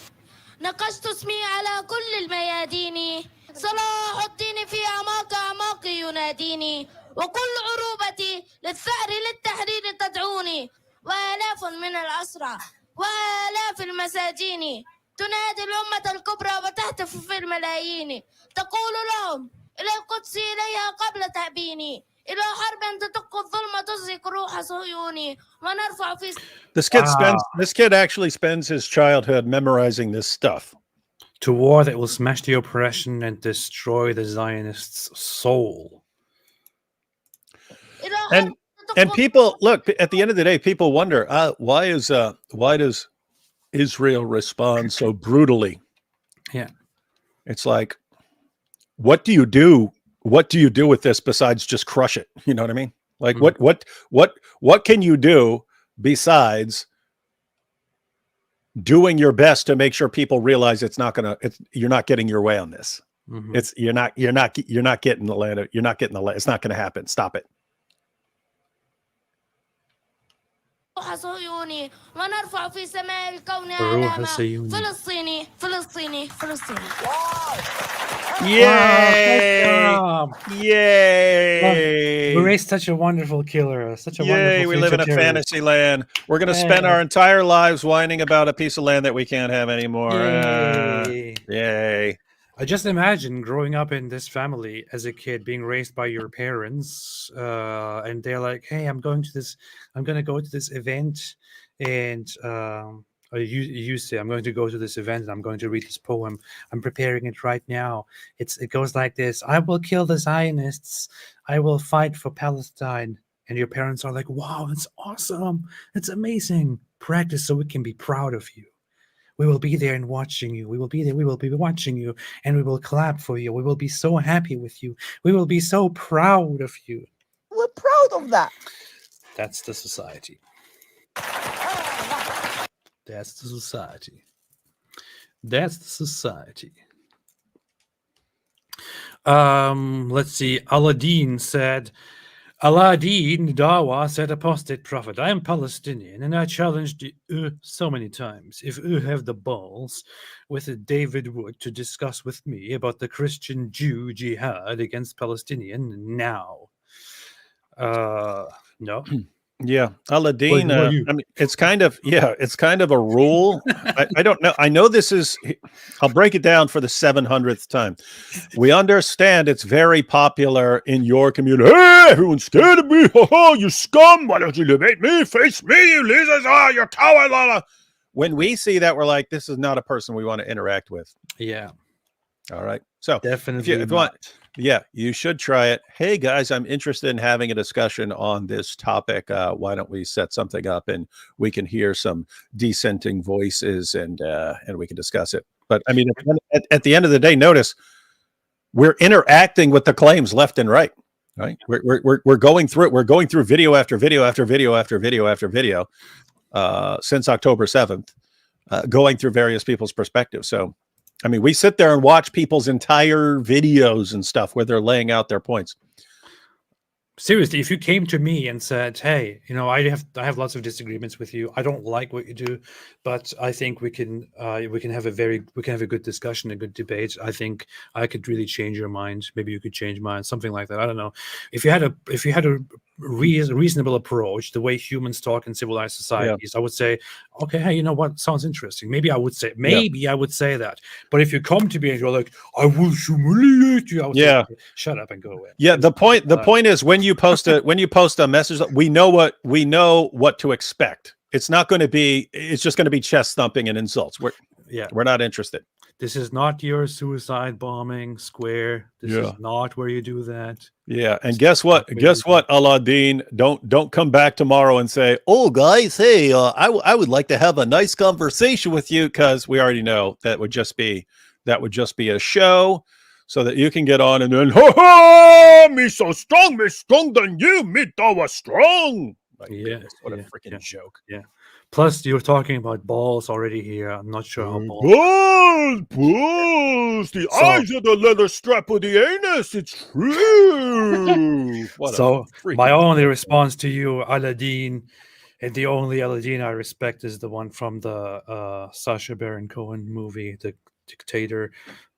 نقشت اسمي على كل الميادين صلاح الدين في أعماق يناديني وكل عروبتي للثأر للتحرير تدعوني وآلاف من الأسرى وآلاف المساجين تنادي الأمة الكبرى وتهتف في الملايين تقول لهم إلى القدس إليها قبل تأبيني إلى حرب تدق الظلم تزهق روح صهيوني ونرفع في. This kid actually spends his childhood memorizing this stuff. To war that will smash the oppression and destroy the Zionists' soul. And people look, at the end of the day, people wonder, why does Israel respond so brutally? Yeah. It's like, what do you do? What do you do with this besides just crush it? You know what I mean? Like what can you do besides doing your best to make sure people realize you're not getting your way on this. Mm-hmm. You're not getting the land. You're not getting the land. It's not going to happen. Stop it. صهيوني ونرفع في سماء الكون علامة فلسطيني فلسطيني فلسطيني. Yay! Yay! We raised such a wonderful killer, such a wonderful. We live in a fantasy land. We're going to spend our entire lives whining about a piece of land that we can't have anymore. Yay! I just imagine growing up in this family as a kid, being raised by your parents, and they're like, "Hey, I'm going to go to this event," and you say, "I'm going to go to this event and I'm going to read this poem. I'm preparing it right now. It goes like this: I will kill the Zionists. I will fight for Palestine." And your parents are like, "Wow, that's awesome. That's amazing. Practice so we can be proud of you. We will be there and watching you. We will be there. We will be watching you, and we will clap for you. We will be so happy with you. We will be so proud of you." We're proud of that. That's the society. That's the society. That's the society. Let's see. Aladdin Dawa said, Apostate Prophet, I am Palestinian and I challenged so many times. If have the balls with David Wood to discuss with me about the Christian Jew jihad against Palestinian now. No. Yeah, Aladdin. I mean, it's kind of a rule. I don't know. I know this is. I'll break it down for the 700th time. We understand it's very popular in your community. Hey, everyone's scared of me. Oh, you scum! Why don't you debate me? Face me, you losers! You're coward! When we see that, we're like, this is not a person we want to interact with. Yeah. All right. So definitely, if you want, yeah, you should try it. Hey guys, I'm interested in having a discussion on this topic. Why don't we set something up and we can hear some dissenting voices and we can discuss it. But I mean, at the end of the day, notice we're interacting with the claims left and right. Right? We're going through it. We're going through video after video after video after video after video since October 7th, going through various people's perspectives. So. I mean, we sit there and watch people's entire videos and stuff where they're laying out their points. Seriously, if you came to me and said, "Hey, I have lots of disagreements with you. I don't like what you do, but I think we can have a good discussion, a good debate. I think I could really change your mind. Maybe you could change mine, something like that. I don't know. If you had a reasonable approach, the way humans talk in civilized societies, I would say, okay, hey, you know what? Sounds interesting. Maybe I would say that. But if you come to me and you're like, I will humiliate you, I would say, shut up and go away. Yeah, the point is when you post a message, we know what to expect. It's not going to be. It's just going to be chest thumping and insults. We're not interested. This is not your suicide bombing square. This is not where you do that. Yeah, and guess what? Aladdin, don't come back tomorrow and say, "Oh, guys, hey, I would like to have a nice conversation with you," because we already know that would just be a show, so that you can get on and then, me strong than you, me Dawa strong. Like, goodness, what a freaking joke. Yeah. Plus, you're talking about balls already here. I'm not sure how balls. Balls! The eyes of the leather strap of the anus. It's true. So, my only response to you, Aladdin, and the only Aladdin I respect is the one from the Sacha Baron Cohen movie, The Dictator.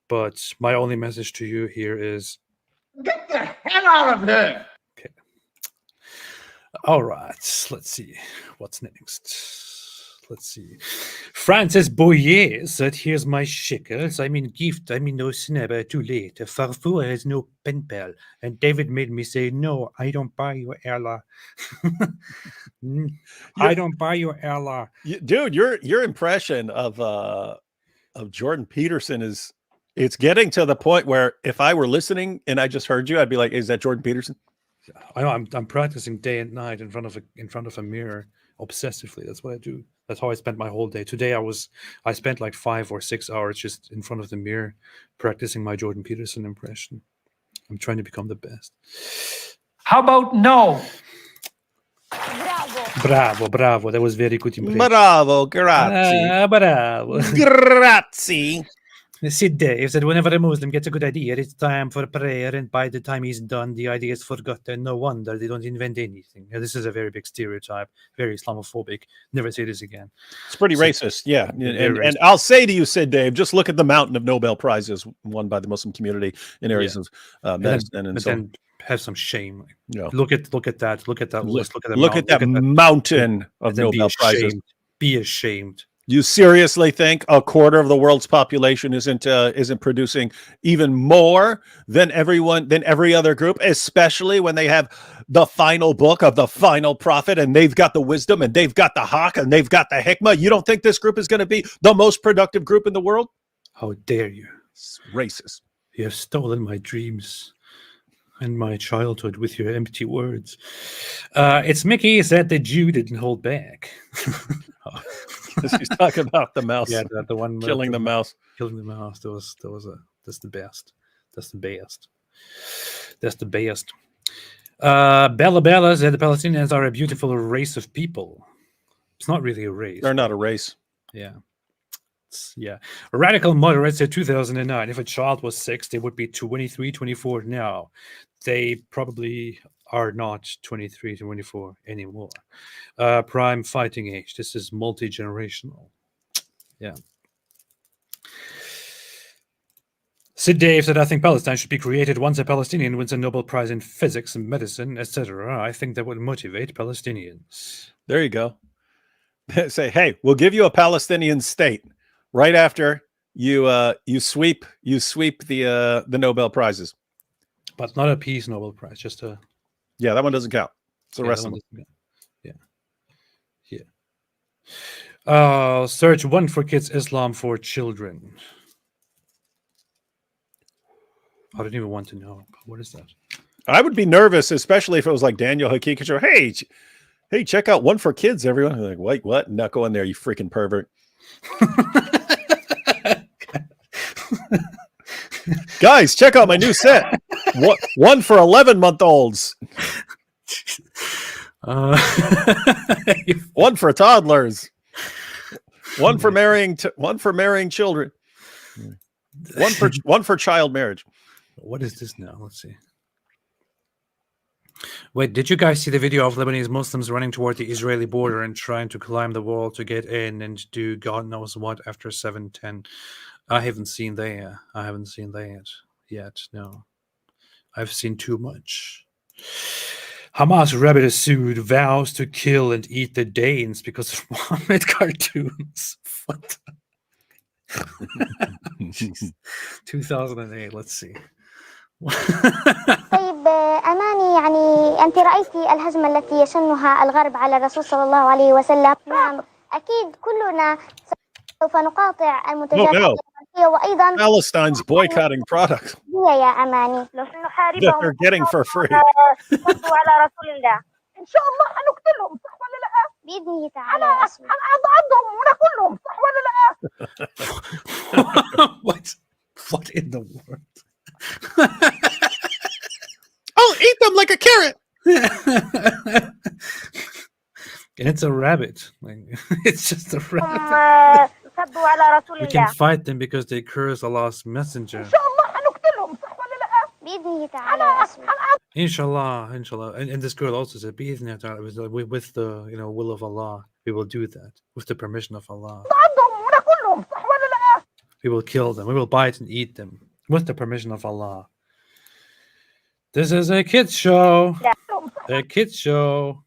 But my only message to you here is, get the hell out of here. Okay. All right. Let's see. What's next? Let's see. Francis Boyer said, here's my shekels. I mean gift. I mean no snabber. Too late. Farfour has no pen pal. And David made me say, no, I don't buy your Ella. I don't buy your Ella. Dude, your impression of Jordan Peterson it's getting to the point where if I were listening and I just heard you, I'd be like, is that Jordan Peterson? I know. I'm practicing day and night in front of a mirror obsessively. That's what I do. That's how I spent my whole day. Today I spent like 5 or 6 hours just in front of the mirror practicing my Jordan Peterson impression. I'm trying to become the best. How about no? Bravo. That was very good impression. Bravo, grazie. Bravo. Grazie. Sid Dave said, whenever a Muslim gets a good idea, it's time for prayer, and by the time he's done, the idea is forgotten. No wonder they don't invent anything. This is a very big stereotype, very Islamophobic. Never say this again. It's pretty racist, yeah. And I'll say to you, Sid Dave, just look at the mountain of Nobel Prizes won by the Muslim community in areas of medicine and so on. Have some shame. Yeah. Look at that list. Look at that mountain of Nobel Prizes. Be ashamed. You seriously think a quarter of the world's population isn't producing even more than every other group, especially when they have the final book of the final prophet and they've got the wisdom and they've got the haq and they've got the hikmah? You don't think this group is going to be the most productive group in the world? How dare you? It's racist. You have stolen my dreams and my childhood with your empty words. It's Mickey said the Jew didn't hold back. He's talking about the mouse. Yeah, the one killing the mouse. Killing the mouse. That's the best. That's the best. Bella Bella said the Palestinians are a beautiful race of people. It's not really a race. They're not a race. Yeah. Yeah. Radical Moderate said 2009. If a child was 6, they would be 23, 24 now. They probably are not 23, 24 anymore. Prime fighting age. This is multi-generational. Yeah. Sid Dave said, I think Palestine should be created once a Palestinian wins a Nobel Prize in physics and medicine, etc. I think that would motivate Palestinians. There you go. Say, hey, we'll give you a Palestinian state right after you sweep the Nobel Prizes. But not a peace Nobel Prize, just a... Yeah, that one doesn't count. It's the rest of them. Yeah. Search one for kids, Islam for children. I don't even want to know. What is that? I would be nervous, especially if it was like Daniel Hakikacho. Hey, check out one for kids, everyone. I'm like, wait, what? Not go in there, you freaking pervert. Guys, check out my new set. One for 11-month-olds. One for toddlers. One for marrying children. One for child marriage. What is this now? Let's see. Wait, did you guys see the video of Lebanese Muslims running toward the Israeli border and trying to climb the wall to get in and do God knows what after 7/10? I haven't seen that. I haven't seen that yet. No, I've seen too much. Hamas rabbi sued vows to kill and eat the Danes because of Muhammad cartoons. What? 2008. Let's see. طيب أماني يعني أنت رأيتي الهجمة التي يشنها الغرب على الرسول صلى الله عليه وسلم. نعم أكيد كلنا سوف نقاطع المنتجات الأمريكية وأيضا Palestine's boycotting products يا أماني that they're getting for free. على رسول الله إن شاء الله حنقتلهم صح ولا لا؟ بإذنه تعالى هنعضهم وناكلهم صح ولا لا؟ What in the world? I'll eat them like a carrot. And it's a rabbit. It's just a rabbit. We can fight them because they curse Allah's messenger. Inshallah, inshallah. And this girl also said, with the will of Allah, we will do that. With the permission of Allah. We will kill them. We will bite and eat them. With the permission of Allah. This is a kids show. A kids show.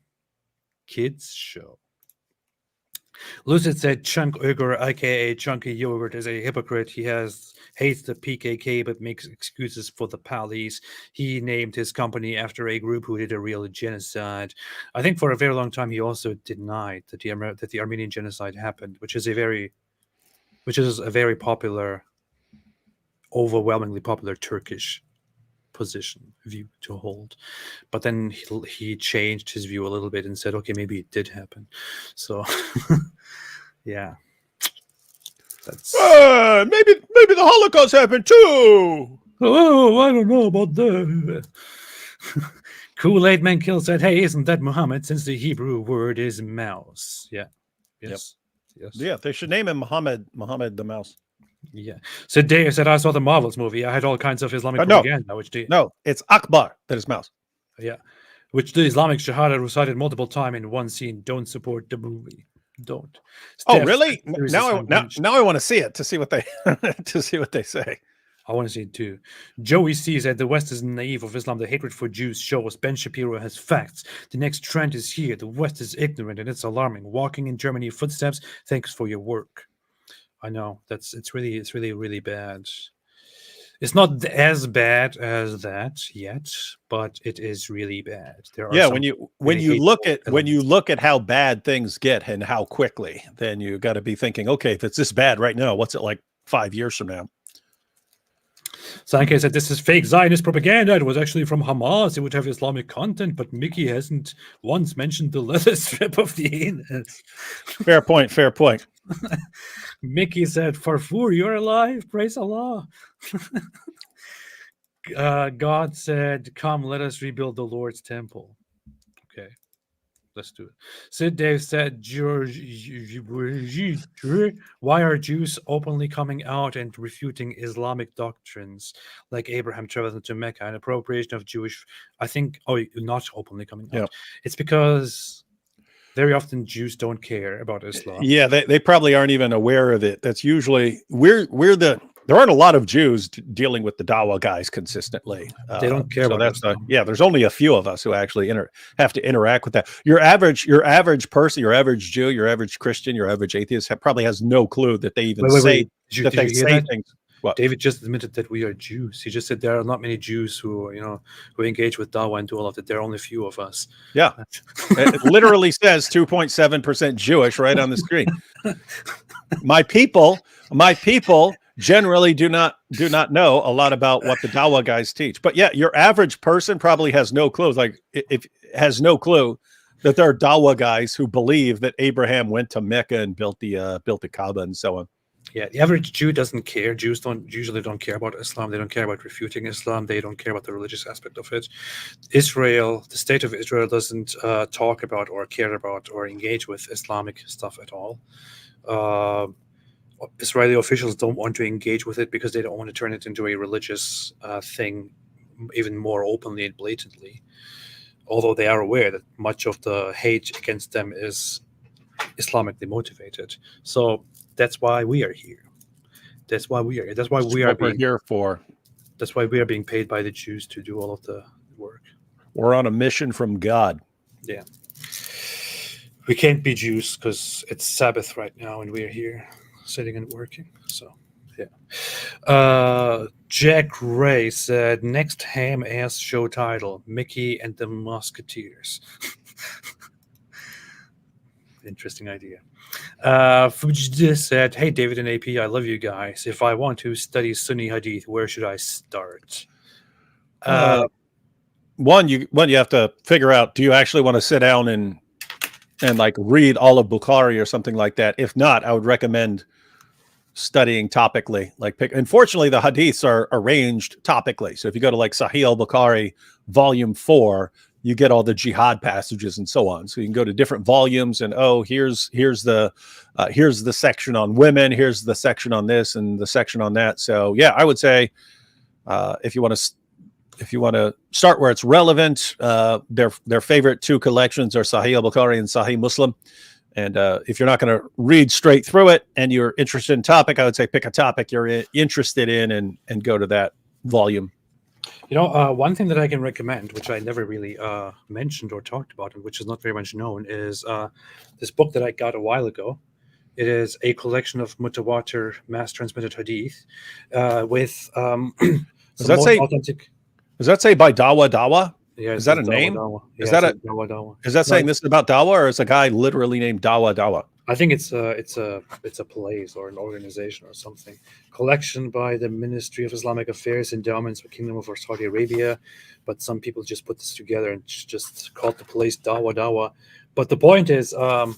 Kids show. Lucid said Chunk Uyghur, aka Chunky Yogurt, is a hypocrite. He hates the PKK but makes excuses for the police. He named his company after a group who did a real genocide. I think for a very long time he also denied that the Armenian genocide happened, which is a very popular, overwhelmingly popular Turkish view to hold. But then he changed his view a little bit and said, okay, maybe it did happen. So yeah, that's maybe the Holocaust happened too. Oh, I don't know about that. Kool-Aid Man Kill said, hey, isn't that Muhammad, since the Hebrew word is mouse? Yeah. Yes. Yep. Yes. Yeah, they should name him Muhammad the Mouse. Yeah. So Dave said, I saw the Marvels movie. I had all kinds of Islamic propaganda. No, it's Akbar that is mouse. Yeah. Which the Islamic Shahada recited multiple times in one scene. Don't support the movie. Don't. Oh, really? Now I want to see it to see what they say. I want to see it too. Joey C said the West is naive of Islam. The hatred for Jews shows. Ben Shapiro has facts. The next trend is here. The West is ignorant and it's alarming. Walking in Germany footsteps. Thanks for your work. I know it's really bad. It's not as bad as that yet, but it is really bad. There are when you look at how bad things get and how quickly, then you got to be thinking, okay, if it's this bad right now, what's it like 5 years from now? Sanke said this is fake Zionist propaganda. It was actually from Hamas. It would have Islamic content, but Mickey hasn't once mentioned the leather strip of the anus. Fair point. Mickey said, Farfour, you're alive. Praise Allah. God said, "Come, let us rebuild the Lord's temple." Okay, let's do it. Sid Dave said, "Why are Jews openly coming out and refuting Islamic doctrines like Abraham traveling to Mecca and appropriation of Jewish?" I think, not openly coming out. Yeah. It's because very often Jews don't care about Islam. Yeah, they probably aren't even aware of it. That's usually there aren't a lot of Jews dealing with the Dawa guys consistently. They don't care about Islam. There's only a few of us who actually have to interact with that. Your average person, your average Jew, your average Christian, your average atheist probably has no clue that they even say Did you hear that? things. What? David just admitted that we are Jews. He just said there are not many Jews who engage with Dawa and do all of that. There are only a few of us. Yeah, it literally says 2.7% Jewish right on the screen. My people generally do not know a lot about what the Dawa guys teach. But yeah, your average person probably has no clue. Has no clue that there are Dawa guys who believe that Abraham went to Mecca and built the Kaaba and so on. Yeah, the average Jew doesn't care. Jews usually don't care about Islam. They don't care about refuting Islam. They don't care about the religious aspect of it. Israel, the state of Israel, doesn't talk about or care about or engage with Islamic stuff at all. Israeli officials don't want to engage with it because they don't want to turn it into a religious thing even more openly and blatantly. Although they are aware that much of the hate against them is Islamically motivated. So that's why we are here. That's why we are here. That's why we are here for. That's why we are being paid by the Jews to do all of the work. We're on a mission from God. Yeah. We can't be Jews because it's Sabbath right now and we're here sitting and working. So, yeah. Jack Ray said, next ham-ass show title, Mickey and the Musketeers. Interesting idea. Fuji said, hey, David and AP, I love you guys. If I want to study Sunni Hadith, where should I start? One, you have to figure out, do you actually want to sit down and like read all of Bukhari or something like that? If not, I would recommend studying topically. Unfortunately, the hadiths are arranged topically. So if you go to like Sahih al-Bukhari, volume 4, you get all the jihad passages and so on. So you can go to different volumes and here's the section on women, here's the section on this and the section on that. So yeah, I would say if you want to start where it's relevant, their favorite two collections are Sahih al-Bukhari and Sahih Muslim. And if you're not going to read straight through it and you're interested in topic, I would say pick a topic you're interested in and go to that volume. One thing that I can recommend, which I never really mentioned or talked about, and which is not very much known, is this book that I got a while ago. It is a collection of mutawatir, mass-transmitted hadith with Does that say by Dawa? Yeah, is that a name? Dawa. Is Yeah, that Dawa? Is that saying this is about Dawa, or is a guy literally named Dawa? I think it's a place or an organization or something. Collection by the Ministry of Islamic Affairs, endowments for Kingdom of Saudi Arabia, but some people just put this together and just called the place Dawa. But the point is, so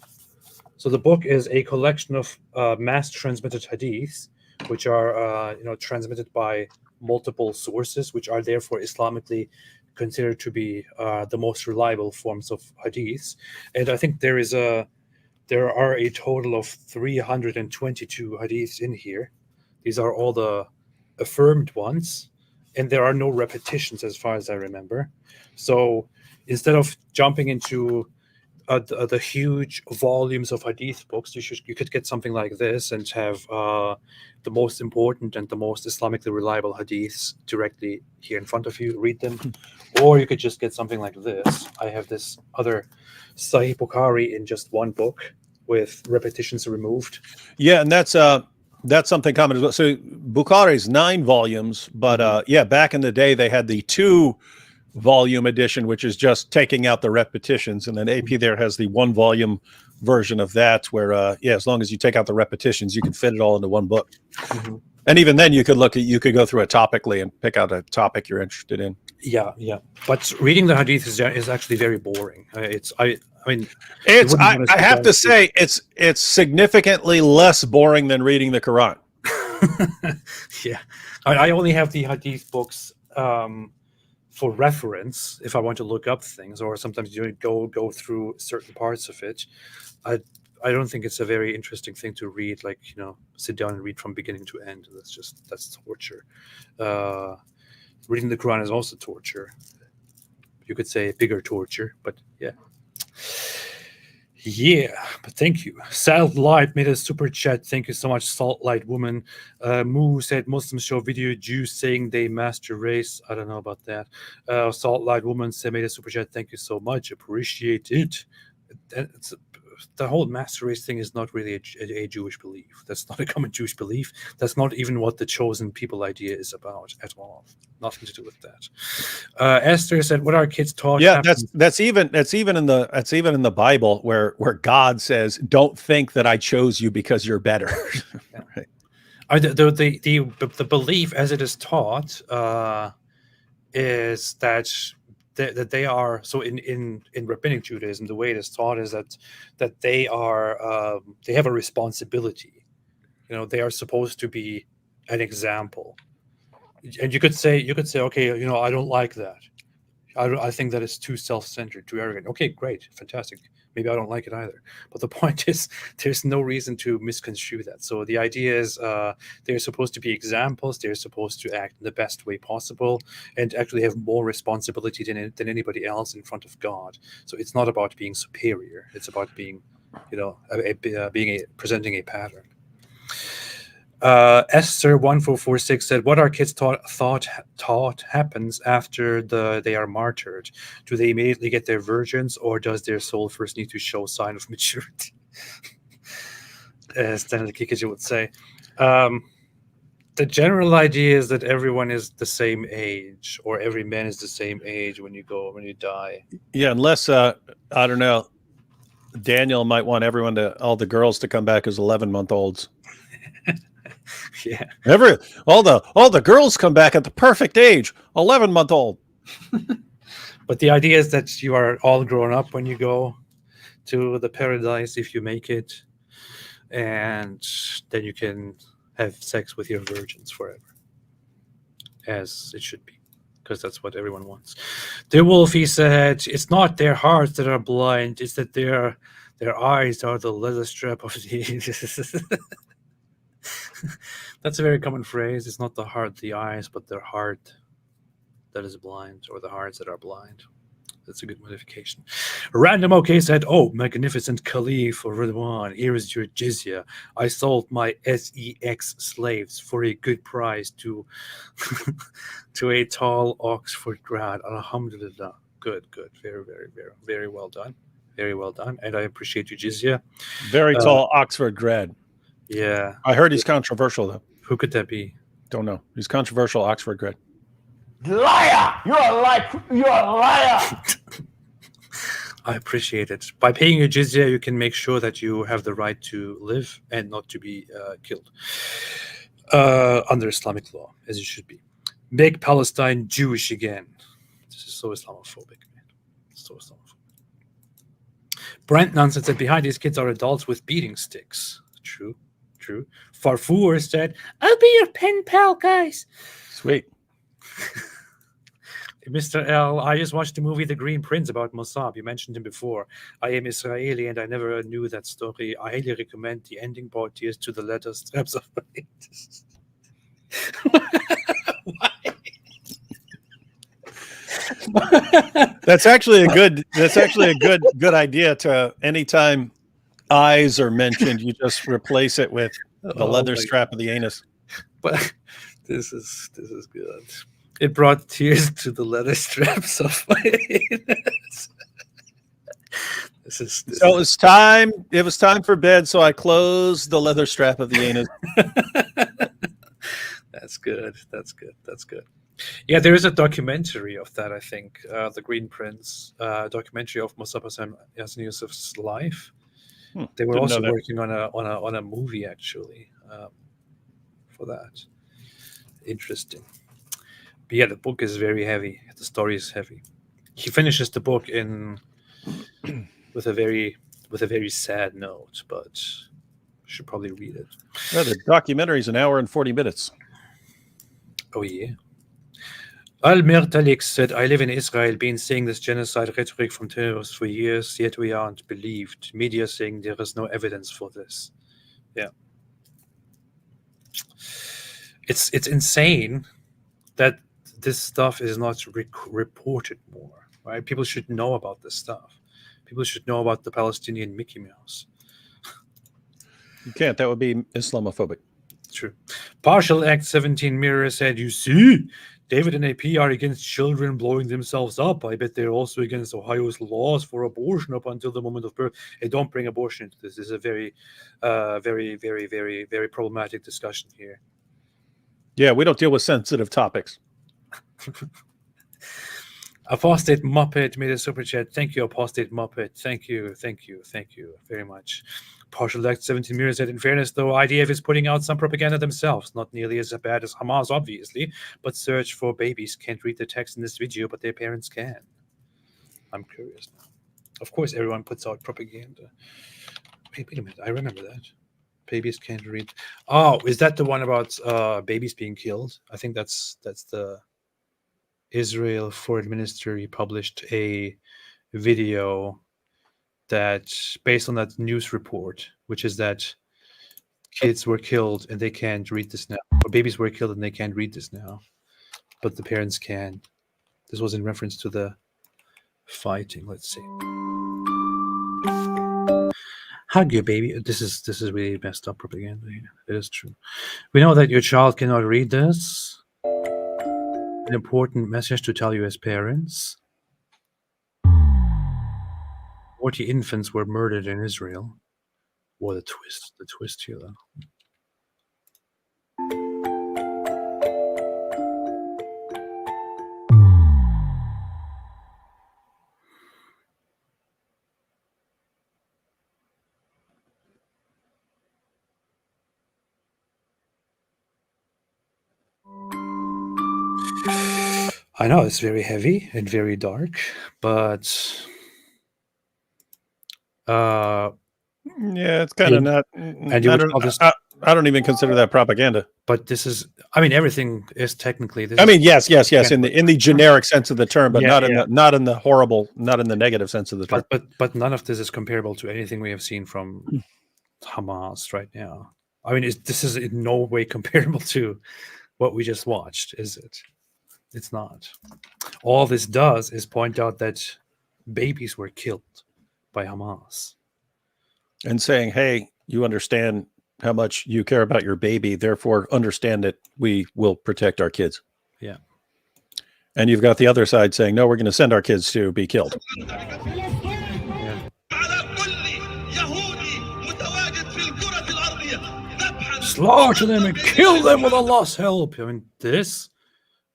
the book is a collection of mass-transmitted hadiths, which are transmitted by multiple sources, which are therefore Islamically considered to be the most reliable forms of hadiths. And I think there are a total of 322 hadiths in here. These are all the affirmed ones, and there are no repetitions as far as I remember. So instead of jumping into the huge volumes of hadith books, you could get something like this and have the most important and the most Islamically reliable hadiths directly here in front of you, read them. Or you could just get something like this. I have this other Sahih Bukhari in just one book with repetitions removed. Yeah, and that's something common as well. So Bukhari's 9 volumes, but back in the day they had the 2-volume edition, which is just taking out the repetitions, and then AP there has the 1-volume version of that, where as long as you take out the repetitions, you can fit it all into one book. Mm-hmm. And even then, you could go through it topically and pick out a topic you're interested in. Yeah. But reading the hadith is actually very boring. I have to say it's significantly less boring than reading the Quran. Yeah, I only have the hadith books for reference, if I want to look up things, or sometimes you go through certain parts of it, I don't think it's a very interesting thing to read. Like, sit down and read from beginning to end. That's torture. Reading the Quran is also torture. You could say bigger torture, but yeah. Yeah, but thank you. Salt Light made a super chat. Thank you so much, Salt Light Woman. Moo said Muslims show video Jews saying they master race. I don't know about that. Salt Light Woman said made a super chat. Thank you so much. Appreciate it. The whole master race thing is not really a Jewish belief. That's not a common Jewish belief. That's not even what the chosen people idea is about at all. Nothing to do with that. Esther said, "What our kids taught." Yeah, that's even in the Bible where God says, "Don't think that I chose you because you're better." Right. The belief as it is taught is that they are, so in rabbinic Judaism, the way it is taught is that they are they have a responsibility. They are supposed to be an example. And you could say, okay, I don't like that. I think that it's too self-centered, too arrogant. Okay, great, fantastic. Maybe I don't like it either. But the point is, there's no reason to misconstrue that. So the idea is they're supposed to be examples. They're supposed to act in the best way possible and actually have more responsibility than anybody else in front of God. So it's not about being superior. It's about being, presenting a pattern. Esther 1446 said, "What our kids taught happens after they are martyred. Do they immediately get their virgins, or does their soul first need to show sign of maturity?" As Stanley Kikaji would say. The general idea is that everyone is the same age, or every man is the same age when you die. Yeah, unless I don't know, Daniel might want all the girls to come back as 11-month-olds. Yeah, all the girls come back at the perfect age, 11-month-old. But the idea is that you are all grown up when you go to the paradise, if you make it, and then you can have sex with your virgins forever, as it should be, because that's what everyone wants. The Wolfie said, "It's not their hearts that are blind; it's that their eyes are the leather strap of the." That's a very common phrase. It's not the heart, the eyes, but their heart that is blind, or the hearts that are blind. That's a good modification. Random OK said, "Oh, magnificent Caliph Ridwan, here is your jizya. I sold my SEX slaves for a good price to a tall Oxford grad. Alhamdulillah." Good. Very, very, very, very well done. Very well done. And I appreciate you, jizya. Very tall Oxford grad. Yeah. I heard he's controversial, though. Who could that be? Don't know. He's controversial Oxford grad. Liar! You're a liar! I appreciate it. By paying your jizya, you can make sure that you have the right to live and not to be killed under Islamic law, as it should be. Make Palestine Jewish again. This is so Islamophobic, man. So Islamophobic. Brent Nansen said, "Behind these kids are adults with beating sticks." True. Farfour said, "I'll be your pen pal, guys." Sweet. Mr. L, I just watched the movie The Green Prince about Mossab. You mentioned him before. I am Israeli and I never knew that story. I highly recommend the ending part tears to the letter straps of That's actually a good idea. To anytime eyes are mentioned, you just replace it with the leather strap of the anus. But this is good. It brought tears to the leather straps of my anus. So it was time. It was time for bed, so I closed the leather strap of the anus. That's good. Yeah, there is a documentary of that, I think. The Green Prince, documentary of Mossab Hassan Yusuf's life. They were also working on a movie, actually, for that. Interesting. But yeah, the book is very heavy. The story is heavy. He finishes the book with a very sad note, but you should probably read it. Yeah, the documentary is an hour and 40 minutes. Oh yeah. Al-Mirtalik said, I live in Israel, been seeing this genocide rhetoric from terrorists for years, yet we aren't believed. Media saying there is no evidence for this. Yeah. It's insane that this stuff is not reported more, right? People should know about this stuff. People should know about the Palestinian Mickey Mouse. You can't. That would be Islamophobic. True. Partial Act 17 Mirror said, you see, David and AP are against children blowing themselves up. I bet they're also against Ohio's laws for abortion up until the moment of birth. Hey, don't bring abortion into this. This is a very, very, very, very, very problematic discussion here. Yeah, we don't deal with sensitive topics. Apostate Muppet made a super chat. Thank you, Apostate Muppet. Thank you very much. Partial Act 17 Mirror said, in fairness, though, IDF is putting out some propaganda themselves, not nearly as bad as Hamas, obviously, but search for babies can't read the text in this video, but their parents can. I'm curious now. Of course, everyone puts out propaganda. Wait a minute, I remember that. Babies can't read. Oh, is that the one about babies being killed? I think that's the Israel Foreign Ministry published a video that based on that news report, which is that kids were killed and they can't read this now, or babies were killed and they can't read this now, but the parents can. This was in reference to the fighting. Let's see. Hug your baby. This is really messed up propaganda here. It is true. We know that your child cannot read this. An important message to tell you as parents. 40 infants were murdered in Israel. What a twist. The twist here, though. I know it's very heavy and very dark, but yeah, it's kind of not. And you I don't even consider that propaganda. But this is, I mean, everything is technically. I mean, yes, in the generic sense of the term, but not in the horrible, not in the negative sense of the term. But none of this is comparable to anything we have seen from Hamas right now. I mean, this is in no way comparable to what we just watched, is it? It's not. All this does is point out that babies were killed by Hamas. And saying, hey, you understand how much you care about your baby, therefore understand that we will protect our kids. Yeah. And you've got the other side saying, no, we're going to send our kids to be killed. Yeah. Slaughter them and kill them with Allah's help. I mean, this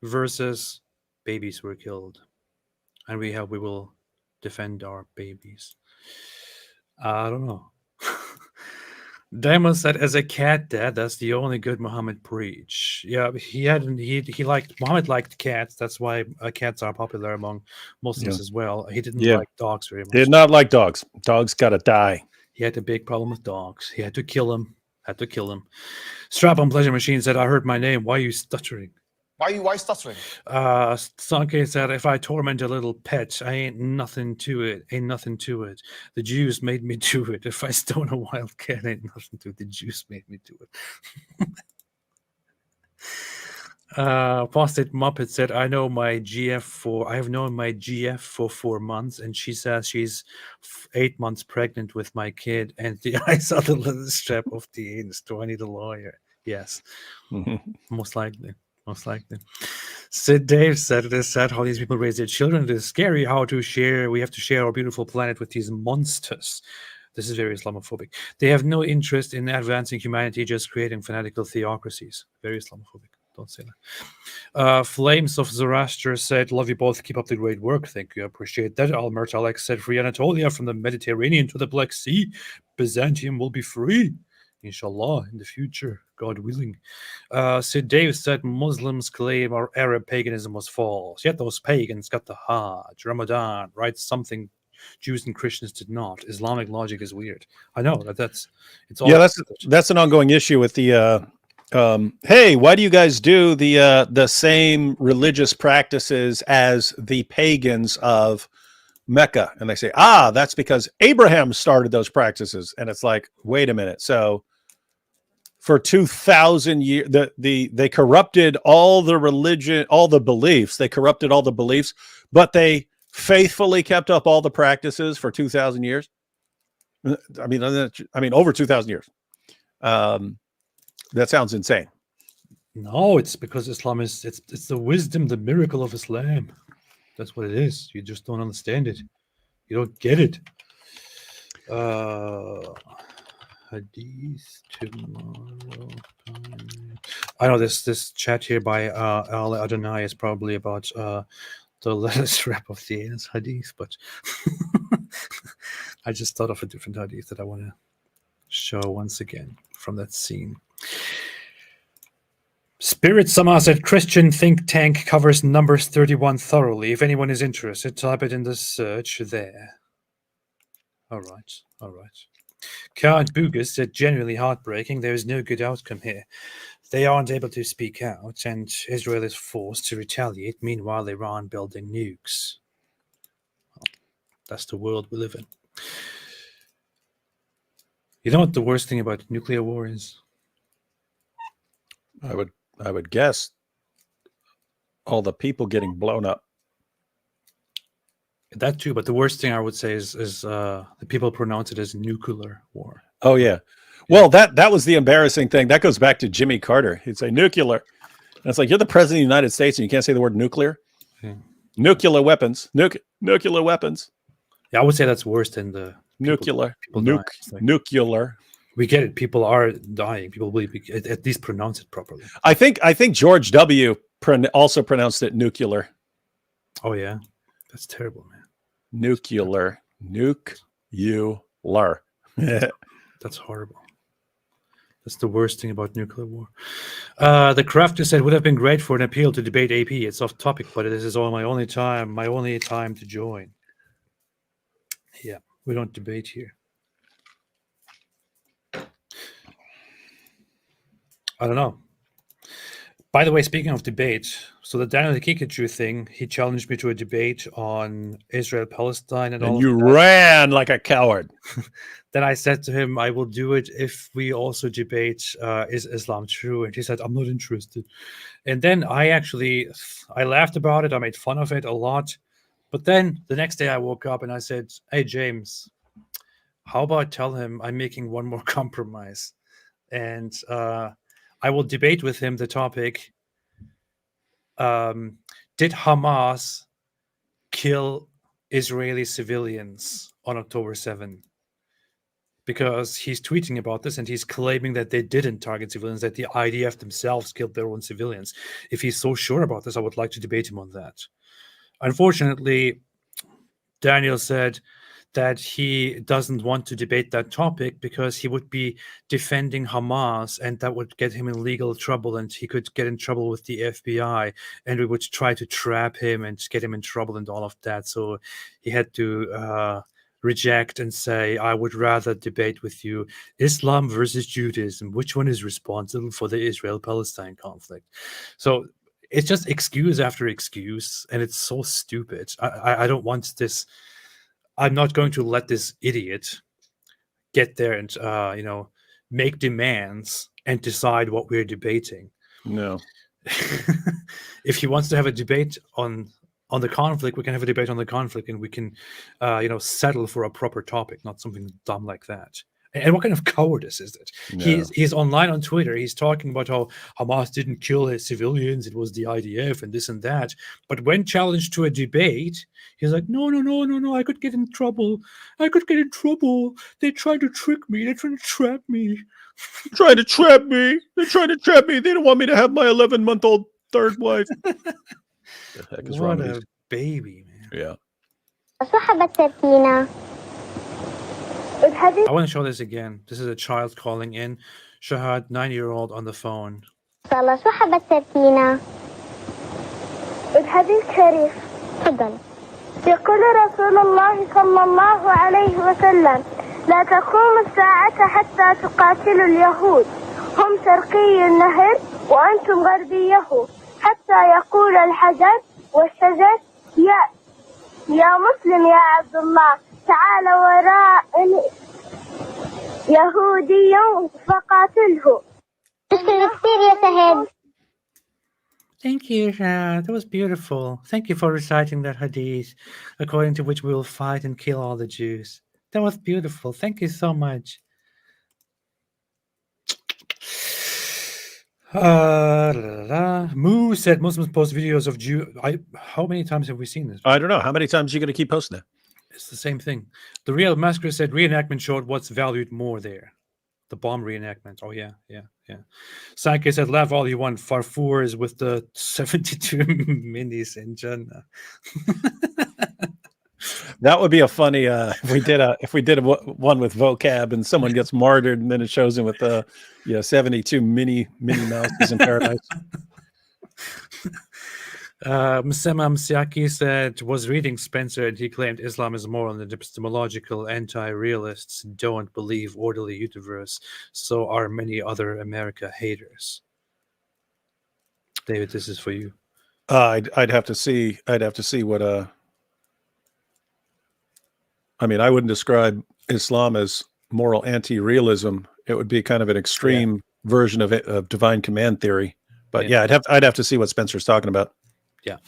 versus babies were killed. And we will defend our babies. I don't know. Diamond said, as a cat dad, that's the only good Muhammad preach. Yeah, Muhammad liked cats. That's why cats are popular among Muslims as well. He didn't like dogs very much. Did not like dogs. Dogs gotta die. He had a big problem with dogs. He had to kill him. Strap-on Pleasure Machine said, I heard my name. Why are you stuttering? Why stuttering? Sanke said, if I torment a little pet, I ain't nothing to it. The Jews made me do it. If I stone a wild cat, ain't nothing to it. The Jews made me do it. Apostate Muppet said, I have known my GF for 4 months, and she says she's 8 months pregnant with my kid, and I saw the little strap of the anus. Do I need a lawyer? Yes. Most likely. Sid Dave said, it is sad how these people raise their children. It is scary how we have to share our beautiful planet with these monsters. This is very Islamophobic. They have no interest in advancing humanity, just creating fanatical theocracies. Very Islamophobic. Don't say that. Flames of Zoroaster said, love you both. Keep up the great work. Thank you. I appreciate that. Almert Alex said, free Anatolia from the Mediterranean to the Black Sea. Byzantium will be free. Inshallah, in the future, God willing. Sid Davis said Muslims claim our Arab paganism was false. Yet those pagans got the Hajj, Ramadan, right? Something Jews and Christians did not. Islamic logic is weird. I know it's all. Yeah, that's an ongoing issue with the hey, why do you guys do the same religious practices as the pagans of Mecca? And they say, that's because Abraham started those practices. And it's like, wait a minute. So for 2,000 years, they corrupted all the religion, all the beliefs. They corrupted all the beliefs, but they faithfully kept up all the practices for 2,000 years. I mean, over 2,000 years. That sounds insane. No, it's because Islam it's the wisdom, the miracle of Islam. That's what it is. You just don't understand it. You don't get it. Hadith tomorrow. I know this chat here by Al Adonai is probably about the latest rap of the Anus Hadith, but I just thought of a different hadith that I want to show once again from that scene. Spirit Sama said Christian think tank covers Numbers 31 thoroughly. If anyone is interested, type it in the search there. All right. Count Bugus said genuinely heartbreaking. There is no good outcome here. They aren't able to speak out, and Israel is forced to retaliate. Meanwhile, Iran building nukes. That's the world we live in. You know what the worst thing about nuclear war is? I would guess all the people getting blown up. That too, but the worst thing I would say is the people pronounce it as nuclear war. Oh yeah. Well, that was the embarrassing thing. That goes back to Jimmy Carter. He'd say nuclear. And it's like, you're the president of the United States and you can't say the word nuclear. Yeah. Nuclear weapons. Nuclear weapons. Yeah, I would say that's worse than the nuclear. Nuclear. We get it. People are dying. People believe at least pronounce it properly. I think George W. also pronounced it nuclear. Oh yeah, that's terrible, man. Nuclear. That's horrible. That's the worst thing about nuclear war. The crafter said, would have been great for an appeal to debate AP. It's off topic, but this is all my only time to join. Yeah, we don't debate here. I don't know. By the way, speaking of debate, so the Daniel Kikachu thing, he challenged me to a debate on Israel, Palestine, and all. And you ran like a coward. Then I said to him, I will do it if we also debate, is Islam true? And he said, I'm not interested. And then I laughed about it. I made fun of it a lot. But then the next day I woke up and I said, hey, James, how about tell him I'm making one more compromise? And I will debate with him the topic, did Hamas kill Israeli civilians on October 7? Because he's tweeting about this and he's claiming that they didn't target civilians, that the IDF themselves killed their own civilians. If he's so sure about this, I would like to debate him on that. Unfortunately, Daniel said that he doesn't want to debate that topic because he would be defending Hamas and that would get him in legal trouble and he could get in trouble with the FBI and we would try to trap him and get him in trouble and all of that. So he had to reject and say, I would rather debate with you Islam versus Judaism. Which one is responsible for the Israel-Palestine conflict? So it's just excuse after excuse and it's so stupid. I don't want this. I'm not going to let this idiot get there and, make demands and decide what we're debating. No. If he wants to have a debate on the conflict, we can have a debate on the conflict and we can, settle for a proper topic, not something dumb like that. And what kind of cowardice is it? No. He's online on Twitter. He's talking about how Hamas didn't kill his civilians. It was the IDF and this and that. But when challenged to a debate, he's like, no. I could get in trouble. They tried to trick me. They're trying to trap me. They're trying to trap me. They don't want me to have my 11-month-old third wife. The heck is what wrong a baby, man. Yeah. I want to show this again. This is a child calling in. Shahad, 9-year-old on the phone. صاحب السكينة. الحديث شريف. تفضل. يقول رسول الله صلى الله عليه وسلم: لا تقوم الساعة حتى تقاتلوا اليهود هم شرقي النهر وأنتم غربيه، حتى يقول الحجر والشجر يا مسلم يا عبد الله تعال وراء يهودي فقاتله. Thank you, Shad. That was beautiful. Thank you for reciting that hadith, according to which we will fight and kill all the Jews. That was beautiful. Thank you so much. Moo said Muslims post videos of Jew. How many times have we seen this? I don't know. How many times are you going to keep posting it? It's the same thing. The Real Massacre said reenactment showed what's valued more there. The bomb reenactment. Oh, yeah. Sankey said, laugh all you want. Farfour is with the 72 minis in Jannah. That would be a funny if we did one with vocab and someone gets martyred and then it shows him with 72 mini mouses in paradise. Msema Msiaki said, was reading Spencer and he claimed Islam is moral and epistemological. Anti-realists don't believe orderly universe, so are many other America haters. David, this is for you. I'd have to see what I mean, I wouldn't describe Islam as moral anti-realism. It would be kind of an extreme version of divine command theory. But I'd have to see what Spencer's talking about. Yeah.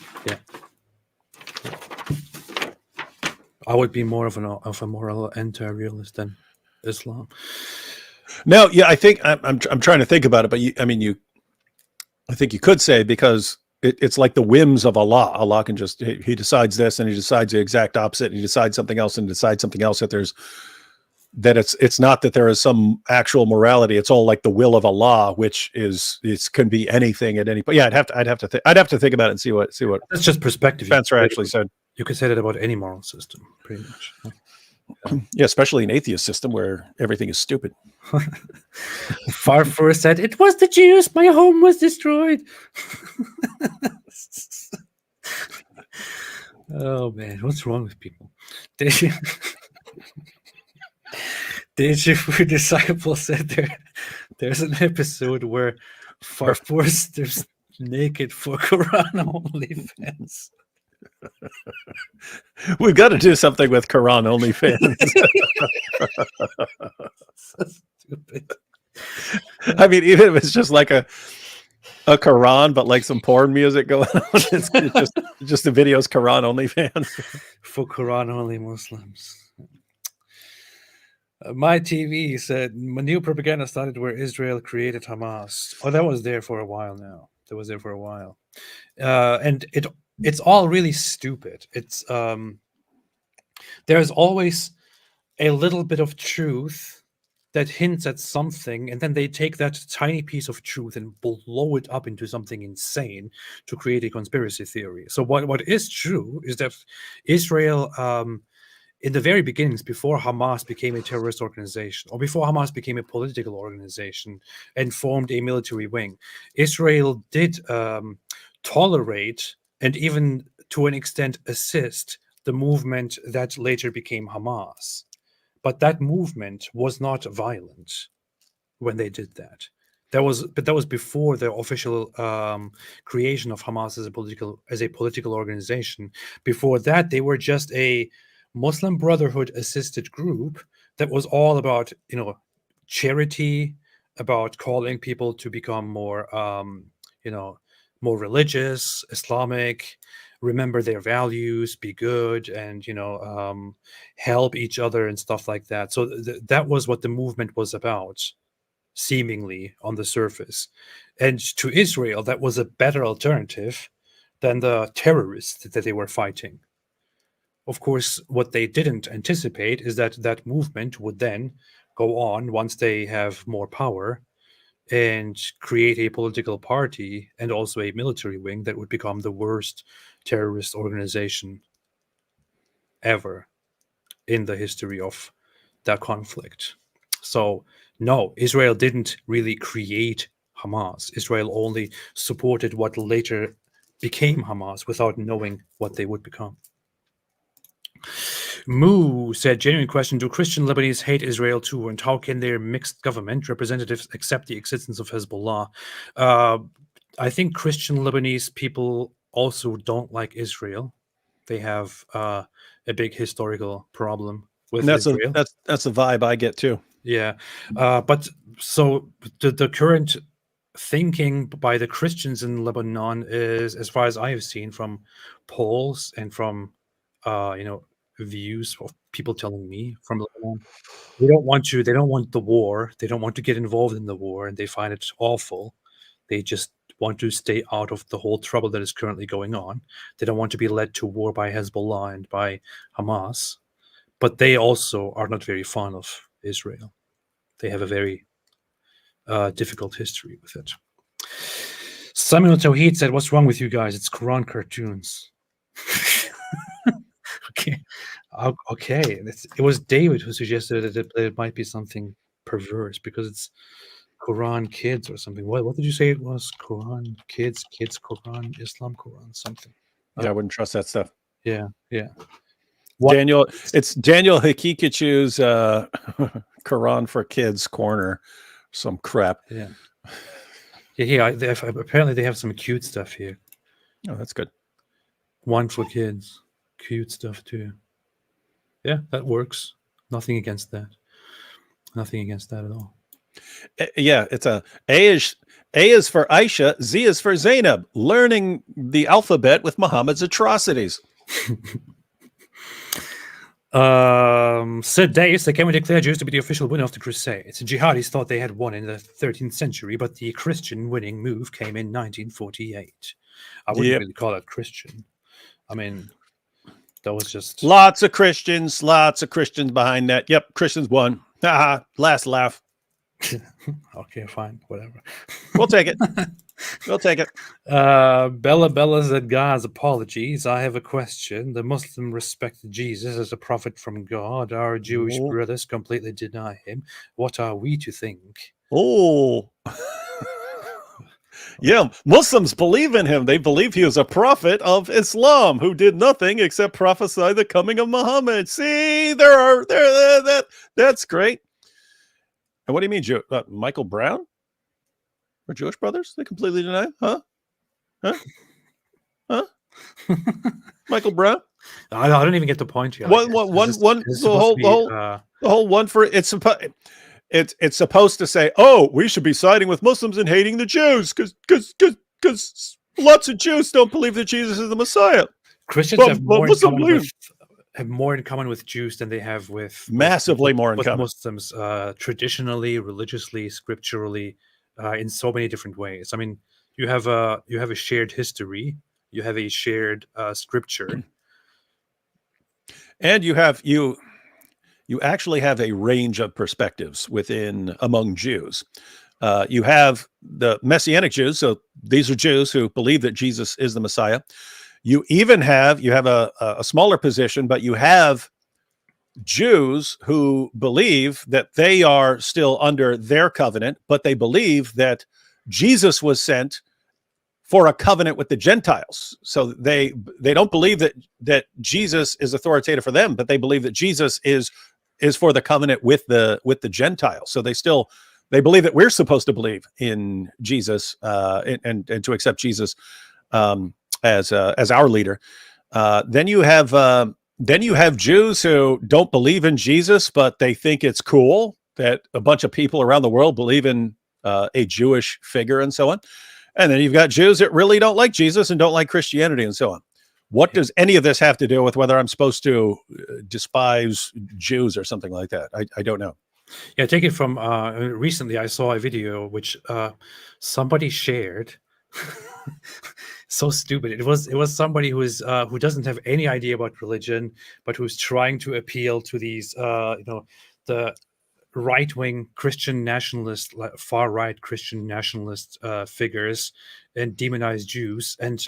I would be more of a moral anti-realist than Islam. No, yeah, I think I'm trying to think about it, but I think you could say, because it's like the whims of Allah. Allah can just, he decides this and he decides the exact opposite, and he decides something else and decides something else. It's not that there is some actual morality. It's all like the will of Allah, which can be anything at any point. Yeah, I'd have to think about it and see what that's just perspective. Spencer actually said. You could say that about any moral system, pretty much. Yeah, especially an atheist system where everything is stupid. Farfur said, it was the Jews. My home was destroyed. Oh, man. What's wrong with people? Deja Disciple said there's an episode where Farfur naked for Quran only fans. We've got to do something with Quran only fans. So stupid. I mean, even if it's just like a Quran, but like some porn music going on, it's just the videos Quran only fans. For Quran only Muslims. My TV said, my new propaganda started where Israel created Hamas. Oh, that was there for a while now. And it's all really stupid. It's there's always a little bit of truth that hints at something, and then they take that tiny piece of truth and blow it up into something insane to create a conspiracy theory. So what is true is that Israel, in the very beginnings, before Hamas became a terrorist organization, or before Hamas became a political organization and formed a military wing, Israel did tolerate and even to an extent assist the movement that later became Hamas. But that movement was not violent when they did that. That was before the official creation of Hamas as a political organization. Before that, they were just a Muslim Brotherhood assisted group that was all about, charity, about calling people to become more, more religious, Islamic, remember their values, be good, and help each other and stuff like that. So that was what the movement was about, seemingly on the surface. And to Israel, that was a better alternative than the terrorists that they were fighting. Of course, what they didn't anticipate is that that movement would then go on once they have more power and create a political party and also a military wing that would become the worst terrorist organization ever in the history of that conflict. So, no, Israel didn't really create Hamas. Israel only supported what later became Hamas without knowing what they would become. Moo said, genuine question, do Christian Lebanese hate Israel too? And how can their mixed government representatives accept the existence of Hezbollah? I think Christian Lebanese people also don't like Israel. They have a big historical problem with Israel. That's the vibe I get too. Yeah. But so the current thinking by the Christians in Lebanon is, as far as I have seen from polls and from views of people telling me from Lebanon, they don't want the war, they don't want to get involved in the war, and they find it awful. They just want to stay out of the whole trouble that is currently going on. They don't want to be led to war by Hezbollah and by Hamas, but they also are not very fond of Israel. They have a very difficult history with it. Samuel Tawheed said, what's wrong with you guys? It's Quran cartoons. Okay. It was David who suggested that it might be something perverse because it's Quran Kids or something. What did you say it was? Quran Kids, Quran, Islam, Quran, something. Yeah, I wouldn't trust that stuff. Yeah. It's Daniel Hakikachu's Quran for Kids corner, some crap. Yeah. Apparently they have some cute stuff here. Oh, that's good. One for kids, cute stuff too. Yeah, that works. Nothing against that. Nothing against that at all. Yeah, it's A is for Aisha, Z is for Zainab. Learning the alphabet with Muhammad's atrocities. Said Daeus, they came and declared Jews to be the official winner of the Crusades. Jihadis thought they had won in the 13th century, but the Christian winning move came in 1948. I wouldn't really call it Christian. I mean, that was just lots of Christians behind that. Yep, Christians won. Last laugh. Okay, fine, whatever. We'll take it. We'll take it. Bella said, guys, apologies. I have a question. The Muslim respect Jesus as a prophet from God. Our Jewish brothers completely deny him. What are we to think? Oh. Yeah, Muslims believe in him. They believe he was a prophet of Islam who did nothing except prophesy the coming of Muhammad. See, that's great. And what do you mean, Michael Brown? Or Jewish brothers? They completely deny? Huh? Michael Brown? I don't even get the point here. The whole one for it's supposed to say, oh, we should be siding with Muslims and hating the Jews because lots of Jews don't believe that Jesus is the Messiah. Christians have more in common with Jews than they have with massively more in common. Muslims, traditionally, religiously, scripturally, in so many different ways. I mean, you have a shared history, you have a shared scripture, and you actually have a range of perspectives among Jews. You have the Messianic Jews, so these are Jews who believe that Jesus is the Messiah. You have a smaller position, but you have Jews who believe that they are still under their covenant, but they believe that Jesus was sent for a covenant with the Gentiles. So they don't believe that Jesus is authoritative for them, but they believe that Jesus is for the covenant with the Gentiles. So they believe that we're supposed to believe in Jesus and to accept Jesus as our leader. Then you have Jews who don't believe in Jesus, but they think it's cool that a bunch of people around the world believe in a Jewish figure and so on. And then you've got Jews that really don't like Jesus and don't like Christianity and so on. What does any of this have to do with whether I'm supposed to despise Jews or something like that? I don't know. Yeah, take it from recently I saw a video which somebody shared. So stupid. It was somebody who doesn't have any idea about religion, but who's trying to appeal to these the right-wing Christian nationalist, far-right Christian nationalist figures and demonize Jews. And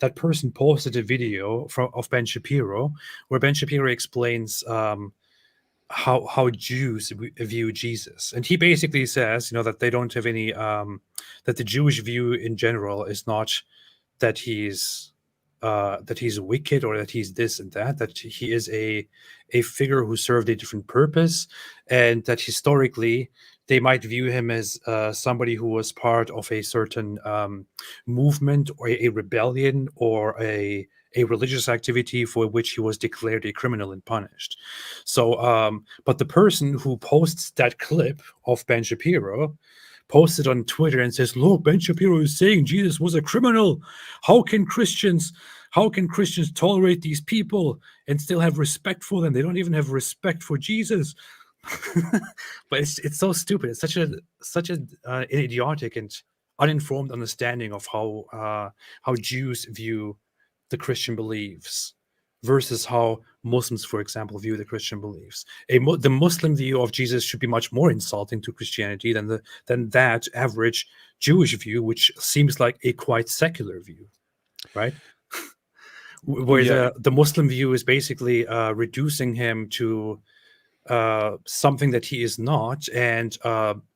that person posted a video of Ben Shapiro, where Ben Shapiro explains how Jews view Jesus. And he basically says, that they don't have any, that the Jewish view in general is not that he's that he's wicked or that he's this and that he is a figure who served a different purpose, and that historically they might view him as somebody who was part of a certain movement or a rebellion or a religious activity for which he was declared a criminal and punished. So, but the person who posts that clip of Ben Shapiro posted on Twitter and says, look, Ben Shapiro is saying Jesus was a criminal. How can Christians tolerate these people and still have respect for them? They don't even have respect for Jesus. But it's so stupid. It's such an idiotic and uninformed understanding of how Jews view the Christian beliefs versus how Muslims, for example, view the Christian beliefs. The Muslim view of Jesus should be much more insulting to Christianity than that average Jewish view, which seems like a quite secular view, right? Where the Muslim view is basically reducing him to something that he is not, and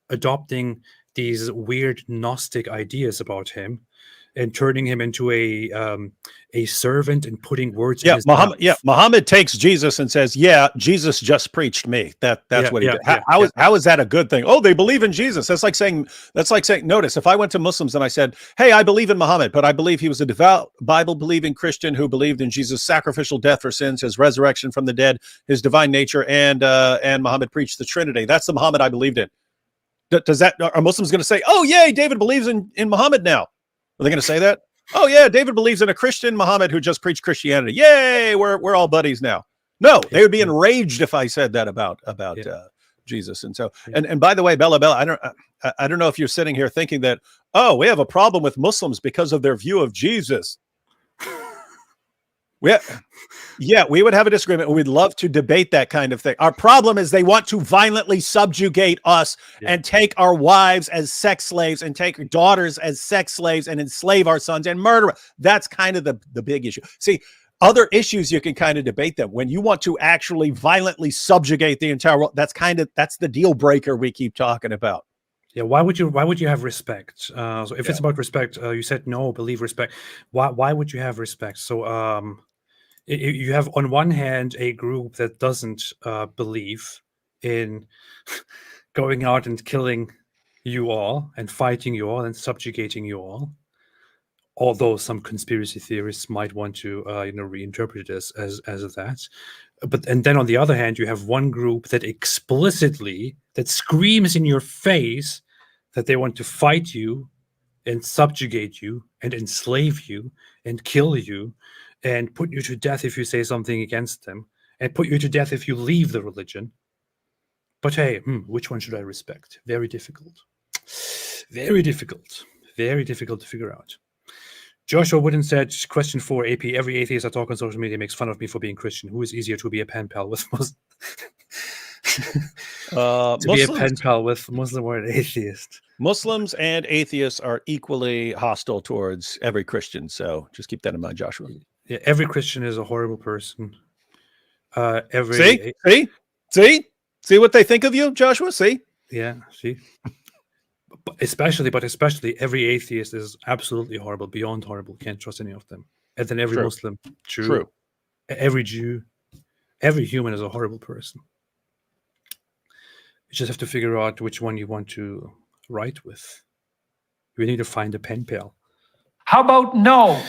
adopting these weird Gnostic ideas about him, and turning him into a servant and putting words in his mouth. Muhammad takes Jesus and says, "Yeah, Jesus just preached me." That's what he did. How is that a good thing? Oh, they believe in Jesus. That's like saying. Notice, if I went to Muslims and I said, "Hey, I believe in Muhammad, but I believe he was a devout Bible-believing Christian who believed in Jesus' sacrificial death for sins, his resurrection from the dead, his divine nature, and Muhammad preached the Trinity. That's the Muhammad I believed in." Are Muslims going to say, "Oh, yay, David believes in Muhammad now"? Are they going to say that? Oh yeah, David believes in a Christian Muhammad who just preached Christianity. Yay, we're all buddies now. No, they would be enraged if I said that about Jesus. And so, and by the way, Bella, I don't know if you're sitting here thinking that, oh, we have a problem with Muslims because of their view of Jesus. We would have a disagreement. We'd love to debate that kind of thing. Our problem is they want to violently subjugate us and take our wives as sex slaves and take our daughters as sex slaves and enslave our sons and murder. That's kind of the big issue. See, other issues you can kind of debate them. When you want to actually violently subjugate the entire world, that's the deal breaker we keep talking about. Yeah, why would you have respect? So if it's about respect, you said no, believe respect. Why would you have respect? So you have on one hand a group that doesn't believe in going out and killing you all and fighting you all and subjugating you all, although some conspiracy theorists might want to reinterpret it as that. And then on the other hand, you have one group that explicitly, that screams in your face that they want to fight you and subjugate you and enslave you and kill you and put you to death if you say something against them, and put you to death if you leave the religion. But hey, which one should I respect? Very difficult. Very difficult. Very difficult to figure out. Joshua Wooden said, question 4, AP, every atheist I talk on social media makes fun of me for being Christian. Who is easier to be a pen pal with? Be a pen pal with Muslim or an atheist? Muslims and atheists are equally hostile towards every Christian. So just keep that in mind, Joshua. Yeah, every Christian is a horrible person. See what they think of you, Joshua? See? Yeah, see? But especially every atheist is absolutely horrible, beyond horrible. Can't trust any of them. And then every Muslim, true. Every Jew, every human is a horrible person. You just have to figure out which one you want to write with. You need to find a pen pal. How about no?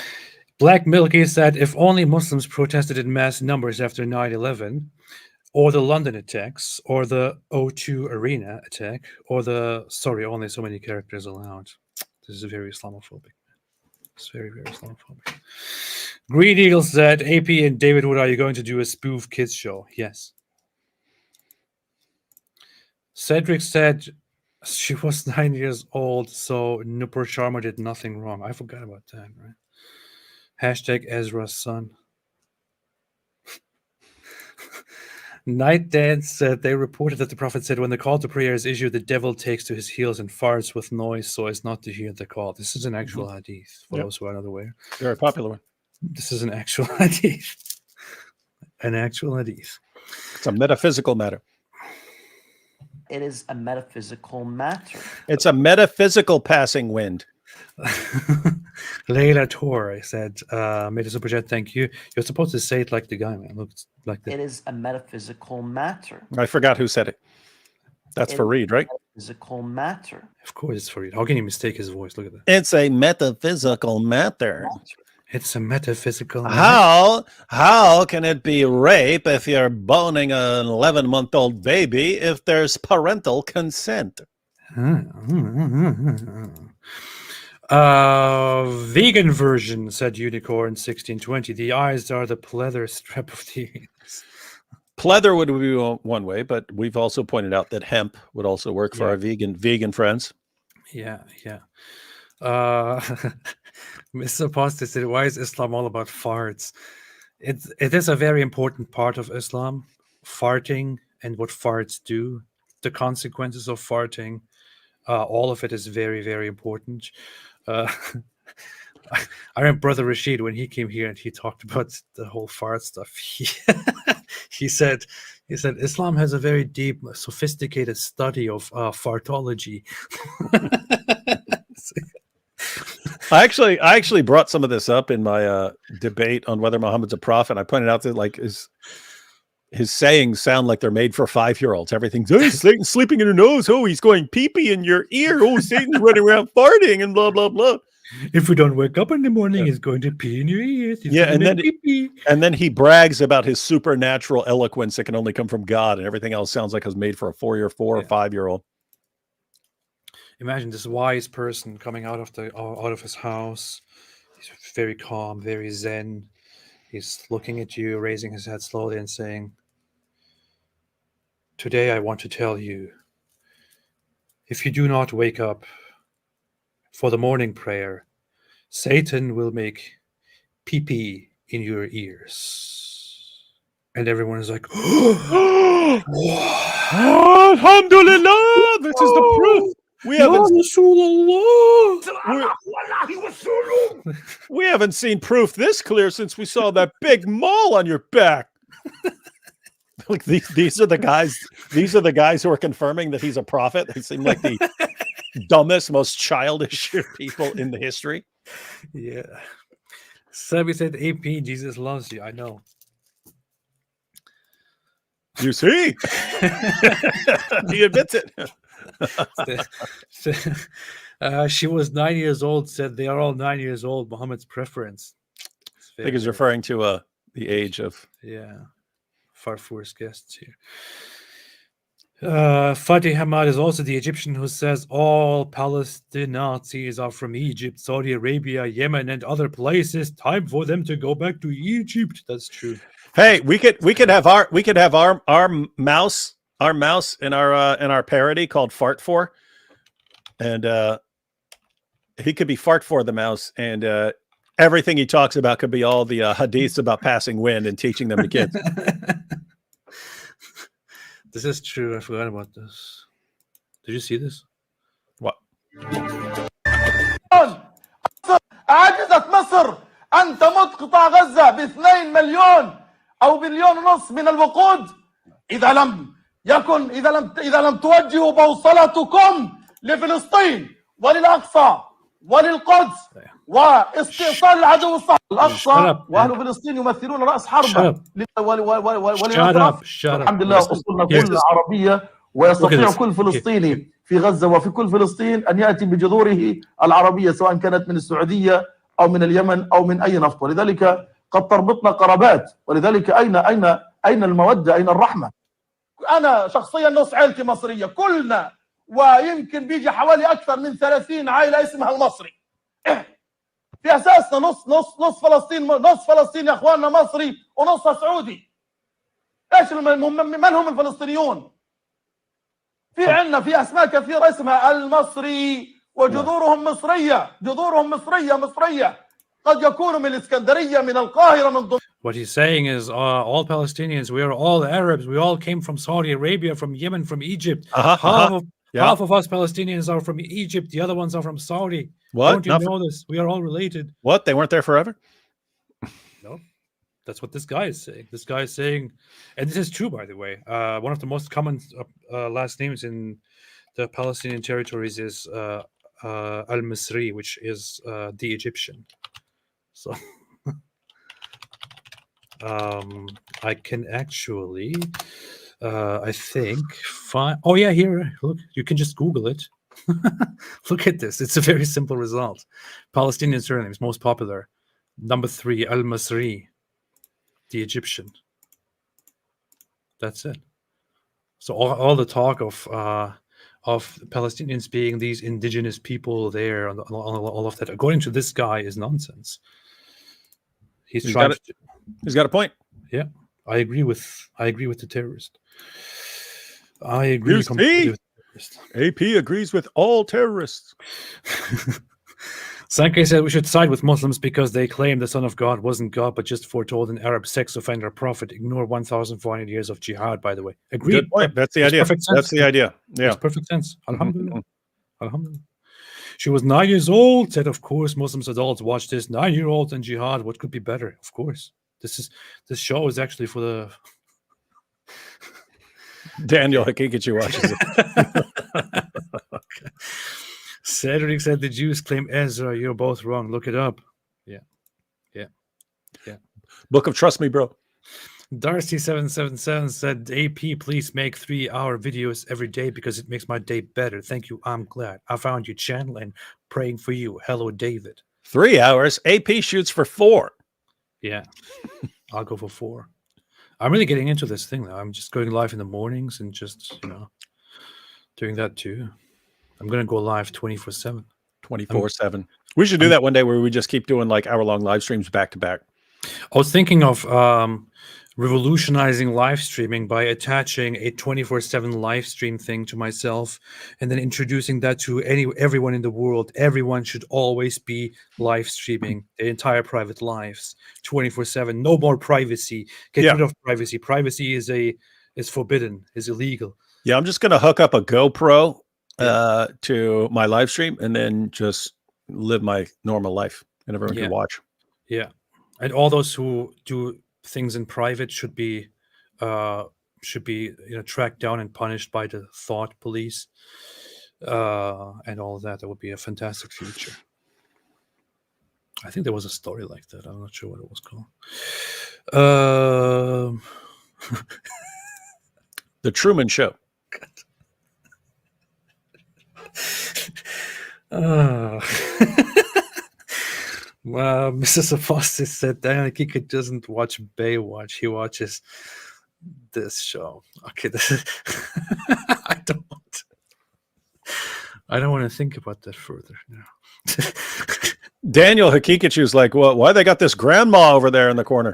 Black Milky said, if only Muslims protested in mass numbers after 9/11, or the London attacks, or the O2 Arena attack, or only so many characters allowed. This is very Islamophobic. It's very, very Islamophobic. Green Eagle said, AP and David Wood, are you going to do a spoof kids show? Yes. Cedric said she was 9 years old, so Nupur Sharma did nothing wrong. I forgot about that, right? Hashtag Ezra's son. Night Dance said they reported that the Prophet said when the call to prayer is issued, the devil takes to his heels and farts with noise so as not to hear the call. This is an actual hadith, for those who are not aware. Very popular one. This is an actual hadith. An actual hadith. It's a metaphysical matter. It is a metaphysical matter. It's a metaphysical passing wind. Leila Tor said, made a super chat, thank you. You're supposed to say it like the guy, man. Looks like the... It is a metaphysical matter. I forgot who said it. That's for Reed, right? Metaphysical matter. Of course it's for Reed. How can you mistake his voice? Look at that. It's a metaphysical matter. It's a metaphysical matter. How can it be rape if you're boning an 11-month-old baby if there's parental consent? Vegan version, said Unicorn 1620. The eyes are the pleather strap of the ears. Pleather would be one way, but we've also pointed out that hemp would also work for our vegan friends. Yeah. Mr. Apostate said, why is Islam all about farts? It is a very important part of Islam, farting and what farts do, the consequences of farting. All of it is very, very important. I remember Brother Rashid, when he came here and he talked about the whole fart stuff, he said Islam has a very deep, sophisticated study of fartology. I actually brought some of this up in my debate on whether Muhammad's a prophet. I pointed out that like his sayings sound like they're made for 5-year-olds. Everything's, oh, Satan's sleeping in your nose. Oh, he's going pee-pee in your ear. Oh, Satan's running around farting and blah, blah, blah. If we don't wake up in the morning, he's going to pee in your ears. And then he brags about his supernatural eloquence that can only come from God, and everything else sounds like it was made for a 4 or 5-year-old. Imagine this wise person coming out of his house. He's very calm, very zen. He's looking at you, raising his head slowly and saying, today I want to tell you, if you do not wake up for the morning prayer, Satan will make pee-pee in your ears. And everyone is like, Alhamdulillah, this is the proof. We haven't seen proof this clear since we saw that big mole on your back. Like these are the guys. These are the guys who are confirming that he's a prophet. They seem like the dumbest, most childish people in the history. Yeah. Sabby said, AP, Jesus loves you. I know. You see? He admits it. She was 9 years old, said they are all 9 years old, Muhammad's preference. I think he's referring to the age of... Yeah. Farfour's guests here. Fatih Hamad is also the Egyptian who says all Palestinian Nazis are from Egypt, Saudi Arabia, Yemen, and other places. Time for them to go back to Egypt. That's true. Hey, we could have our mouse in our parody called Fart For, and he could be Fart For the mouse, and everything he talks about could be all the hadiths about passing wind and teaching them to kids. This is true. I forgot about this. Did you see this? What? عجزت مصر أن تمد قطاع غزة ب2 مليون أو 1.5 مليون من الوقود إذا لم توجهوا بوصلتكم لفلسطين وللأقصى وللقدس واستئصال العدو الصهيوني. الأقصى وأهل فلسطين يمثلون رأس حربة الحمد لله وصلنا كل عربية ويستطيع كل فلسطيني في غزة وفي كل فلسطين أن يأتي بجذوره العربية سواء كانت من السعودية أو من اليمن أو من أي نفط، ولذلك قد تربطنا قرابات، ولذلك أين المودة، أين الرحمة؟ أنا شخصيا نص عائلتي مصرية كلنا، ويمكن بيجي حوالي أكثر من 30 عائلة اسمها المصري. في أساسنا نص فلسطين يا أخواننا مصري ونصها سعودي. إيش من هم الفلسطينيون؟ في أسماء كثيرة اسمها المصري وجذورهم مصرية، مصرية قد يكونوا من الإسكندرية من القاهرة من ضمن. What he's saying is all Palestinians, we are all Arabs, we all came from Saudi Arabia, from Yemen, from Egypt. Half of us Palestinians are from Egypt, the other ones are from Saudi. What? Don't you know this? We are all related. What? They weren't there forever? No. That's what this guy is saying. This guy is saying, and this is true, by the way, one of the most common last names in the Palestinian territories is al-Misri, which is the Egyptian. So I can actually, I think, find. Oh yeah, here. Look, you can just Google it. Look at this. It's a very simple result. Palestinian surnames most popular. Number 3, al-Misri, the Egyptian. That's it. So all the talk of Palestinians being these indigenous people there, and all of that, according to this guy, is nonsense. He's got a point. Yeah, I agree with the terrorist. I agree completely with the terrorist. AP agrees with all terrorists. Sankey said we should side with Muslims because they claim the Son of God wasn't God, but just foretold an Arab sex offender prophet. Ignore 1,400 years of jihad, by the way. Agreed. Good point. That's the idea. That's the idea. Yeah. Makes perfect sense. Alhamdulillah. Alhamdulillah. She was 9 years old, said, of course, Muslims adults watch this. 9-year-old and jihad, what could be better? Of course. This show is actually for the... Daniel Hakikachi watches it. Okay. Cedric said the Jews claim Ezra. You're both wrong. Look it up. Yeah. Book of Trust Me, bro. Darcy777 said, AP, please make 3-hour videos every day because it makes my day better. Thank you. I'm glad. I found your channel and praying for you. Hello, David. 3 hours. AP shoots for 4. Yeah. I'll go for 4. I'm really getting into this thing now. I'm just going live in the mornings and just, doing that too. I'm going to go live 24/7. 24/7. We should do that one day where we just keep doing like hour-long live streams back to back. I was thinking of revolutionizing live streaming by attaching a 24/7 live stream thing to myself and then introducing that to everyone in the world. Everyone should always be live streaming their entire private lives 24/7. No more privacy. Get rid of privacy. Privacy is forbidden, is illegal. Yeah, I'm just going to hook up a GoPro to my live stream and then just live my normal life and everyone can watch. Yeah. And all those who do things in private should be tracked down and punished by the thought police and all of that. That would be a fantastic future. I think there was a story like that. I'm not sure what it was called. The Truman Show. Well, Mrs. Apostate said Daniel Kika doesn't watch Baywatch. He watches this show. Okay, this is I don't want to think about that further now. Daniel Hakikachu's like, well, why they got this grandma over there in the corner?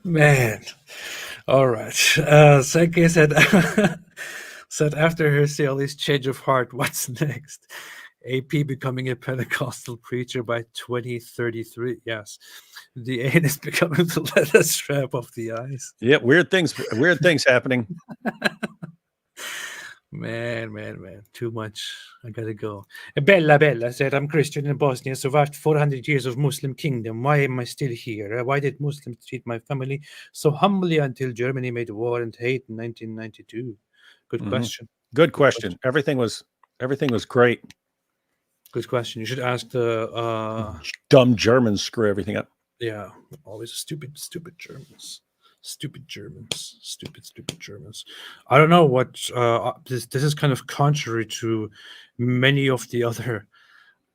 Man. All right. Senke said after her Sally's change of heart, what's next? AP becoming a Pentecostal preacher by 2033. Yes. The anus becoming the leather strap of the eyes. Yeah, weird things happening. Man. Too much. I gotta go. Bella said, I'm Christian in Bosnia, survived 400 years of Muslim kingdom. Why am I still here? Why did Muslims treat my family so humbly until Germany made war and hate in 1992? Good question. Good question. Everything was great. Good question. You should ask the dumb Germans screw everything up. Yeah, always stupid Germans. Stupid Germans. I don't know what this is kind of contrary to many of the other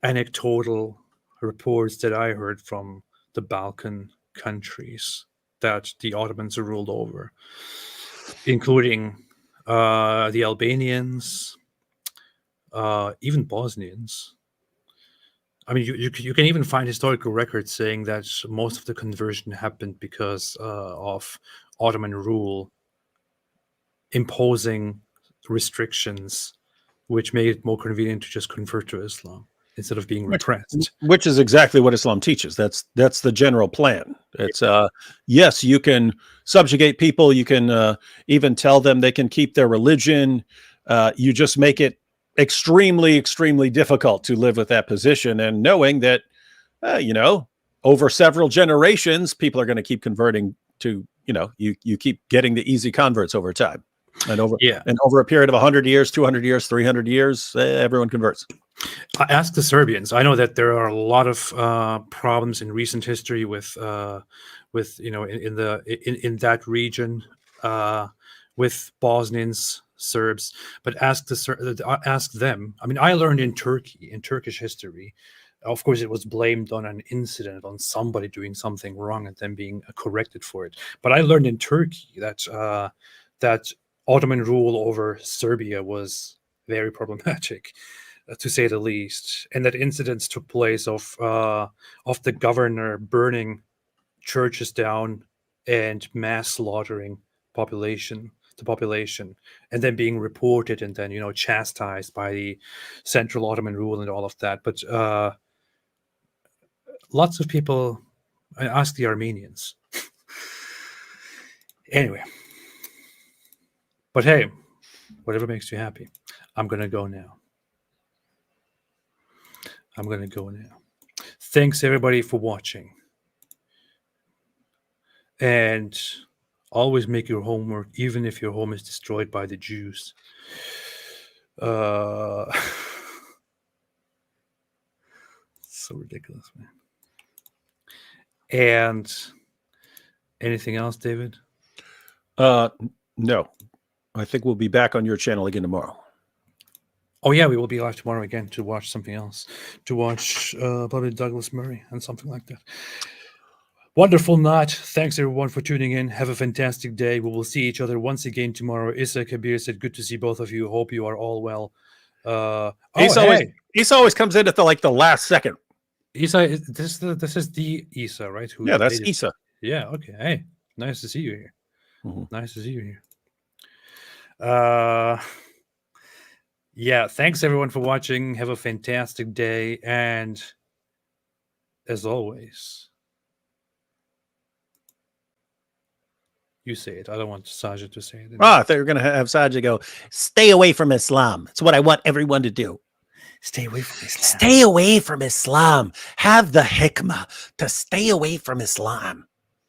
anecdotal reports that I heard from the Balkan countries that the Ottomans ruled over, including the Albanians, even Bosnians. I mean, you can even find historical records saying that most of the conversion happened because of Ottoman rule imposing restrictions, which made it more convenient to just convert to Islam instead of being repressed. Which is exactly what Islam teaches. That's the general plan. It's yes, you can subjugate people. You can even tell them they can keep their religion. You just make it extremely difficult to live with that position, and knowing that over several generations people are going to keep converting to you keep getting the easy converts over time. And over a period of 100 years, 200 years, 300 years, everyone converts. Ask the Serbians. I know that there are a lot of problems in recent history with in that region with Bosnians, Serbs. But ask them. I mean, I learned in Turkish history. Of course, it was blamed on an incident, on somebody doing something wrong and then being corrected for it. But I learned in Turkey that Ottoman rule over Serbia was very problematic, to say the least, and that incidents took place of the governor burning churches down and mass slaughtering the population, and then being reported and then chastised by the Central Ottoman rule and all of that. But lots of people, I ask the Armenians. Anyway, but hey, whatever makes you happy. I'm gonna go now. Thanks everybody for watching, and always make your homework, even if your home is destroyed by the Jews. So ridiculous, man. And anything else, David? No. I think we'll be back on your channel again tomorrow. Oh yeah, we will be live tomorrow again to watch something else. To watch probably Douglas Murray and something like that. Wonderful night. Thanks everyone for tuning in. Have a fantastic day. We will see each other once again tomorrow. Issa Kabir said, good to see both of you. Hope you are all well. Issa always comes in at the last second. Issa, this is the Issa, right? Yeah, that's Issa. Yeah, okay. Hey, nice to see you here. Nice to see you here. Yeah, thanks everyone for watching. Have a fantastic day. And as always, you say it. I don't want Sajid to say it. I thought you were going to have Sajid go, stay away from Islam. It's what I want everyone to do. Stay away from Islam. Stay away from Islam. Have the hikmah to stay away from Islam.